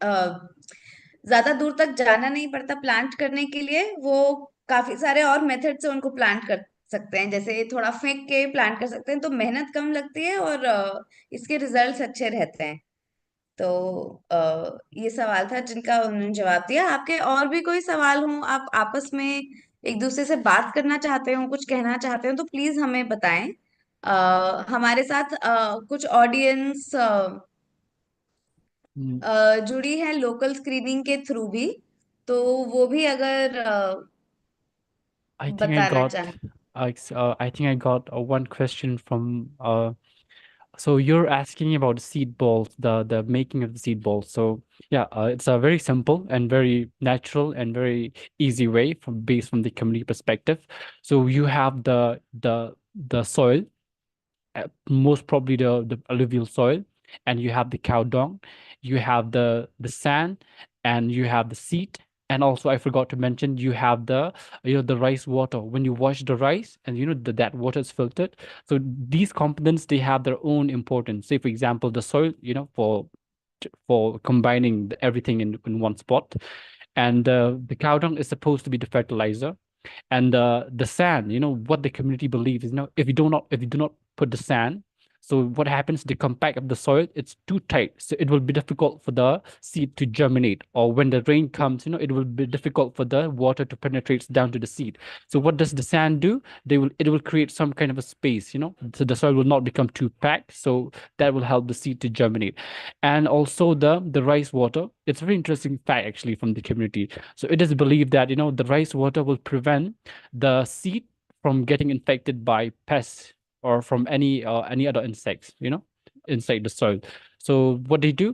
ज्यादा दूर तक जाना नहीं पड़ता प्लांट करने के लिए। वो काफी सारे और मेथड से उनको प्लांट कर सकते हैं, जैसे थोड़ा फेंक के प्लांट कर सकते हैं, तो मेहनत कम लगती है और इसके रिजल्ट्स अच्छे रहते हैं। तो ये सवाल था जिनका उन्होंने जवाब दिया। आपके और भी कोई सवाल हो, आप आपस में एक दूसरे से बात करना चाहते हो, कुछ कहना चाहते हो, तो प्लीज हमें बताएं। हमारे साथ कुछ ऑडियंस जुड़ी है लोकल स्क्रीनिंग के थ्रू भी, तो वो भी अगर I think I बताना got चाहें। I think I got one question from so you're asking about the seed balls, the making of the seed balls. So yeah, it's a very simple and very natural and very easy way based from the community perspective. So you have the soil, most probably the alluvial soil, and you have the cow dung, you have the sand, and you have the seed, And also, I forgot to mention, you have the the rice water. When you wash the rice, and that water is filtered. So these components, they have their own importance. Say, for example, the soil, for combining everything in one spot, and the cow dung is supposed to be the fertilizer, and the sand. What the community believes is, if you do not put the sand. So what happens, the compact of the soil, it's too tight. So it will be difficult for the seed to germinate. Or when the rain comes, it will be difficult for the water to penetrate down to the seed. So what does the sand do? It will create some kind of a space, so the soil will not become too packed. So that will help the seed to germinate. And also the rice water, it's a very interesting fact actually from the community. So it is believed that, the rice water will prevent the seed from getting infected by pests or from any other insects, inside the soil. So what they do,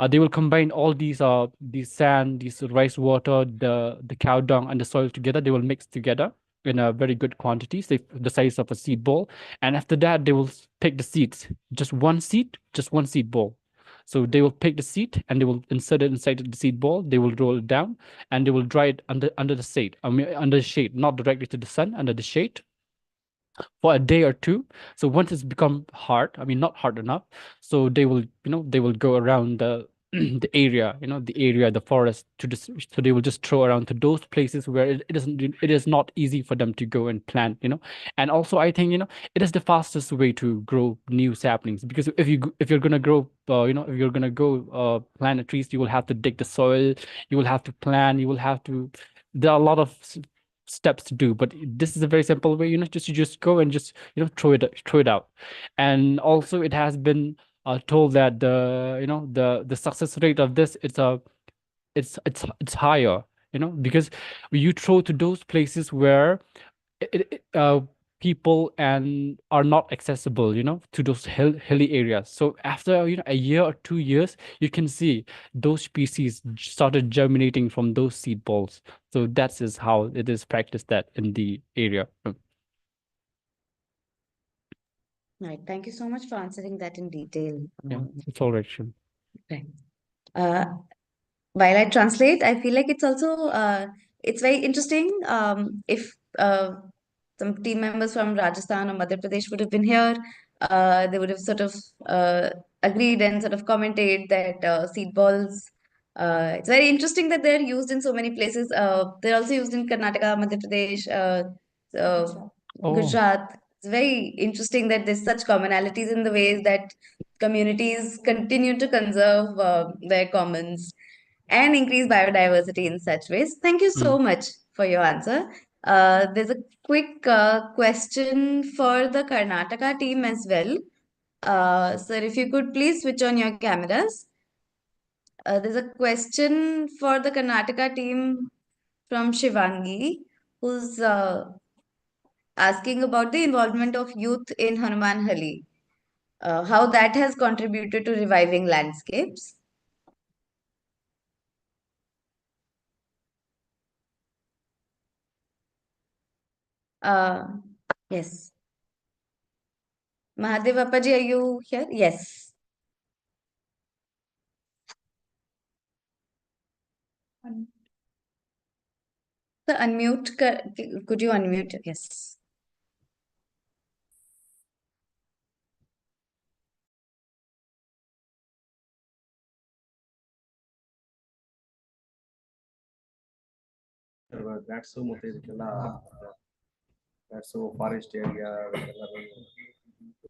they will combine all these sand, these rice water, the cow dung, and the soil together. They will mix together in a very good quantity, say the size of a seed ball. And after that, they will pick the seeds, just one seed ball. So they will pick the seed and they will insert it inside the seed ball. They will roll it down and they will dry it under the shade. Under the shade, not directly to the sun, under the shade, for a day or two. So once it's become hard, not hard enough, so they will go around the the area, the forest, so they will just throw around to those places where it is not easy for them to go and plant. And also, I think, it is the fastest way to grow new saplings, because if you're gonna grow, if you're gonna go plant trees, you will have to dig the soil, you will have to plant, there are a lot of steps to do, but this is a very simple way. You just go and just throw it out. And also, it has been told that the success rate of this, it's higher, because you throw to those places where people and are not accessible, to those hilly areas. So after a year or 2 years, you can see those species started germinating from those seed balls. So that is how it is practiced that in the area. Right. Thank you so much for answering that in detail. Yeah, it's all right. Sure. Okay. While I translate, I feel like it's also it's very interesting. If some team members from Rajasthan or Madhya Pradesh would have been here, they would have sort of agreed and sort of commented that seed balls. It's very interesting that they're used in so many places. They're also used in Karnataka, Madhya Pradesh, Gujarat. It's very interesting that there's such commonalities in the ways that communities continue to conserve their commons and increase biodiversity in such ways. Thank you so much for your answer. There's a quick question for the Karnataka team as well. Sir, if you could please switch on your cameras. There's a question for the Karnataka team from Shivangi, who's asking about the involvement of youth in Hanumanhalli, how that has contributed to reviving landscapes. Yes. Mahadev Appaji, are you here? Yes. So unmute, could you unmute? Yes. Bats ಮತ್ತೆ ಇದಕ್ಕೆಲ್ಲ bats forest area.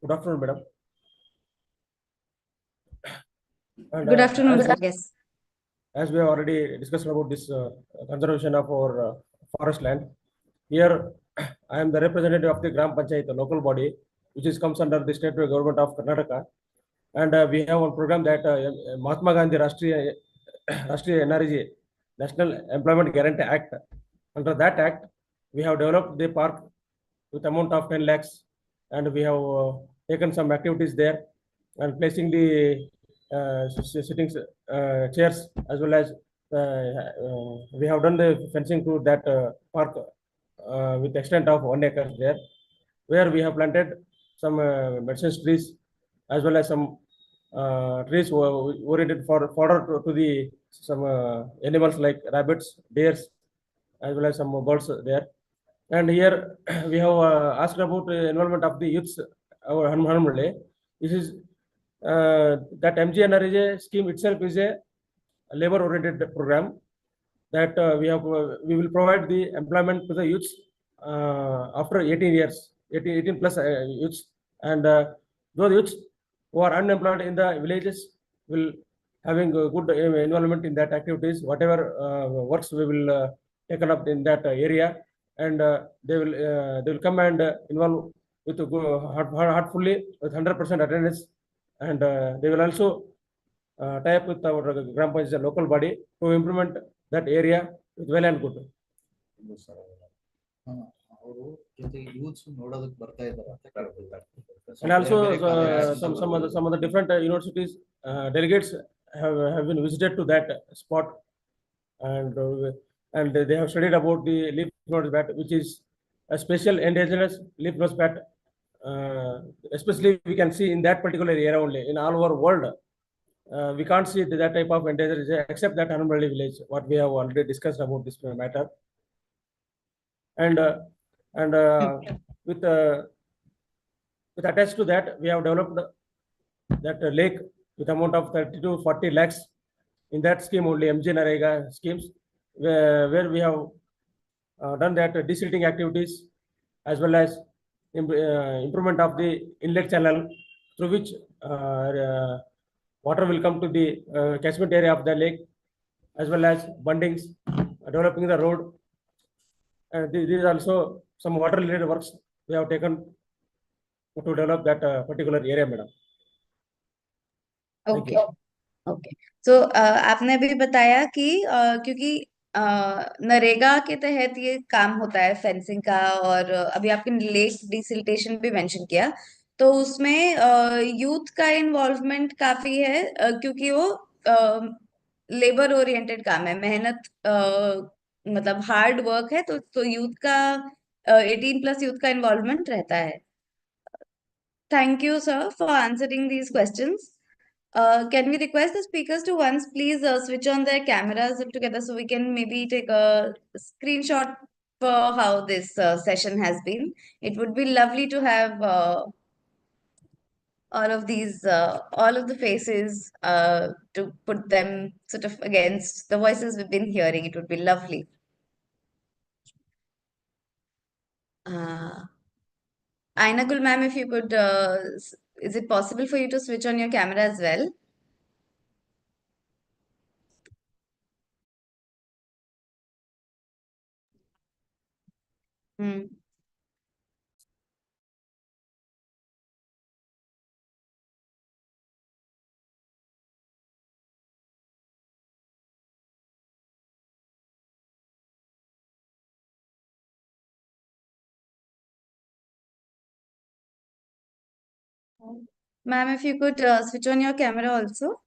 Good afternoon, madam. Good afternoon, sir. Yes. As we have already discussed about this conservation of our forest land, here I am the representative of the Gram Panchayat, the local body, which comes under the state government of Karnataka. And we have one program that Mahatma Gandhi Rashtriya NRG, National Employment Guarantee Act. Under that act, we have developed the park with amount of 10 lakhs, and we have taken some activities there and placing the sitting chairs, as well as we have done the fencing to that park with extent of 1 acre there, where we have planted some medicine trees, as well as some trees oriented for fodder to the some animals like rabbits, deers, as well as some birds there. And here we have asked about the involvement of the youths, our Hanumale. This is that MGNRJ scheme itself is a labor-oriented program that we will provide the employment to the youths after 18 years, 18 plus youths, and those youths who are unemployed in the villages will having a good involvement in that activities, whatever works we will taken up in that area, and they will come and involve with heartfully with 100% attendance, and they will also tie up with our Gram Panchayat local body to implement that area with well and good. And also some of the different universities delegates have been visited to that spot, and they have studied about the leaf nose bat, which is a special endangered leaf nose bat. Especially we can see in that particular area only. In all over world, we can't see that type of endangered except that Hanumali village. What we have already discussed about this matter, and with attached to that, we have developed that lake with amount of 30 to 40 lakhs in that scheme only, MGNREGA schemes, where we have done that desilting activities as well as improvement of the inlet channel through which water will come to the catchment area of the lake, as well as bundings, developing the road. These are also some water related works we have taken to develop that particular area, madam. Thank okay you. Okay so आपने भी बताया कि क्योंकि नरेगा के तहत ये काम होता है फेंसिंग का, और अभी आपने लेक डिसिल्टेशन भी मेंशन किया, तो उसमें यूथ का इन्वॉल्वमेंट काफी है, क्योंकि वो लेबर ओरिएंटेड काम है, मेहनत मतलब हार्ड वर्क है, तो यूथ का 18 प्लस यूथ का इन्वॉल्वमेंट रहता है. Thank you sir for answering these questions. Can we request the speakers to once please switch on their cameras together so we can maybe take a screenshot for how this session has been. It would be lovely to have all of these, all of the faces to put them sort of against the voices we've been hearing. It would be lovely. Ainagul ma'am, if you could, is it possible for you to switch on your camera as well? Hmm. Ma'am, if you could switch on your camera also.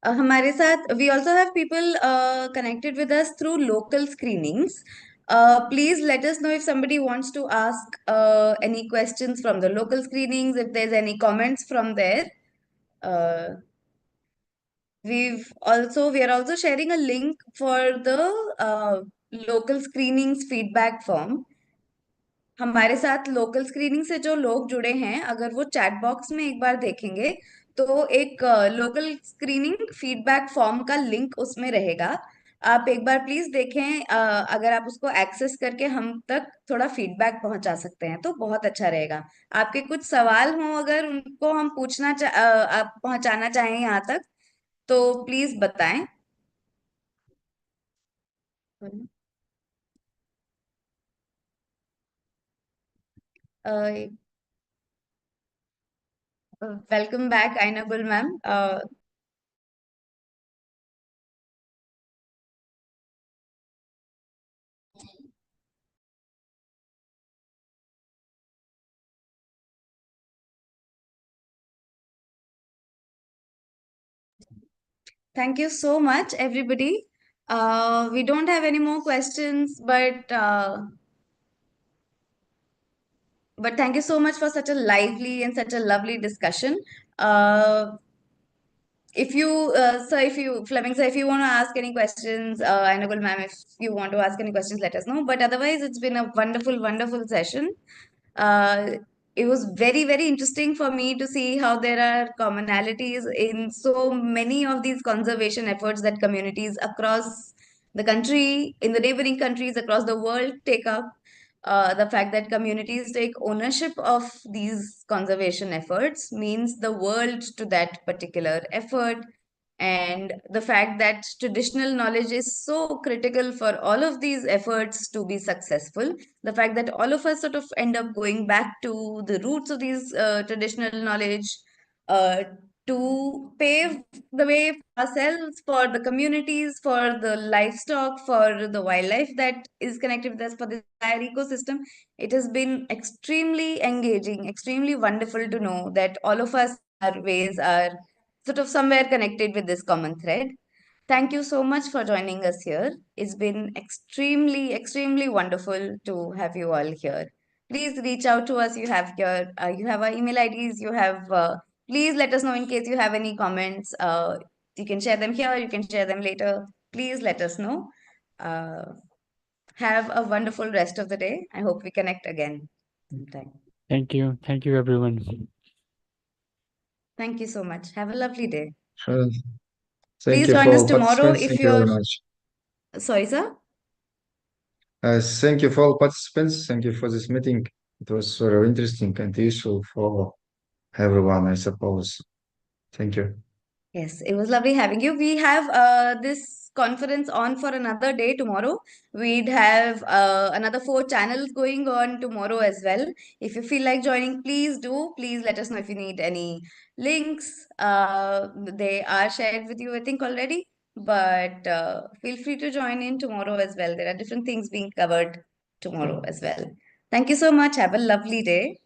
हमारे साथ we also have people connected with us through local screenings. Please let us know if somebody wants to ask any questions from the local screenings, if there's any comments from there. We are also sharing a link for the local screenings feedback form. हमारे साथ local screening से जो लोग जुड़े हैं, अगर वो chat box में एक बार देखेंगे तो एक लोकल स्क्रीनिंग फीडबैक फॉर्म का लिंक उसमें रहेगा. आप एक बार प्लीज देखें, अगर आप उसको एक्सेस करके हम तक थोड़ा फीडबैक पहुंचा सकते हैं तो बहुत अच्छा रहेगा. आपके कुछ सवाल हों, अगर उनको हम आप पहुंचाना चाहें यहाँ तक, तो प्लीज बताएं. Welcome back, Ainagul ma'am. Thank you so much, everybody. We don't have any more questions, but thank you so much for such a lively and such a lovely discussion. If you, Fleming sir, if you want to ask any questions, Ainugul ma'am, if you want to ask any questions, let us know. But otherwise, it's been a wonderful, wonderful session. It was very, very interesting for me to see how there are commonalities in so many of these conservation efforts that communities across the country, in the neighboring countries across the world take up. The fact that communities take ownership of these conservation efforts means the world to that particular effort. And the fact that traditional knowledge is so critical for all of these efforts to be successful, the fact that all of us sort of end up going back to the roots of these traditional knowledge uh, to pave the way for ourselves, for the communities, for the livestock, for the wildlife that is connected with us, for the entire ecosystem. It has been extremely engaging, extremely wonderful to know that all of us, our ways are sort of somewhere connected with this common thread. Thank you so much for joining us here. It's been extremely, extremely wonderful to have you all here. Please reach out to us. You have our email IDs. Please let us know in case you have any comments. You can share them here. You can share them later. Please let us know. Have a wonderful rest of the day. I hope we connect again sometime. Thank you. Thank you, everyone. Thank you so much. Have a lovely day. Thank Please you join for us all tomorrow participants. if Thank you very you're. much. Sorry, sir. Thank you for all participants. Thank you for this meeting. It was very interesting and useful for everyone, I suppose. Thank you. Yes, it was lovely having you. We have this conference on for another day tomorrow. We'd have another 4 channels going on tomorrow as well. If you feel like joining, please do. Please let us know if you need any links. They are shared with you, I think, already. But feel free to join in tomorrow as well. There are different things being covered tomorrow as well. Thank you so much. Have a lovely day.